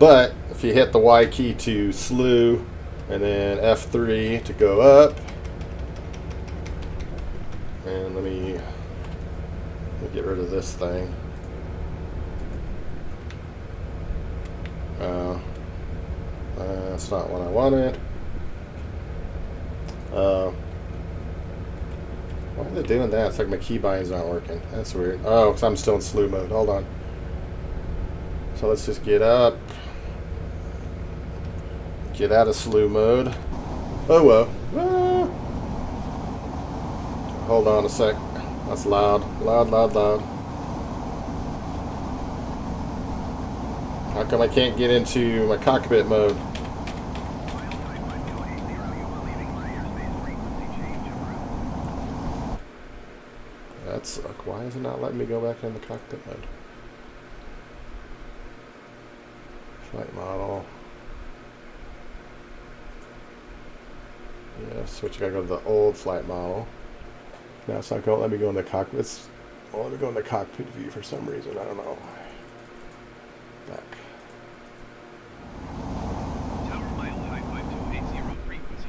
But if you hit the Y key to slew and then F3 to go up, and let me get rid of this thing. That's not what I wanted. Why are they doing that? It's like my keybinds aren't working. That's weird. Oh, because I'm still in slew mode. Hold on. So let's just get up. Get out of slew mode. Oh, well. Ah. Hold on a sec. That's loud. Loud, loud, loud. How come I can't get into my cockpit mode? That sucks. Why is it not letting me go back in the cockpit mode? Flight model. Yeah, switch. I gotta go to the old flight model. Now it's not gonna let me go in the cockpit. It's let me go in the cockpit view for some reason. I don't know. Back.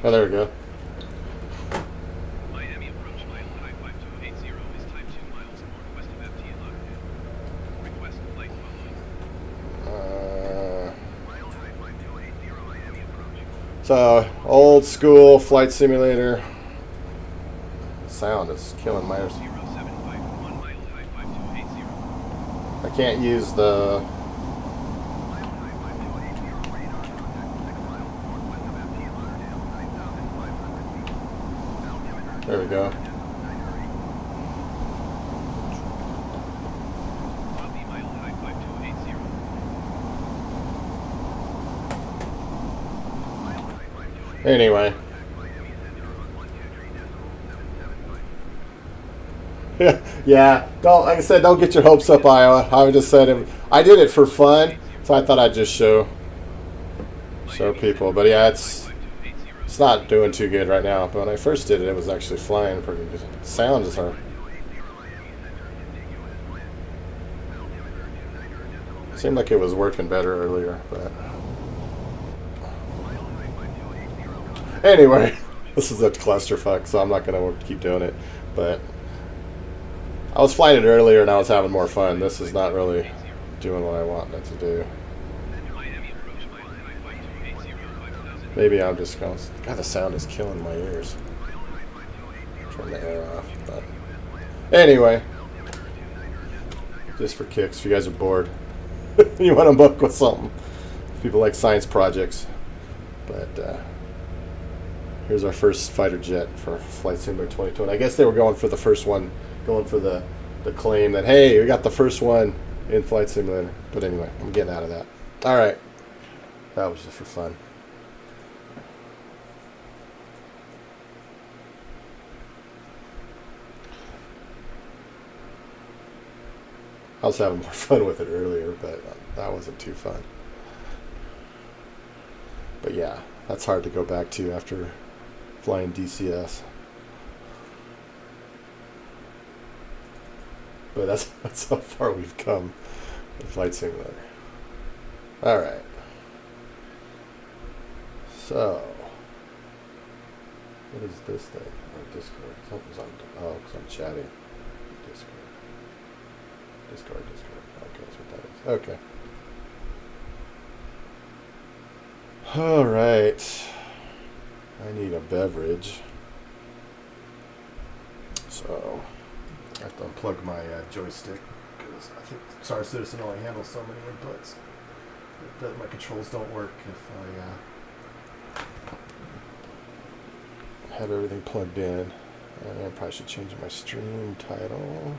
Oh, there we go. Miami approach mile high 5280 is time 2 miles northwest of FT and Lauderdale. Request flight following. Mile high 5280 Miami approach. So old school flight simulator. Sound is killing my ears. 0751 mile high 5280. I can't use the. Mile high 5280 radar contact 6 miles northwest of FT and Lauderdale 9,500 feet. Altimeter. There we go. Copy mile high 5280. Mile high 5280. Anyway. Contact Miami Center on 123.775. Yeah, don't, like I said, don't get your hopes up, Iowa. I just said I did it for fun, so I thought I'd just show people. But yeah, it's not doing too good right now. But when I first did it, it was actually flying pretty good. Sounds are. Seemed like it was working better earlier, but anyway, this is a clusterfuck, so I'm not gonna keep doing it. But I was flying it earlier and I was having more fun. This is not really doing what I want it to do. Maybe I'm just going. God, the sound is killing my ears. Turn the air off. But anyway, just for kicks, if you guys are bored, you want to book with something. People like science projects. But here's our first fighter jet for Flight Simulator 2020. I guess they were going for the first one. Going for the claim that, hey, we got the first one in Flight Simulator. But anyway, I'm getting out of that. All right. That was just for fun. I was having more fun with it earlier, but that wasn't too fun. But yeah, that's hard to go back to after flying DCS. But that's how far we've come in Flight Simulator. Alright. So, what is this thing? Oh, Discord. Something's on. Oh, because I'm chatting. Discord. Okay, that's what that is. Okay. Alright. I need a beverage. So, I have to unplug my joystick because I think Star Citizen only handles so many inputs. That my controls don't work if I have everything plugged in. I probably should change my stream title.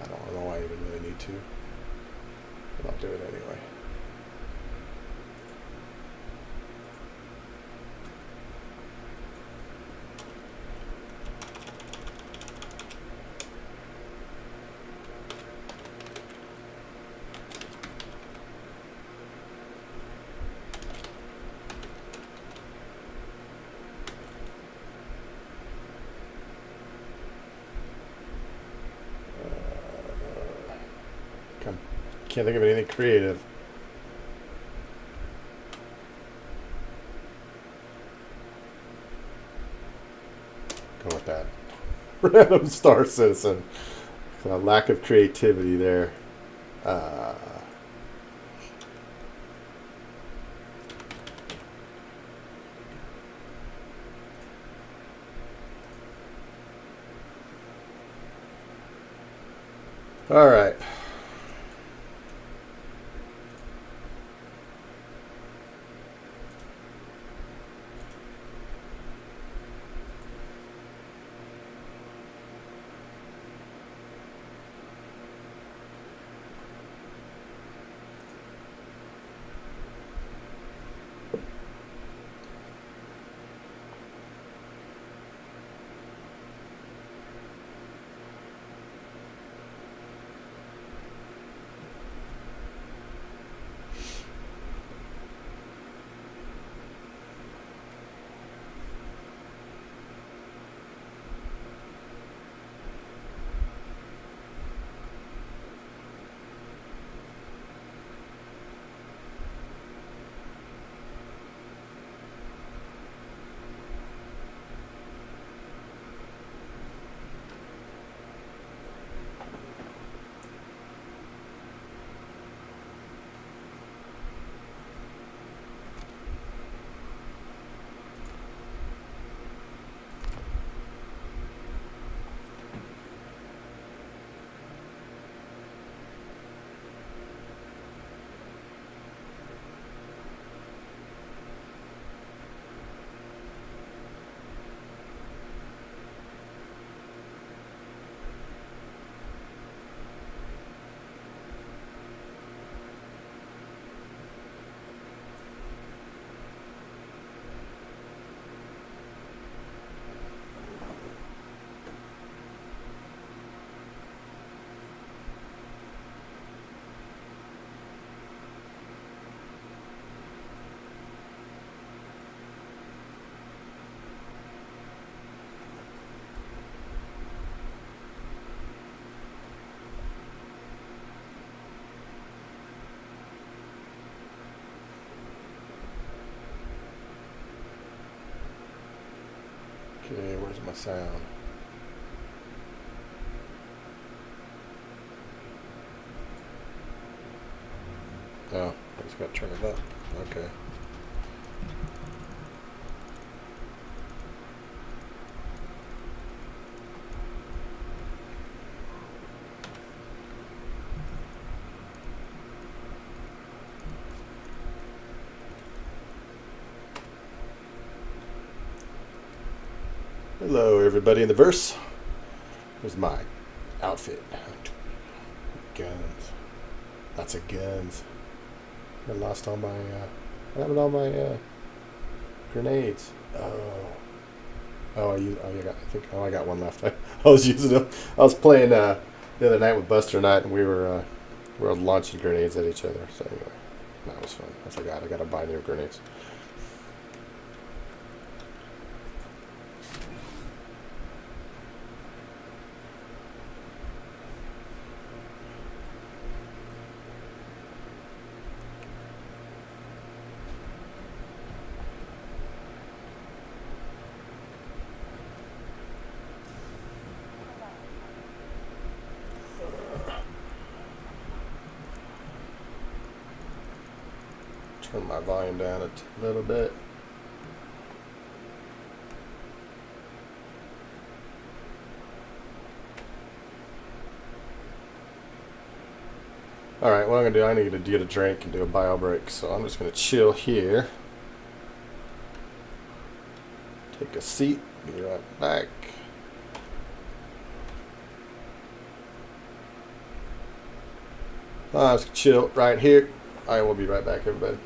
I don't know why I even really need to. But I'll do it anyway. Can't think of anything creative. Go with that. Random star citizen. A lack of creativity there. All right. Okay, where's my sound? Oh, I just got to turn it up. Okay. Hello, everybody in the verse. Here's my outfit. Guns. Lots of guns. I lost all my, what happened to all my, grenades? I got one left. I was using them. I was playing, the other night with Buster Knight, and we were launching grenades at each other. So anyway, that was fun. I forgot. I got to buy new grenades. Turn my volume down a little bit. Alright, what I'm going to do, I need to get a drink and do a bio break, so I'm just going to chill here. Take a seat, be right back. Let's chill right here. All right, we'll be right back, everybody.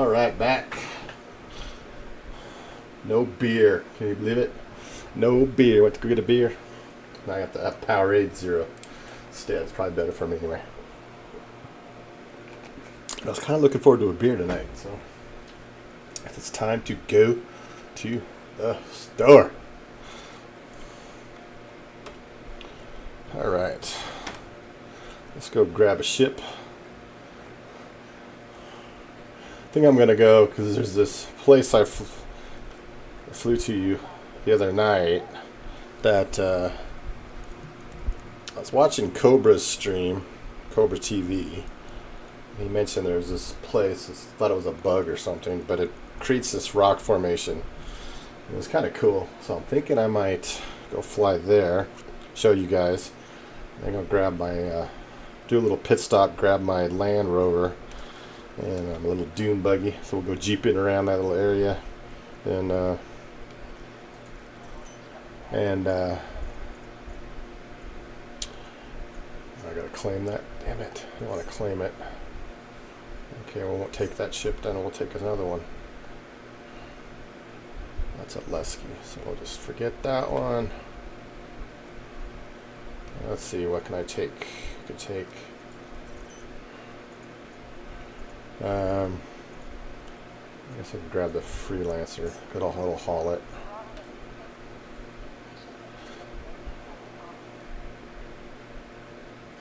All right, back. No beer. Can you believe it? No beer. Went to go get a beer. Now I got the Powerade Zero instead. It's probably better for me anyway. I was kind of looking forward to a beer tonight, so it's time to go to the store. All right, let's go grab a ship. I think I'm gonna go because there's this place I flew to the other night that I was watching Cobra's stream, Cobra TV. He mentioned there was this place, I thought it was a bug or something, but it creates this rock formation. It was kind of cool, so I'm thinking I might go fly there, show you guys. I'm going to grab my, do a little pit stop, grab my Land Rover and a little dune buggy, so we'll go jeeping around that little area. And I gotta claim that, damn it, I don't want to claim it. Okay, we won't take that ship then, we'll take another one. That's at Lesky, so we'll just forget that one. Let's see, what can I take? I could take I guess I could grab the Freelancer, good old haul it.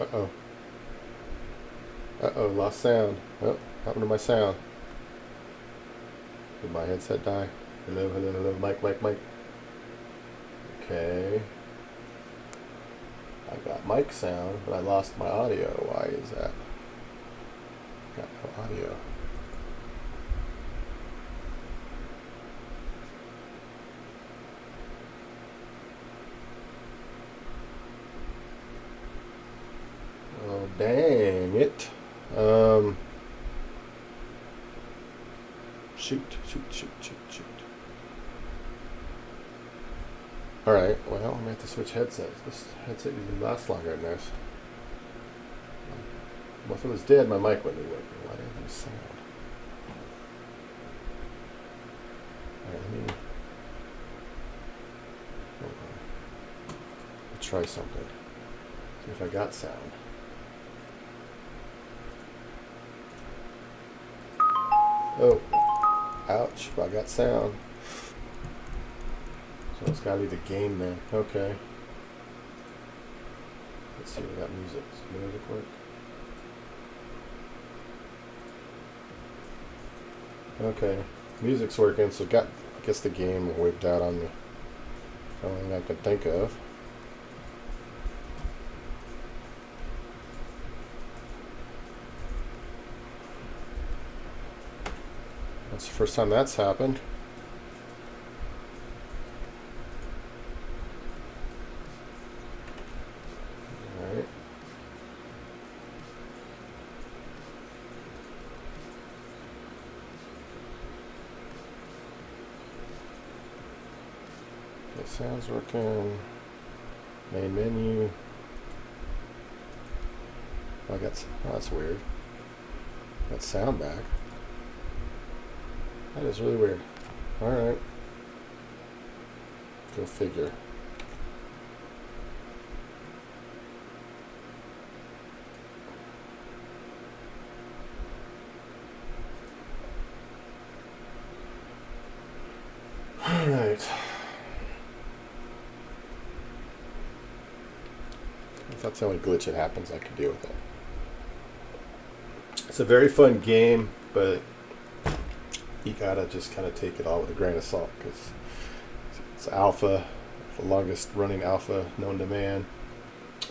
Uh-oh. Uh-oh, lost sound. Oh, happened to my sound. Did my headset die? Hello, hello, hello, mic. Okay. I got mic sound, but I lost my audio. Why is that? Got no audio. Oh, dang it. Shoot. Alright, well, I'm going to have to switch headsets. This headset usually lasts longer than this. Well, if it was dead, my mic wouldn't be working. Why didn't it sound? Alright, let me try something. See if I got sound. Oh, ouch, I got sound. So it's gotta be the game then. Okay. Let's see, we got music. Does music work? Okay. Music's working, so I guess the game wigged out on me. Only thing I can think of. That's the first time that's happened. Alright. Okay, sound's working. Main menu. Oh, that's weird. Got sound back. That is really weird. Alright. Go figure. Alright. If that's the only glitch that happens, I can deal with it. It's a very fun game, but you gotta just kind of take it all with a grain of salt because it's alpha, the longest running alpha known to man,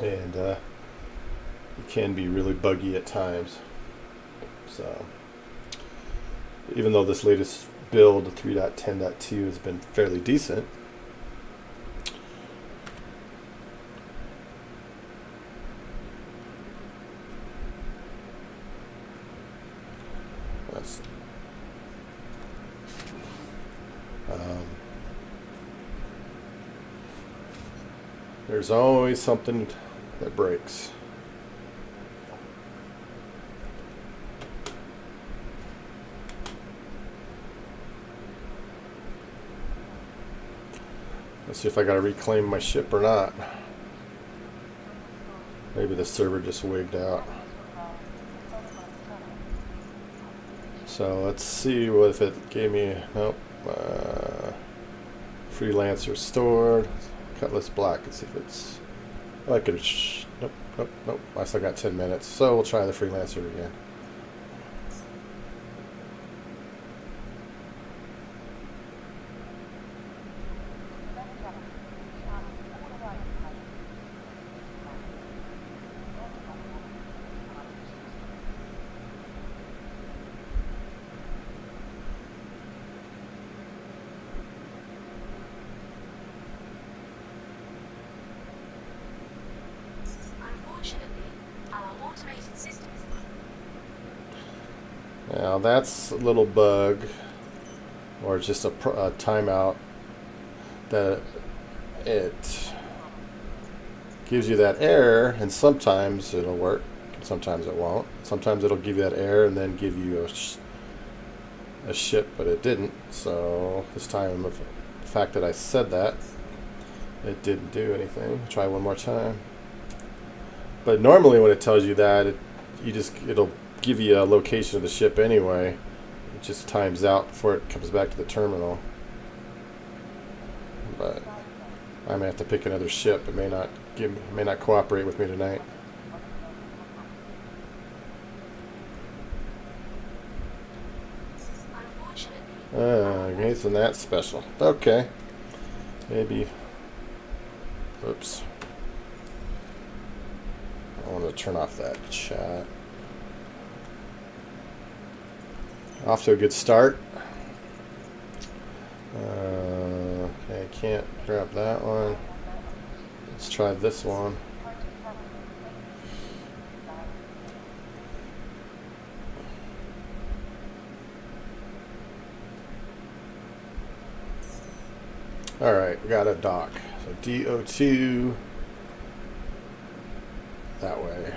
and it can be really buggy at times. So even though this latest build, 3.10.2, has been fairly decent, there's always something that breaks. Let's see if I gotta reclaim my ship or not. Maybe the server just wigged out. So let's see what if it gave me. Nope. Freelancer stored. Cutlass black. Let's see if it's. Oh, I could. Nope, nope, nope. I still got 10 minutes. So we'll try the freelancer again. Now that's a little bug, or it's just a timeout that it gives you that error, and sometimes it'll work, sometimes it won't. Sometimes it'll give you that error and then give you a ship, but it didn't. So this time, the fact that I said that, it didn't do anything. Try one more time. But normally when it tells you that, it'll give you a location of the ship anyway. It just times out before it comes back to the terminal. But I may have to pick another ship. It may not cooperate with me tonight. Isn't that special? Okay. Maybe. Oops. I want to turn off that chat. Off to a good start. Okay, I can't grab that one. Let's try this one. Alright, we got a dock. So DO2 that way.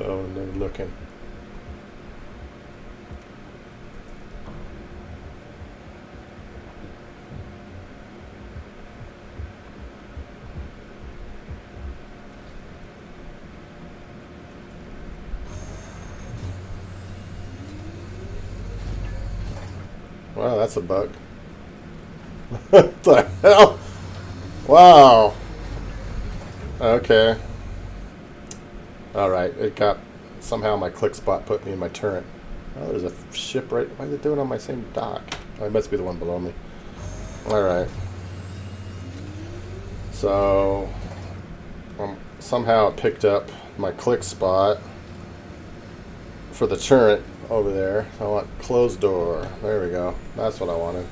Oh, they're looking. Wow, that's a bug. What the hell? Wow. Okay. Alright, it got... Somehow my click spot put me in my turret. Oh, there's a ship right... Why is it doing on my same dock? Oh, it must be the one below me. Alright. So... somehow it picked up my click spot for the turret over there. I want closed door. There we go. That's what I wanted.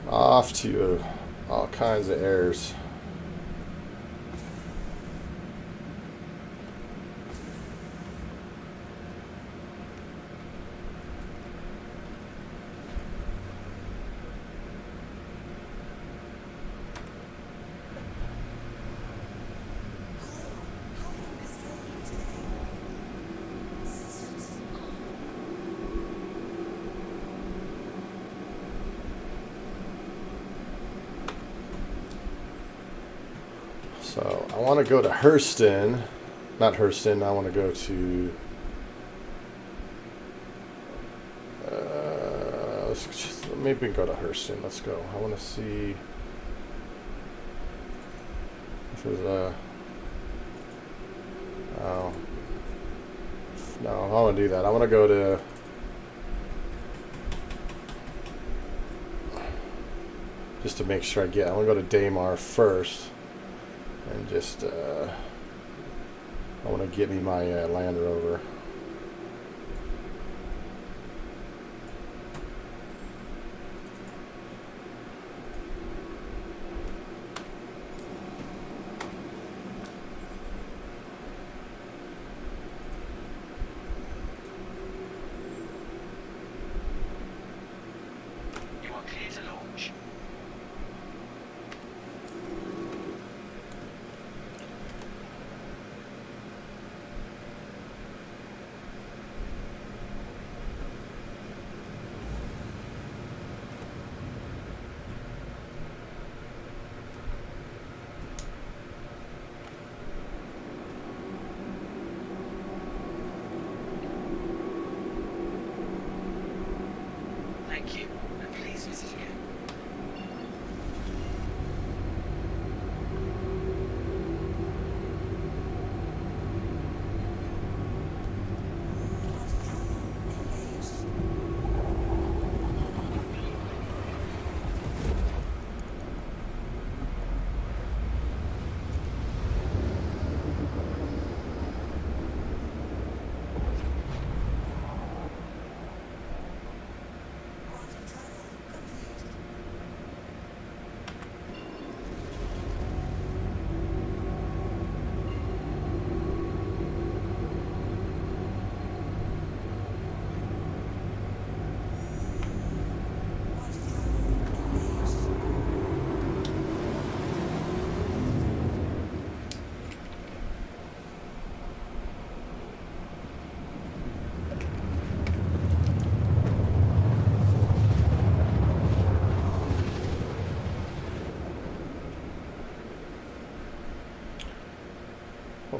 Off to all kinds of errors. So I want to go to Hurston, not Hurston. I want to go to. Maybe we can go to Hurston. Let's go. I want to see if there's a. Oh. No, I don't want to do that. I want to go to. Just to make sure I want to go to Daymar first. And just, I want to get me my Land Rover.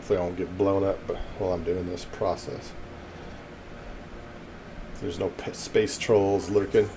Hopefully I won't get blown up while I'm doing this process. There's no space trolls lurking.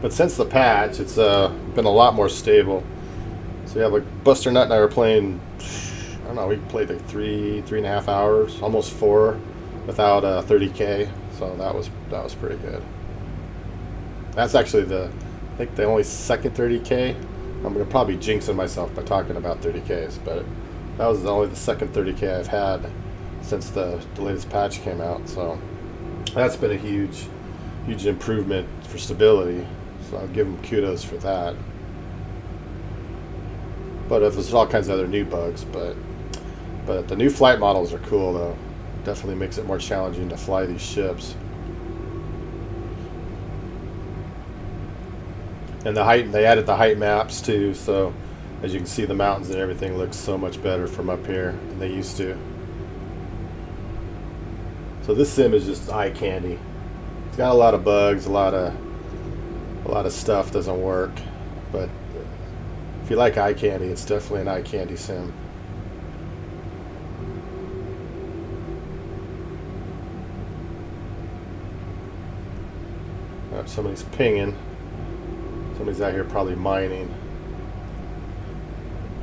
But since the patch, it's been a lot more stable. So yeah, like Buster Nut and I were playing, I don't know, we played like 3.5 hours, almost 4, without 30K. So that was pretty good. That's actually I think the only second 30K. I'm gonna probably jinxing myself by talking about 30Ks, but that was only the second 30K I've had since the latest patch came out. So that's been a huge improvement for stability. So I'll give them kudos for that. But there's all kinds of other new bugs. But the new flight models are cool though. Definitely makes it more challenging to fly these ships. And the height, they added the height maps too. So as you can see, the mountains and everything looks so much better from up here than they used to. So this sim is just eye candy. It's got a lot of bugs, a lot of stuff doesn't work, but if you like eye candy, it's definitely an eye candy sim. Oh, somebody's pinging. Somebody's out here probably mining.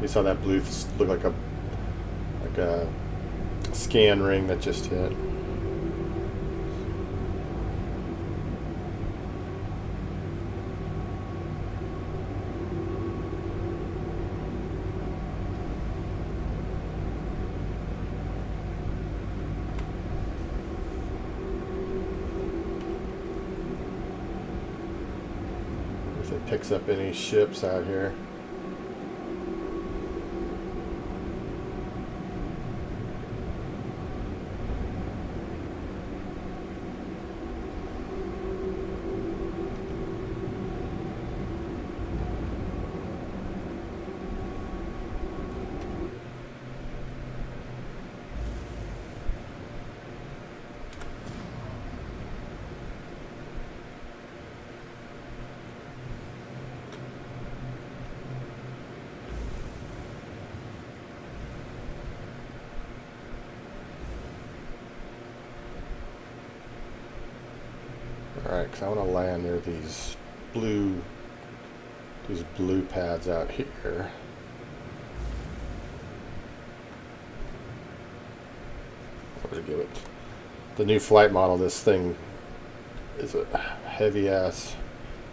You saw that blue look like a scan ring that just hit. If it picks up any ships out here. Alright, because I want to land near these blue pads out here. I'm going to give it the new flight model. This thing is a heavy ass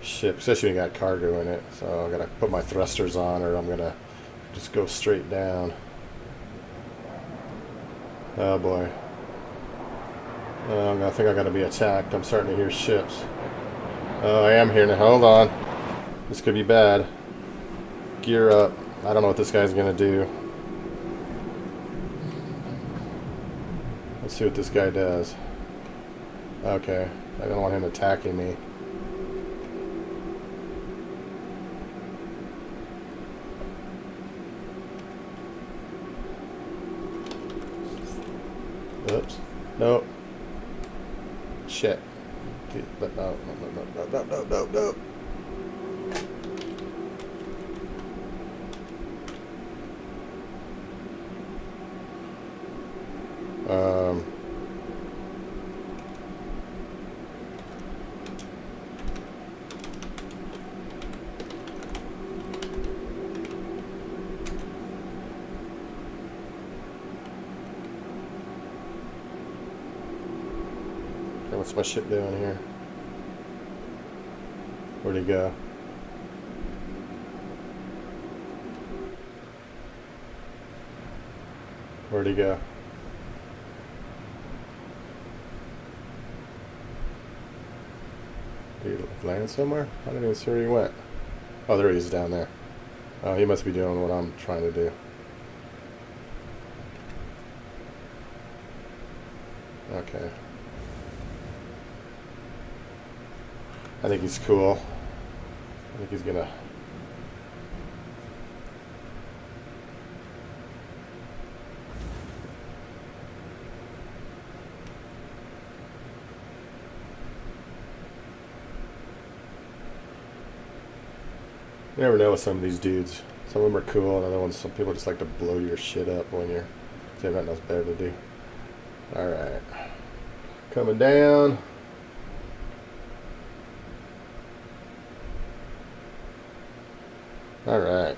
ship, especially when you got cargo in it. So I got to put my thrusters on, or I'm going to just go straight down. Oh boy. I think I'm going to be attacked. I'm starting to hear ships. Oh, I am here now. Hold on. This could be bad. Gear up. I don't know what this guy's going to do. Let's see what this guy does. Okay. I don't want him attacking me. Oops. Nope. Shit. But no. What's my ship doing here? Where'd he go? Where'd he go? Did he land somewhere? I didn't even see where he went. Oh, there he is down there. Oh, he must be doing what I'm trying to do. Okay. I think he's cool. I think he's gonna... You never know with some of these dudes. Some of them are cool, and other ones, some people just like to blow your shit up when you're... They've got nothing better to do. Alright. Coming down. Alright.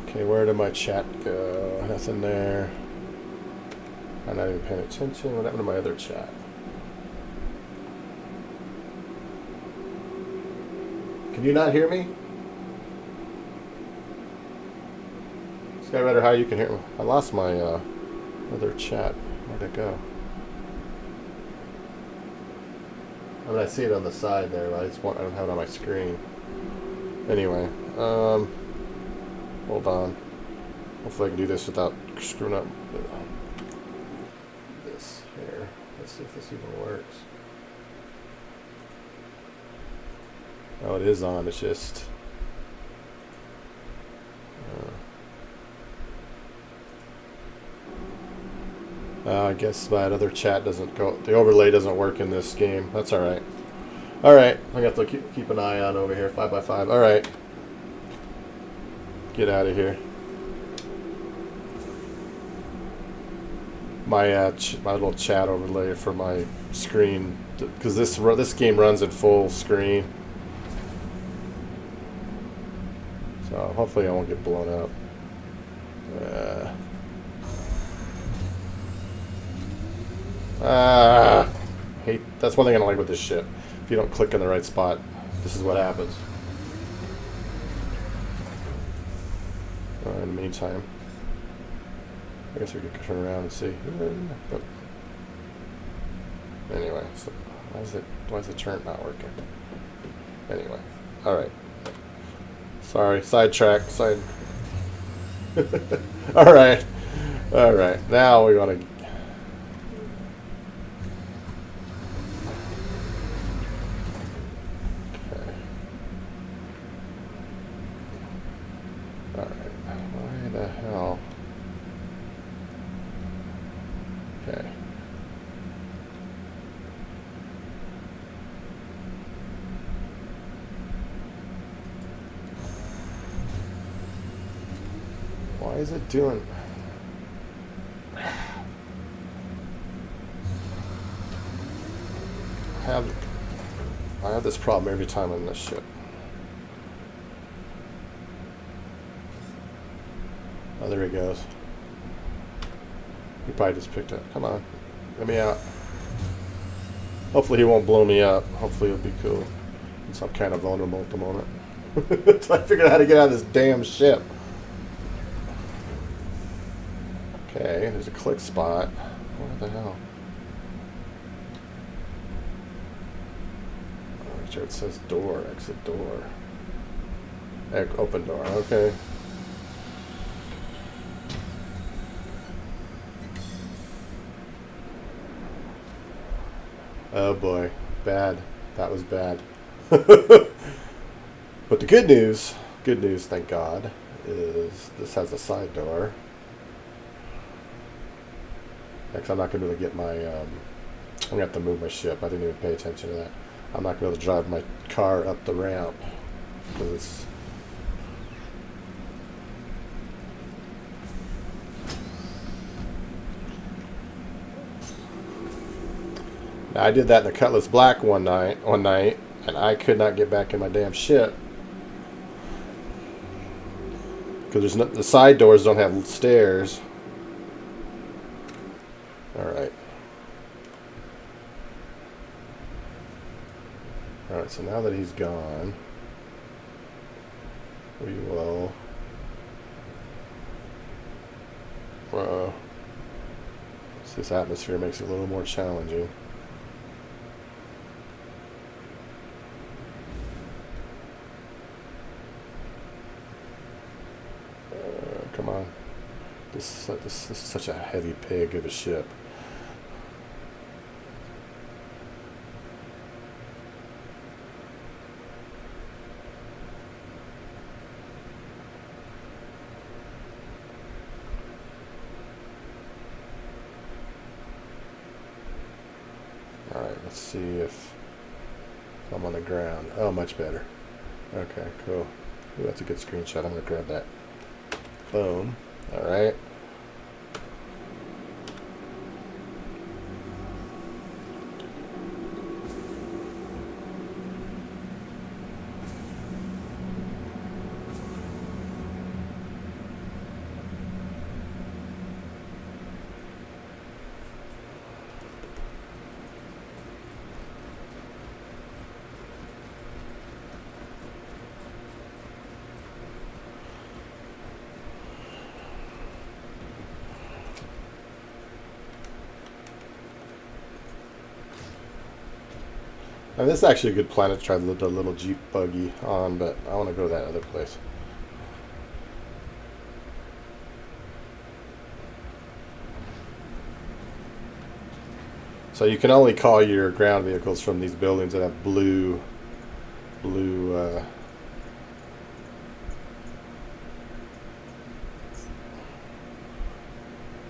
Okay, where did my chat go? Nothing there. I'm not even paying attention. What happened to my other chat? Can you not hear me? Skywriter, how you can hear me? I lost my other chat. Where'd it go? I mean, I see it on the side there, but I don't have it on my screen. Anyway, hold on. Hopefully I can do this without screwing up this here. Let's see if this even works. Oh, it is on. It's just... I guess my other chat doesn't go... The overlay doesn't work in this game. That's alright. Alright. I have to keep an eye on over here. 5x5. Alright. Get out of here. My my little chat overlay for my screen... Because this game runs at full screen. So hopefully I won't get blown up. Hate. That's one thing I don't like with this shit. If you don't click in the right spot, this is what happens. In the meantime, I guess we could turn around and see. Anyway, so why is the turn not working? Anyway, all right. Sorry, sidetrack. All right. Now we want to. Why is it doing? I have this problem every time on this shit. Oh, there he goes. He probably just picked up. Come on, let me out. Hopefully he won't blow me up. Hopefully he'll be cool. Since I'm kind of vulnerable at the moment. So I figured out how to get out of this damn ship. Okay, there's a click spot. What the hell? Oh, sure, it says door, exit door. Open door, okay. Oh boy, bad. That was bad. But the good news, thank God, is this has a side door. Because I'm not going to be able to get my, I'm going to have to move my ship. I didn't even pay attention to that. I'm not going to be able to drive my car up the ramp. Because it's... Now, I did that in the Cutlass Black one night, and I could not get back in my damn ship. Because the side doors don't have stairs. Alright. Alright, so now that he's gone, we will... this atmosphere makes it a little more challenging. Come on. This is such a heavy pig of a ship. Alright, let's see if I'm on the ground. Oh, much better. Okay, cool. Ooh, that's a good screenshot. I'm going to grab that. Boom. Alright. And this is actually a good planet to try the little Jeep buggy on, but I want to go to that other place. So you can only call your ground vehicles from these buildings that have blue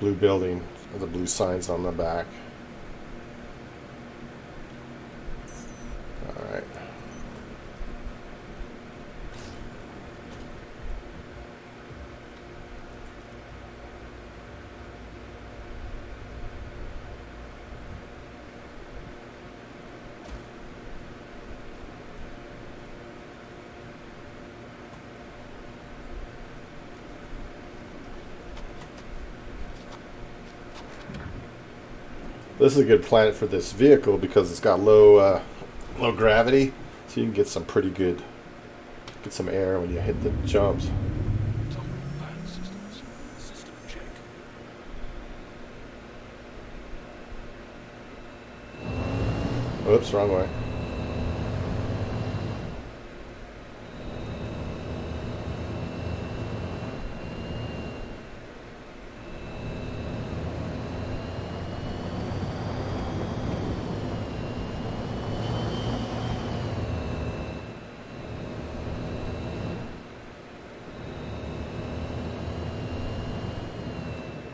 building with the blue signs on the back. Alright. This is a good planet for this vehicle because it's got low gravity, so you can get some pretty good, get some air when you hit the jumps. Oops, wrong way.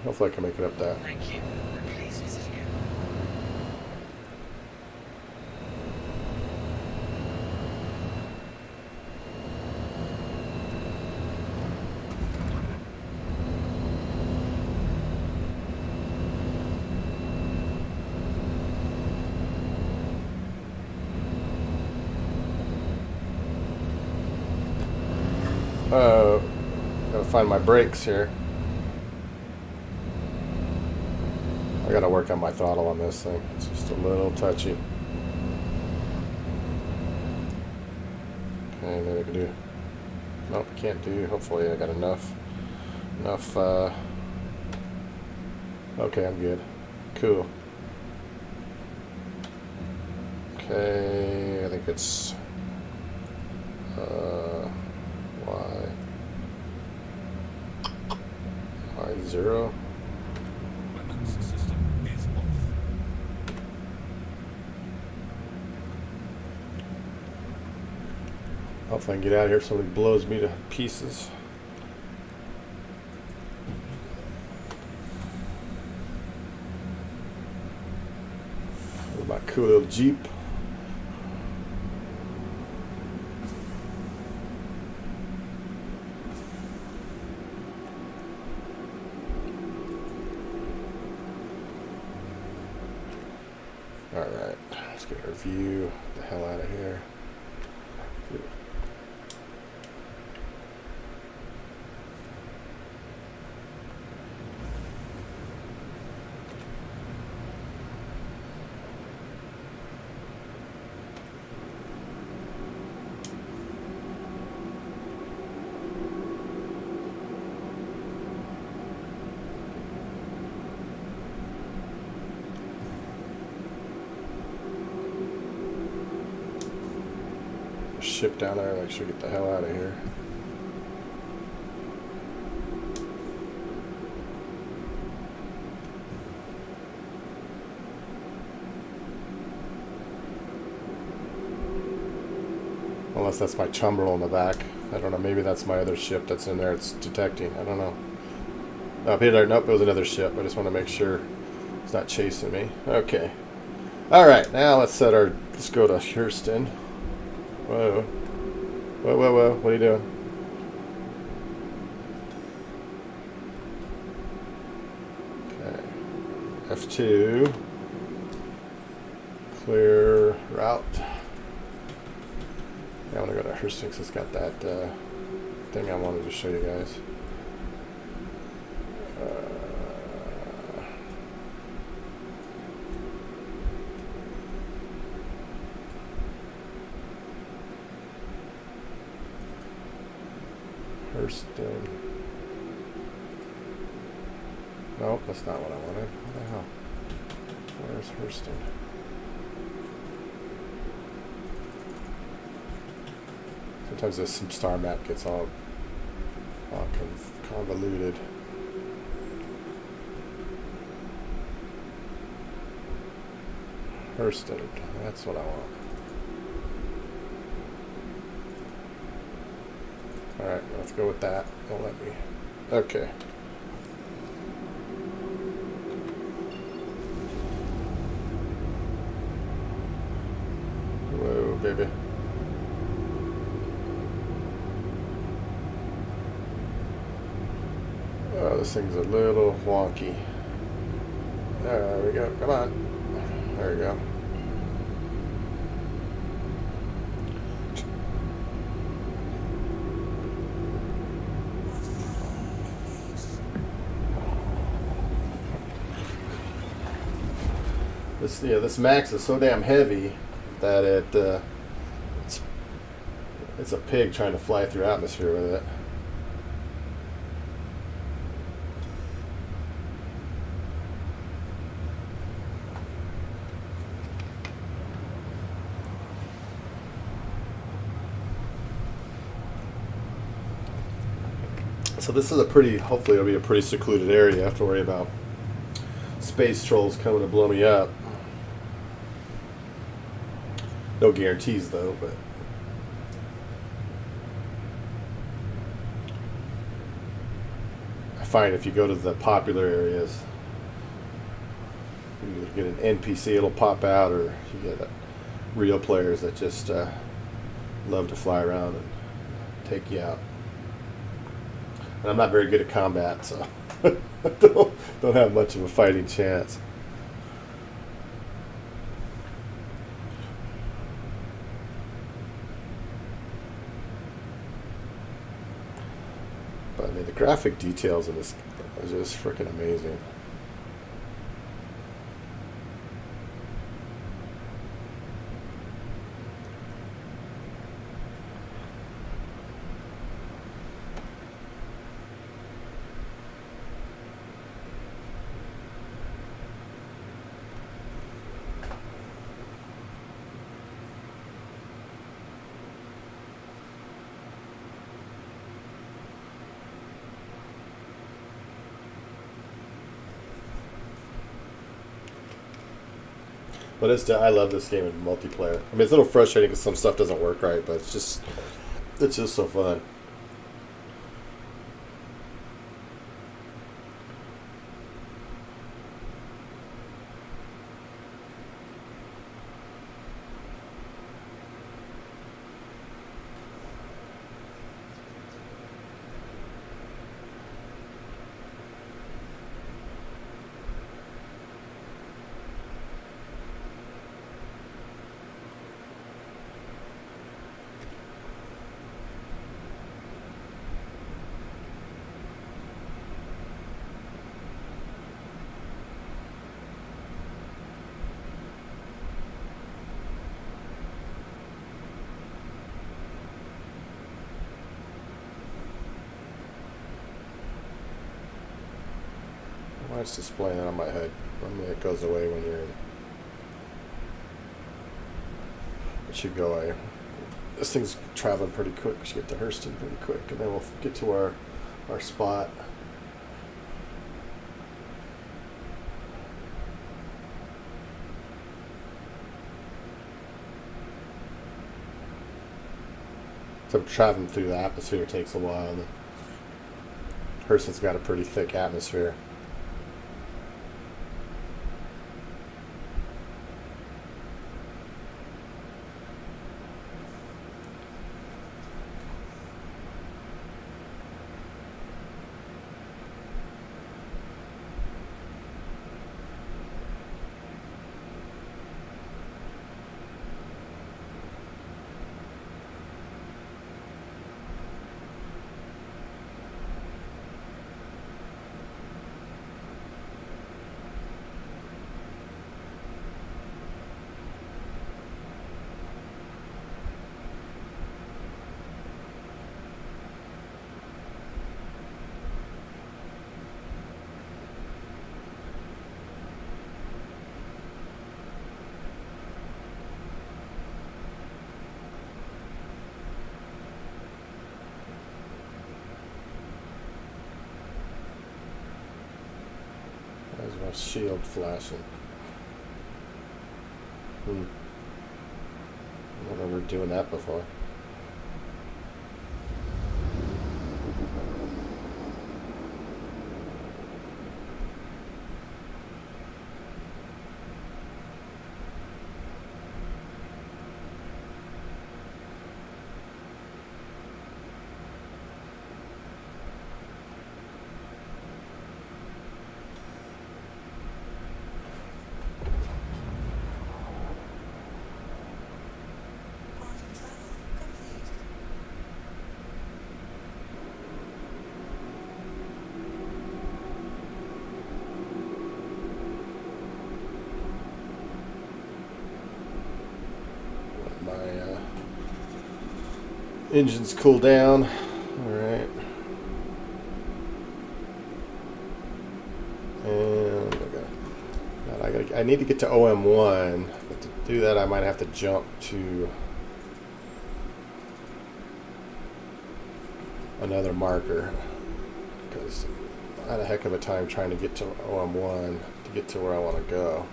Hopefully I can make it up there. Thank you. Please visit you. Gotta find my brakes here. I gotta work on my throttle on this thing. It's just a little touchy. Okay, maybe I can do. Nope, I can't do. Hopefully I got enough. Okay, I'm good. Cool. Okay, I think it's Y0. Weapons system is off. Hopefully I can get out of here so somebody blows me to pieces. With my cool little Jeep. Alright, let's get our view the hell out of here. Ship down there and make sure we get the hell out of here. unless that's my chumbrel in the back. I don't know. Maybe that's my other ship that's in there. It's detecting. I don't know. Nope, it was another ship. I just want to make sure it's not chasing me. Okay. All right. Now let's go to Houston. Whoa. Whoa, whoa, whoa. What are you doing? Okay. F2. Clear route. Yeah, I want to go to Houston because it's got that thing I wanted to show you guys. Hurston. Nope, that's not what I wanted. What the hell? Where's Hurston? Sometimes this star map gets all convoluted. Hurston, that's what I want. Alright, let's go with that. Don't let me. Okay. Whoa, baby. Oh, this thing's a little wonky. There we go. Come on. There we go. This Max is so damn heavy that it's a pig trying to fly through atmosphere with it. So this is hopefully it'll be a pretty secluded area. I have to worry about space trolls coming to blow me up. No guarantees though, but I find if you go to the popular areas, you get an NPC, it'll pop out, or you get real players that just love to fly around and take you out. And I'm not very good at combat, so I don't have much of a fighting chance. But I mean, the graphic details in this are just freaking amazing. But I love this game in multiplayer. I mean, it's a little frustrating because some stuff doesn't work right, but it's just so fun. Why it's displaying that on my head? Normally it goes away when you're in. It should go away. This thing's traveling pretty quick. We should get to Hurston pretty quick, and then we'll get to our spot. So traveling through the atmosphere takes a while. The Hurston's got a pretty thick atmosphere. There's my shield flashing. I don't remember doing that before. Engines cool down. Alright. And I need to get to OM1. But to do that, I might have to jump to another marker. Because I had a heck of a time trying to get to OM1 to get to where I want to go.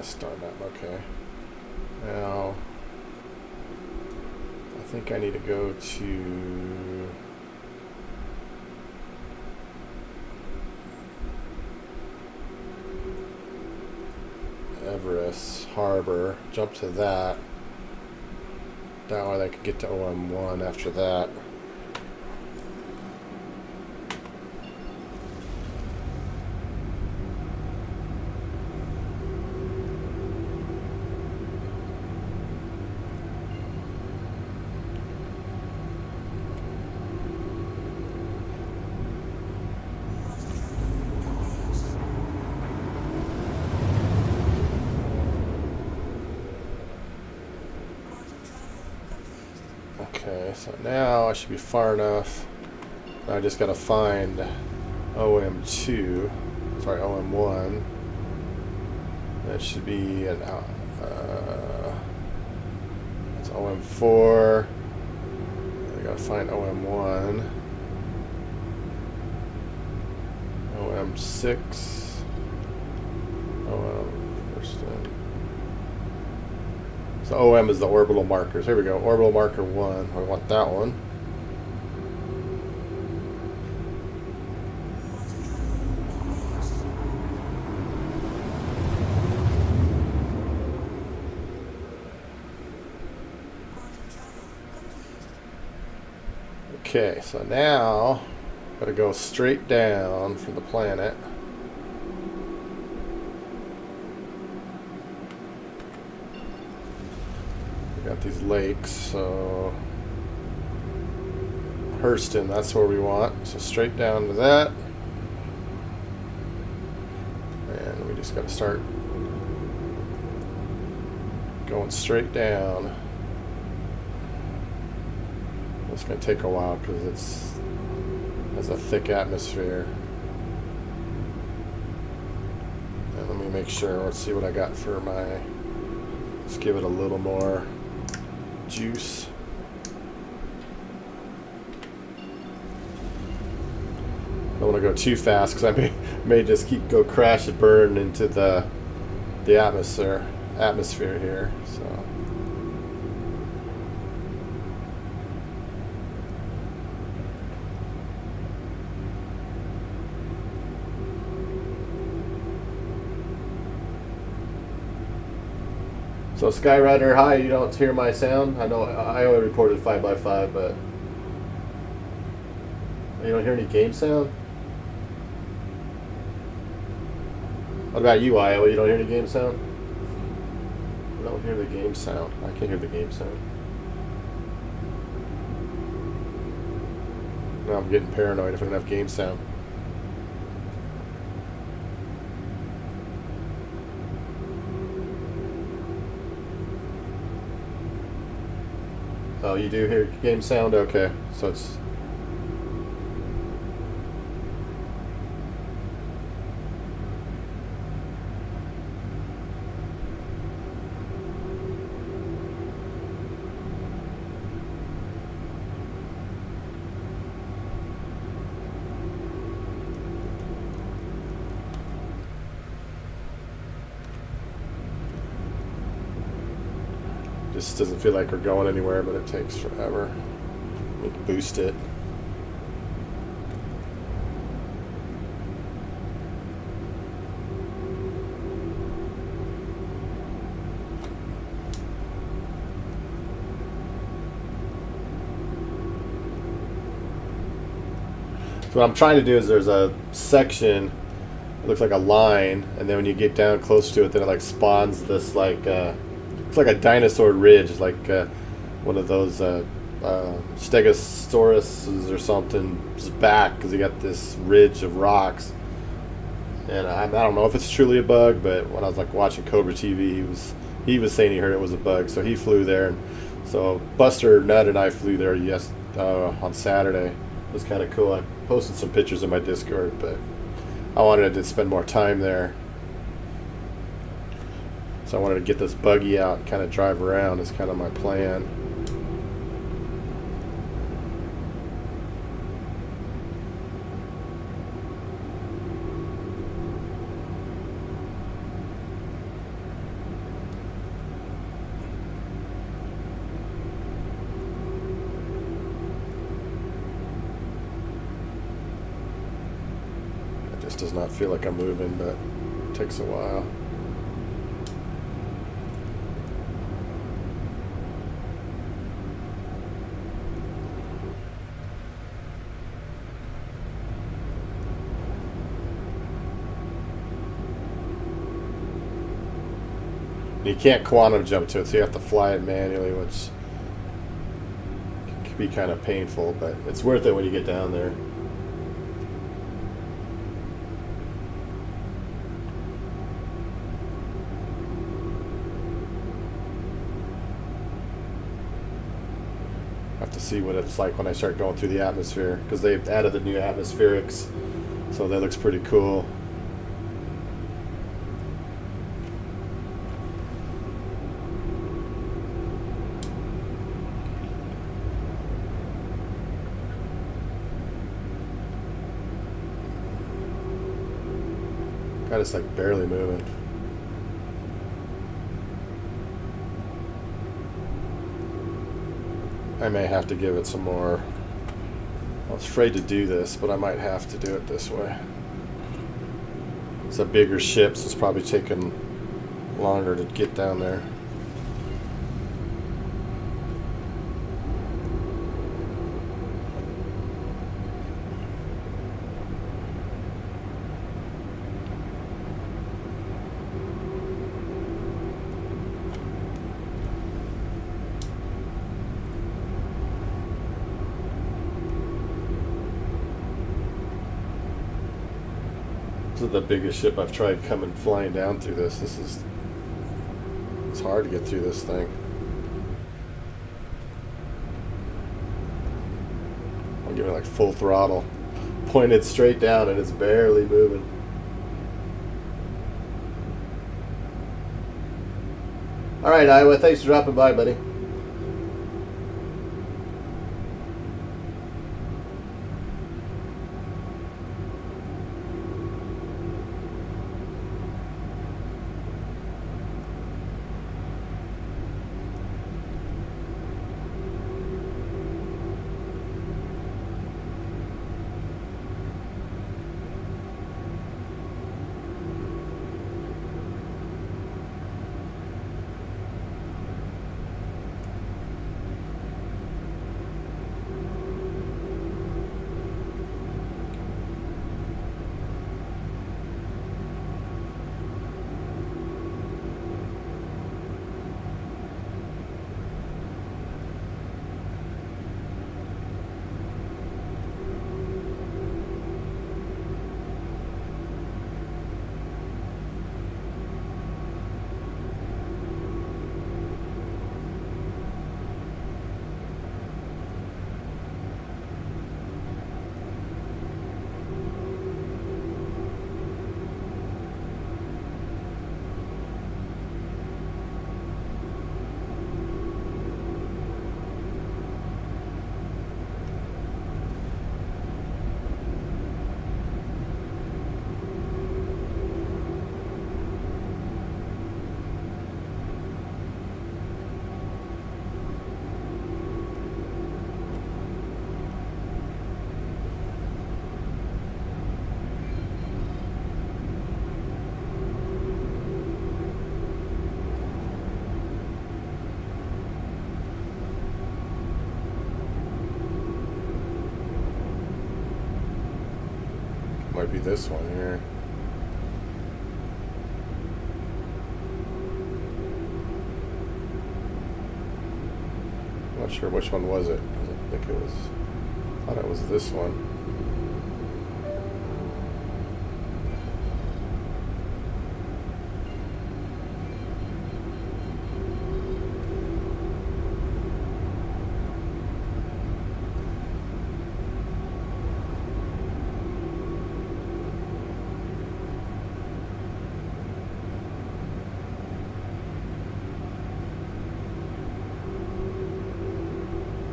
Start map. Okay. Now, I think I need to go to Everest Harbor. Jump to that. That way I could get to OM1 after that. Okay, so now I should be far enough. Now I just gotta find OM2, sorry, OM1. That should be an it's OM4. I gotta find OM1, OM6, So OM is the orbital markers. Here we go. Orbital marker 1. I want that one. Okay, so now I'm going to go straight down from the planet. Got these lakes, so Hurston, that's where we want. So straight down to that. And we just got to start going straight down. It's going to take a while because it's a thick atmosphere. And let me make sure, let's see what I got for my, let's give it a little more juice. want to go too fast because I may just go crash and burn into the atmosphere here. So Skyrider, hi, you don't hear my sound? I know I only reported 5x5, but you don't hear any game sound? What about you, Iowa? You don't hear any game sound? I don't hear the game sound. I can't hear the game sound. Now I'm getting paranoid if I don't have game sound. Oh, you do hear game sound? Okay, so it's... This doesn't feel like we're going anywhere, but it takes forever. We can boost it. So what I'm trying to do is there's a section, it looks like a line, and then when you get down close to it, then it like spawns this like, it's like a dinosaur ridge, like one of those Stegosauruses or something's back, because you got this ridge of rocks. And I don't know if it's truly a bug, but when I was like watching Cobra TV, he was saying he heard it was a bug, so he flew there. And so Buster Nutt and I flew there on Saturday. It was kind of cool. I posted some pictures in my Discord, but I wanted to spend more time there. So I wanted to get this buggy out and kind of drive around is kind of my plan. It just does not feel like I'm moving, but it takes a while. You can't quantum jump to it, so you have to fly it manually, which can be kind of painful, but it's worth it when you get down there. I have to see what it's like when I start going through the atmosphere, because they've added the new atmospherics, so that looks pretty cool. God, it's like barely moving. I may have to give it some more. I was afraid to do this, but I might have to do it this way. It's a bigger ship, so it's probably taking longer to get down there. This is the biggest ship I've tried coming flying down through this. It's hard to get through this thing. I'll give it like full throttle. Pointed straight down and it's barely moving. Alright, Iowa, thanks for dropping by, buddy. Might be this one here. I'm not sure which one was it. I think it was. I thought it was this one.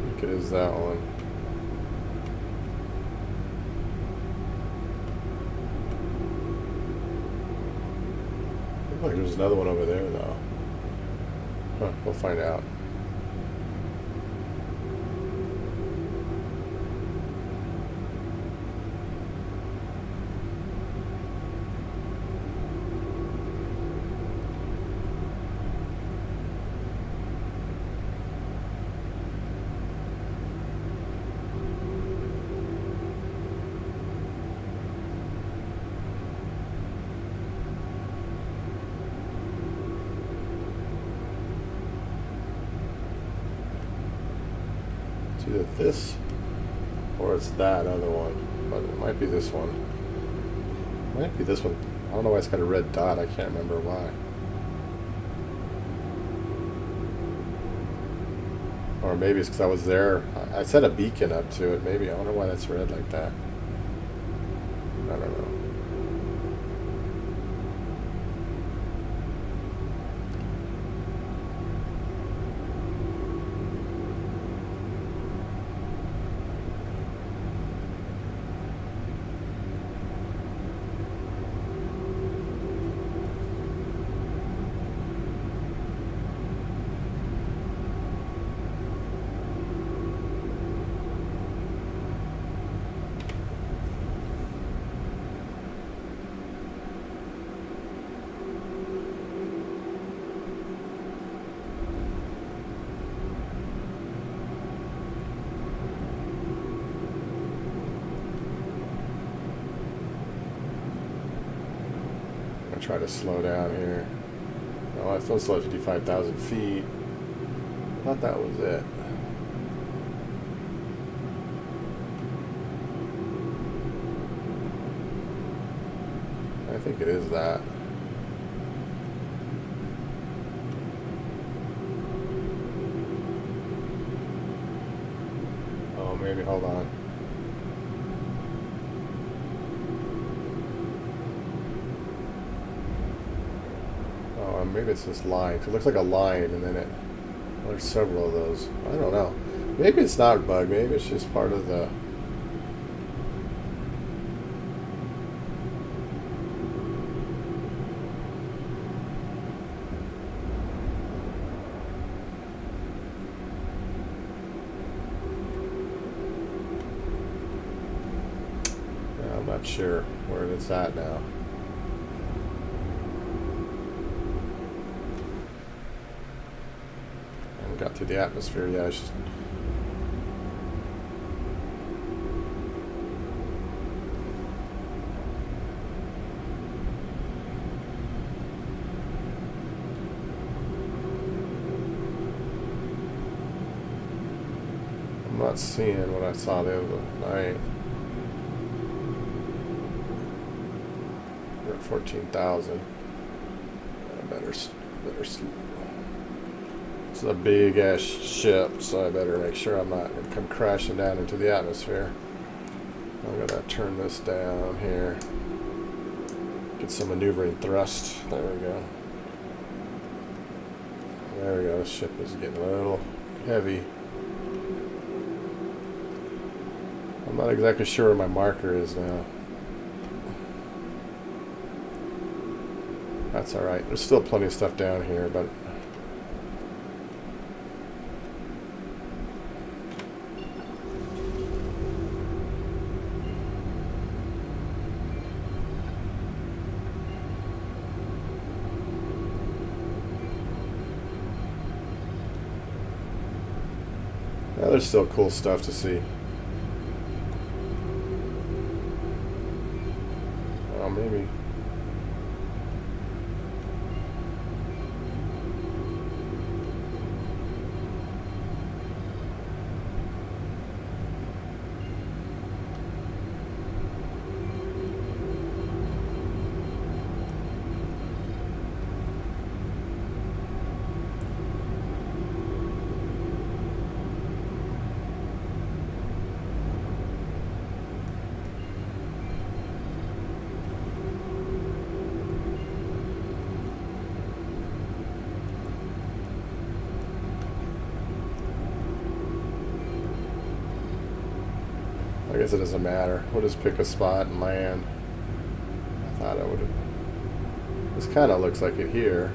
I think it is that one. Looks like there's another one over there though. Huh, we'll find out. It's either this or it's that other one, but it might be this one. It might be this one. I don't know why it's got a red dot. I can't remember why. Or maybe it's because I was there. I set a beacon up to it. Maybe. I wonder why that's red like that. I don't know. Try to slow down here. Oh, I feel slow at 55,000 feet. I thought that was it. I think it is that. Oh, maybe, hold on. Maybe it's this line. It looks like a line, and then there's several of those. I don't know. Maybe it's not a bug. Maybe it's just part of the. I'm not sure where it's at now. Got through the atmosphere, yeah. It's just I'm not seeing what I saw the other night. We're at 14,000. I better It's a big ass ship, so I better make sure I'm not going to come crashing down into the atmosphere. I'm going to turn this down here. Get some maneuvering thrust. There we go. There we go. This ship is getting a little heavy. I'm not exactly sure where my marker is now. That's alright. There's still plenty of stuff down here, but yeah, there's still cool stuff to see. Oh, maybe. I guess it doesn't matter. We'll just pick a spot and land. I thought I would have. This kind of looks like it here.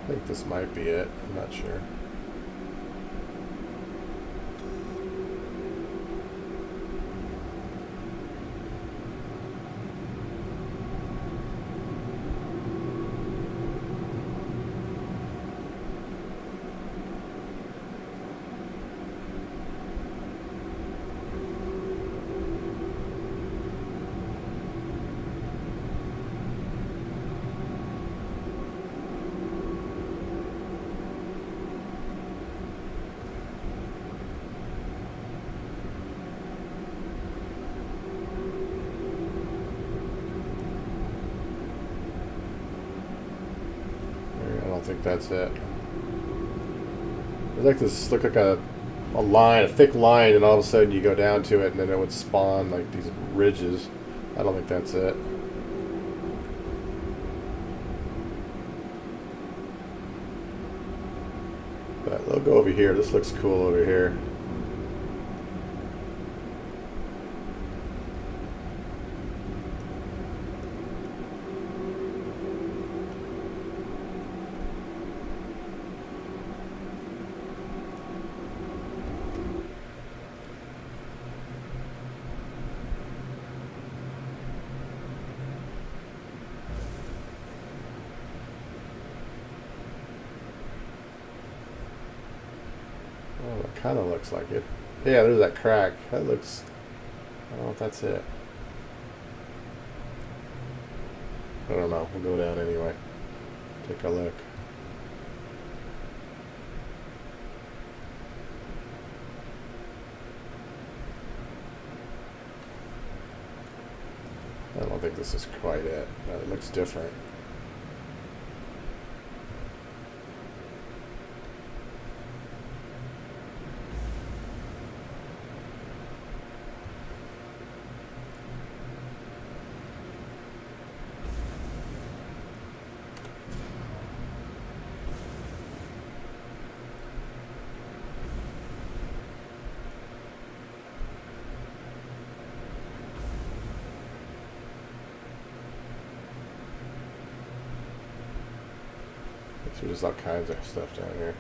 I think this might be it. I'm not sure. I think that's it. It's like this look like a line, a thick line, and all of a sudden you go down to it, and then it would spawn like these ridges. I don't think that's it. But they'll go over here. This looks cool over here. Oh, it kind of looks like it. Yeah, there's that crack. That looks... I don't know if that's it. I don't know. We'll go down anyway. Take a look. I don't think this is quite it. It looks different. So there's all kinds of stuff down here.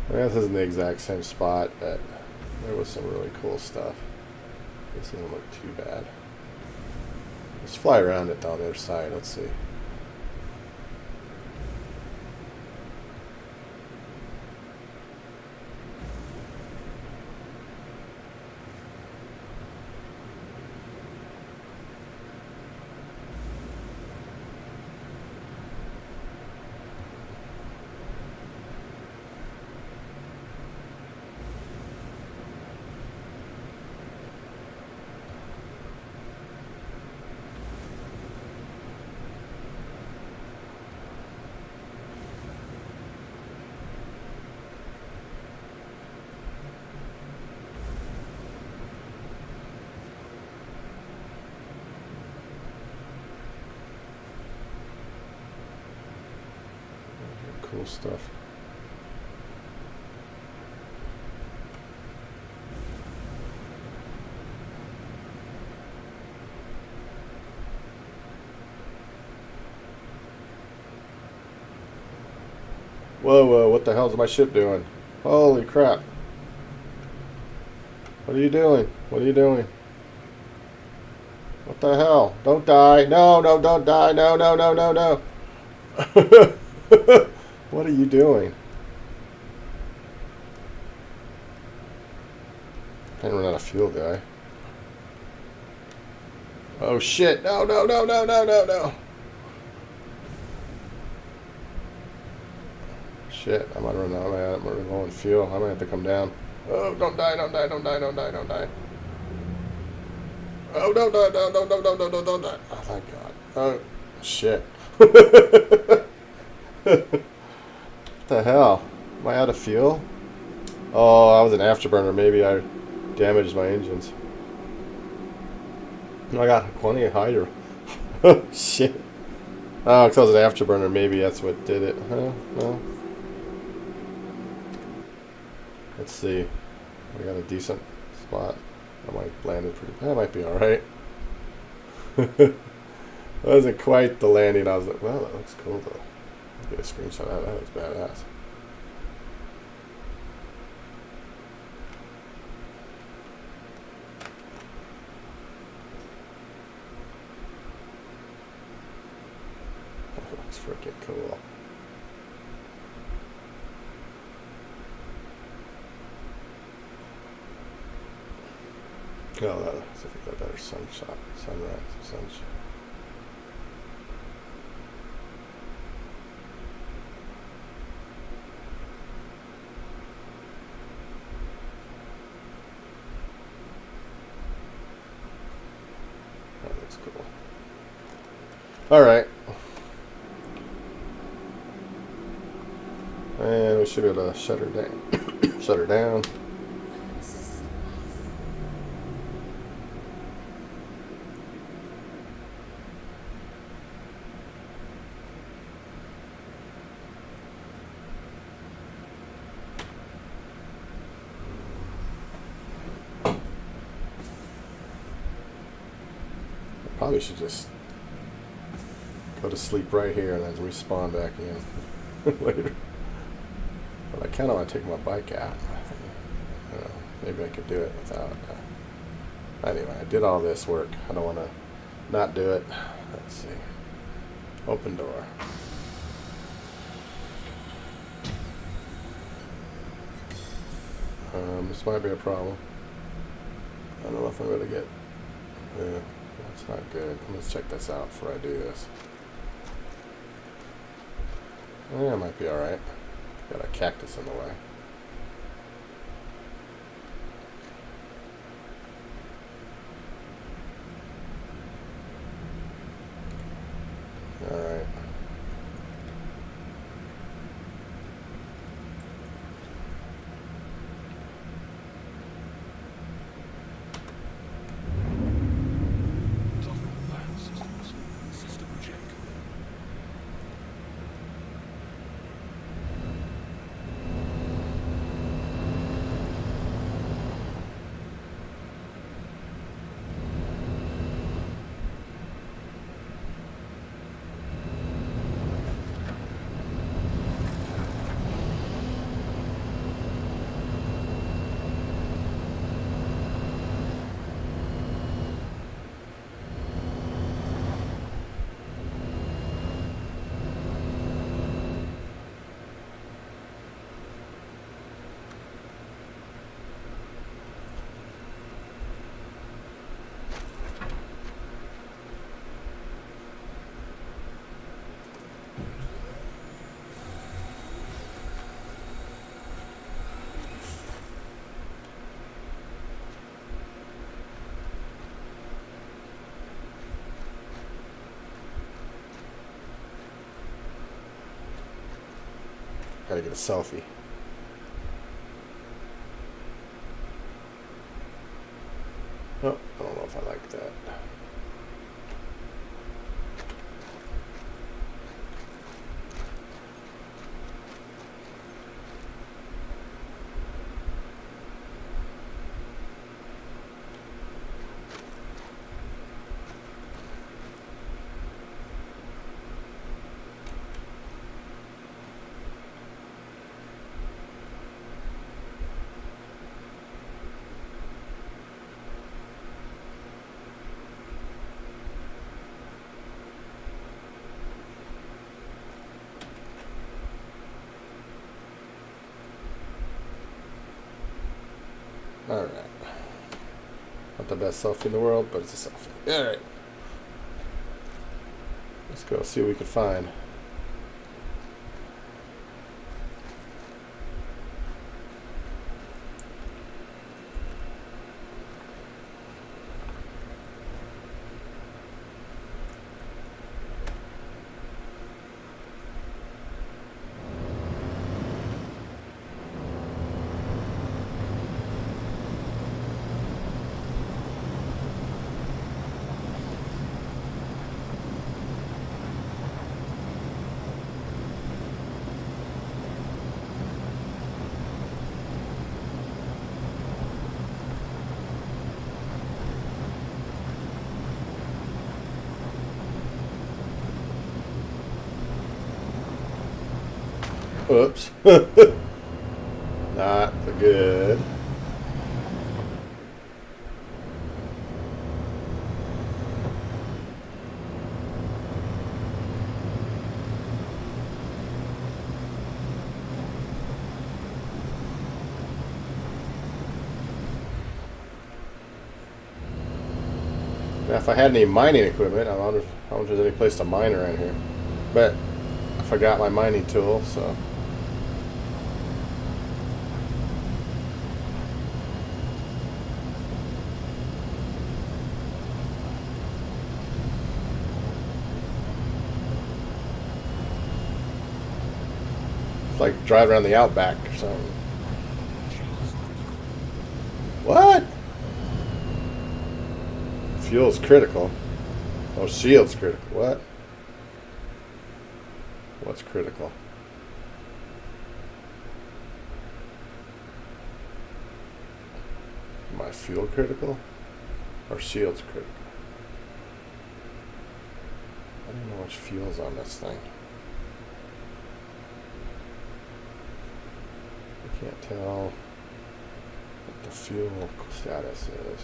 I mean, this isn't the exact same spot, but there was some really cool stuff. This doesn't look too bad. Let's fly around it down the other side. Let's see. Cool stuff. Whoa, whoa, what the hell's my ship doing? Holy crap. What are you doing? What are you doing? What the hell? Don't die. No, no, don't die. No, no, no, no, no. What are you doing? Can't run out of fuel, guy. Oh shit! No! No! No! No! No! No! No! Shit! I might run out. I'm running low on fuel. I might have to come down. Oh! Don't die! Don't die! Don't die! Don't die! Don't die! Oh! Don't die! No! No! No! No! No! No! Don't die! Oh thank God! Oh shit! What the hell? Am I out of fuel? Oh, I was an afterburner. Maybe I damaged my engines. I got plenty of hydro. Oh, shit. Oh, because I was an afterburner. Maybe that's what did it. Huh? No. Let's see. I got a decent spot. I might landed pretty. That might be alright. That wasn't quite the landing. I was like, well, that looks cool though. Get a screenshot of that. That looks badass. That looks freaking cool. Oh, that's a better sunshot, sunrise, sunshine. That looks cool. All right. And we should be able to shut her down. Shut her down. Probably should just go to sleep right here and then respawn back in later. But I kind of want to take my bike out. Maybe I could do it without. Anyway, I did all this work. I don't want to not do it. Let's see. Open door. This might be a problem. I don't know if I'm going to get. Yeah. That's not good. Let's check this out before I do this. Yeah, it might be alright. Got a cactus in the way. Alright. System check. Gotta get a selfie. Oh, I don't know if I like that. Not the best selfie in the world, but it's a selfie. Alright. Let's go see what we can find. Oops. Not good. Now, if I had any mining equipment, I wonder if there's any place to mine around here. But I forgot my mining tool, so. It's like driving around the outback or something. What? Fuel's critical. Oh, shield's critical. What? What's critical? My fuel critical? Or shield's critical? I don't know which fuel's on this thing. I can't tell what the fuel status is.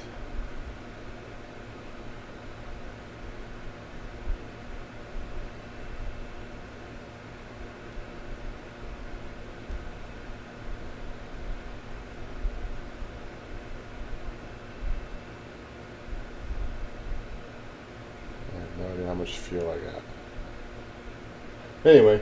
I have no idea how much fuel I got. Anyway.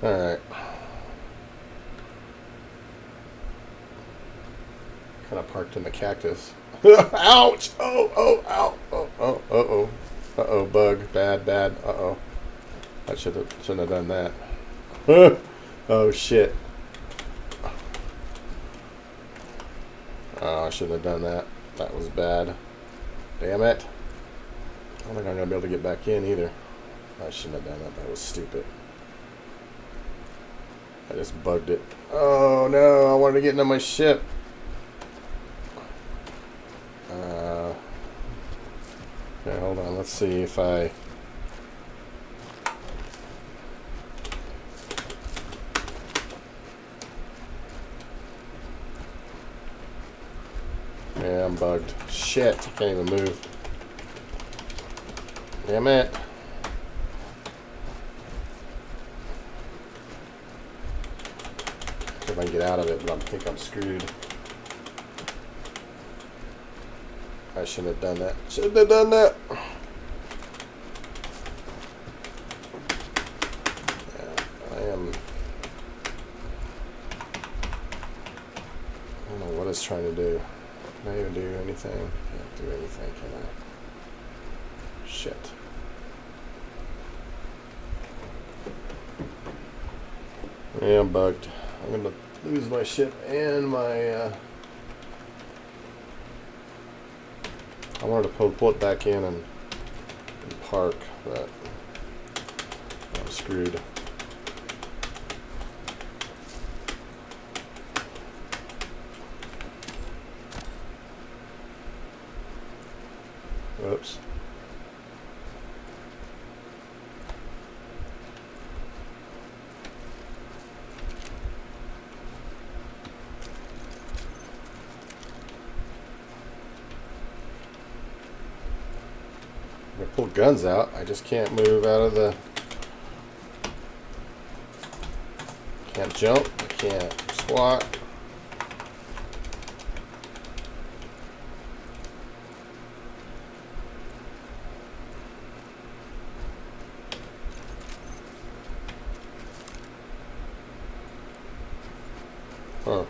Alright. Kind of parked in the cactus. Ouch! Oh, oh, ow! Oh, oh, uh-oh. Uh-oh, bug. Bad, bad. Uh-oh. I shouldn't have done that. Oh, shit. Oh, I shouldn't have done that. That was bad. Damn it. I don't think I'm going to be able to get back in either. I shouldn't have done that. That was stupid. I just bugged it. Oh, no. I wanted to get into my ship. Okay, hold on. Let's see if I... Yeah, I'm bugged. Shit, I can't even move. Damn it. If I can get out of it, but I think I'm screwed. I shouldn't have done that. Shouldn't have done that. Yeah, I am... I don't know what it's trying to do. Can I even do anything? Can't do anything, can I? Shit. Yeah, I'm bugged. I'm gonna lose my ship and my, I wanted to pull it back in and park, but I'm screwed. Whoops. I pull guns out. I just can't move out of the... Can't jump. I can't squat. Huh.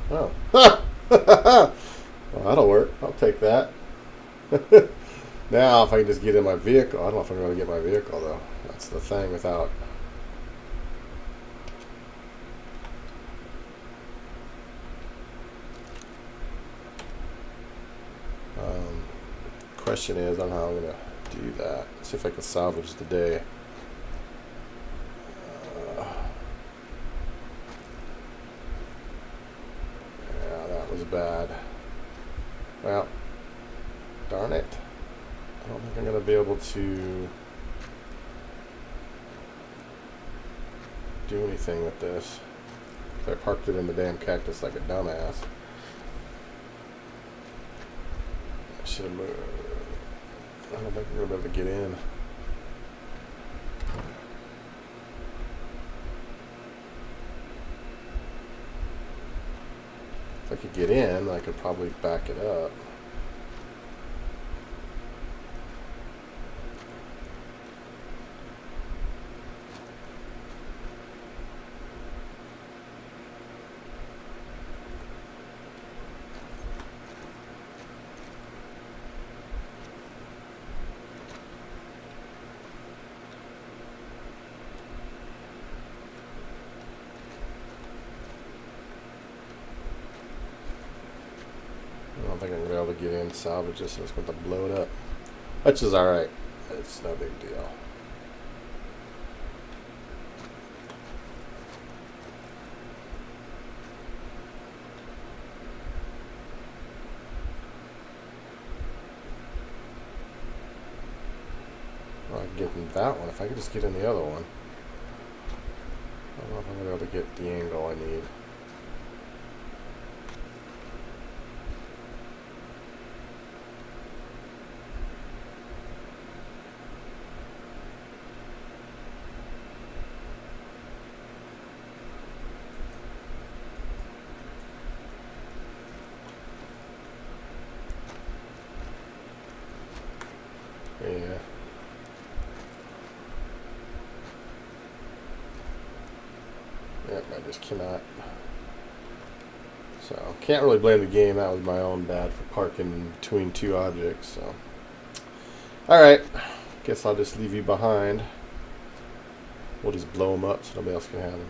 Oh. Well, that'll work. I'll take that. Now, if I can just get in my vehicle. I don't know if I'm going to get my vehicle, though. That's the thing without... Question is, I don't know how I'm going to do that. See if I can salvage the day. Yeah, that was bad. Well, darn it. I don't think I'm going to be able to do anything with this. I parked it in the damn cactus like a dumbass. I should have moved. I don't think we're going to be able to get in. If I could get in, I could probably back it up. I don't think I'm going to be able to get in, salvage this, so it's going to blow it up. Which is alright. It's no big deal. Well, I can get in that one. If I could just get in the other one. I don't know if I'm going to be able to get the angle I need. Yeah. Yep, I just cannot. So, can't really blame the game. That was my own bad for parking between two objects. So, alright. Guess I'll just leave you behind. We'll just blow them up so nobody else can have them.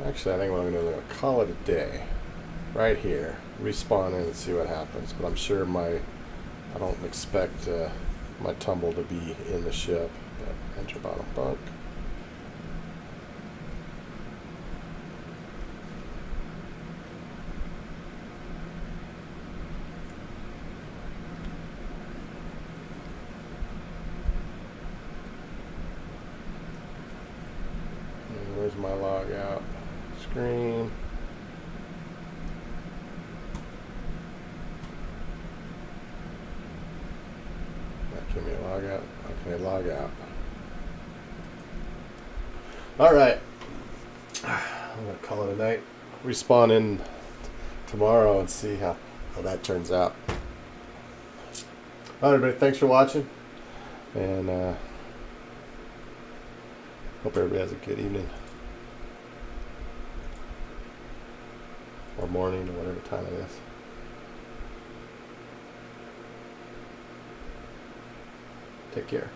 Actually, I think what I'm going to call it a day. Right here. Respawn in and see what happens. But I'm sure I don't expect my tumble to be in the ship. But enter bottom bunk. And where's my log out? Screen. Give me a log out. Okay, log out. Alright. I'm going to call it a night. Respawn in tomorrow and see how that turns out. Alright, everybody. Thanks for watching. And hope everybody has a good evening. Or morning, or whatever time it is. Take care.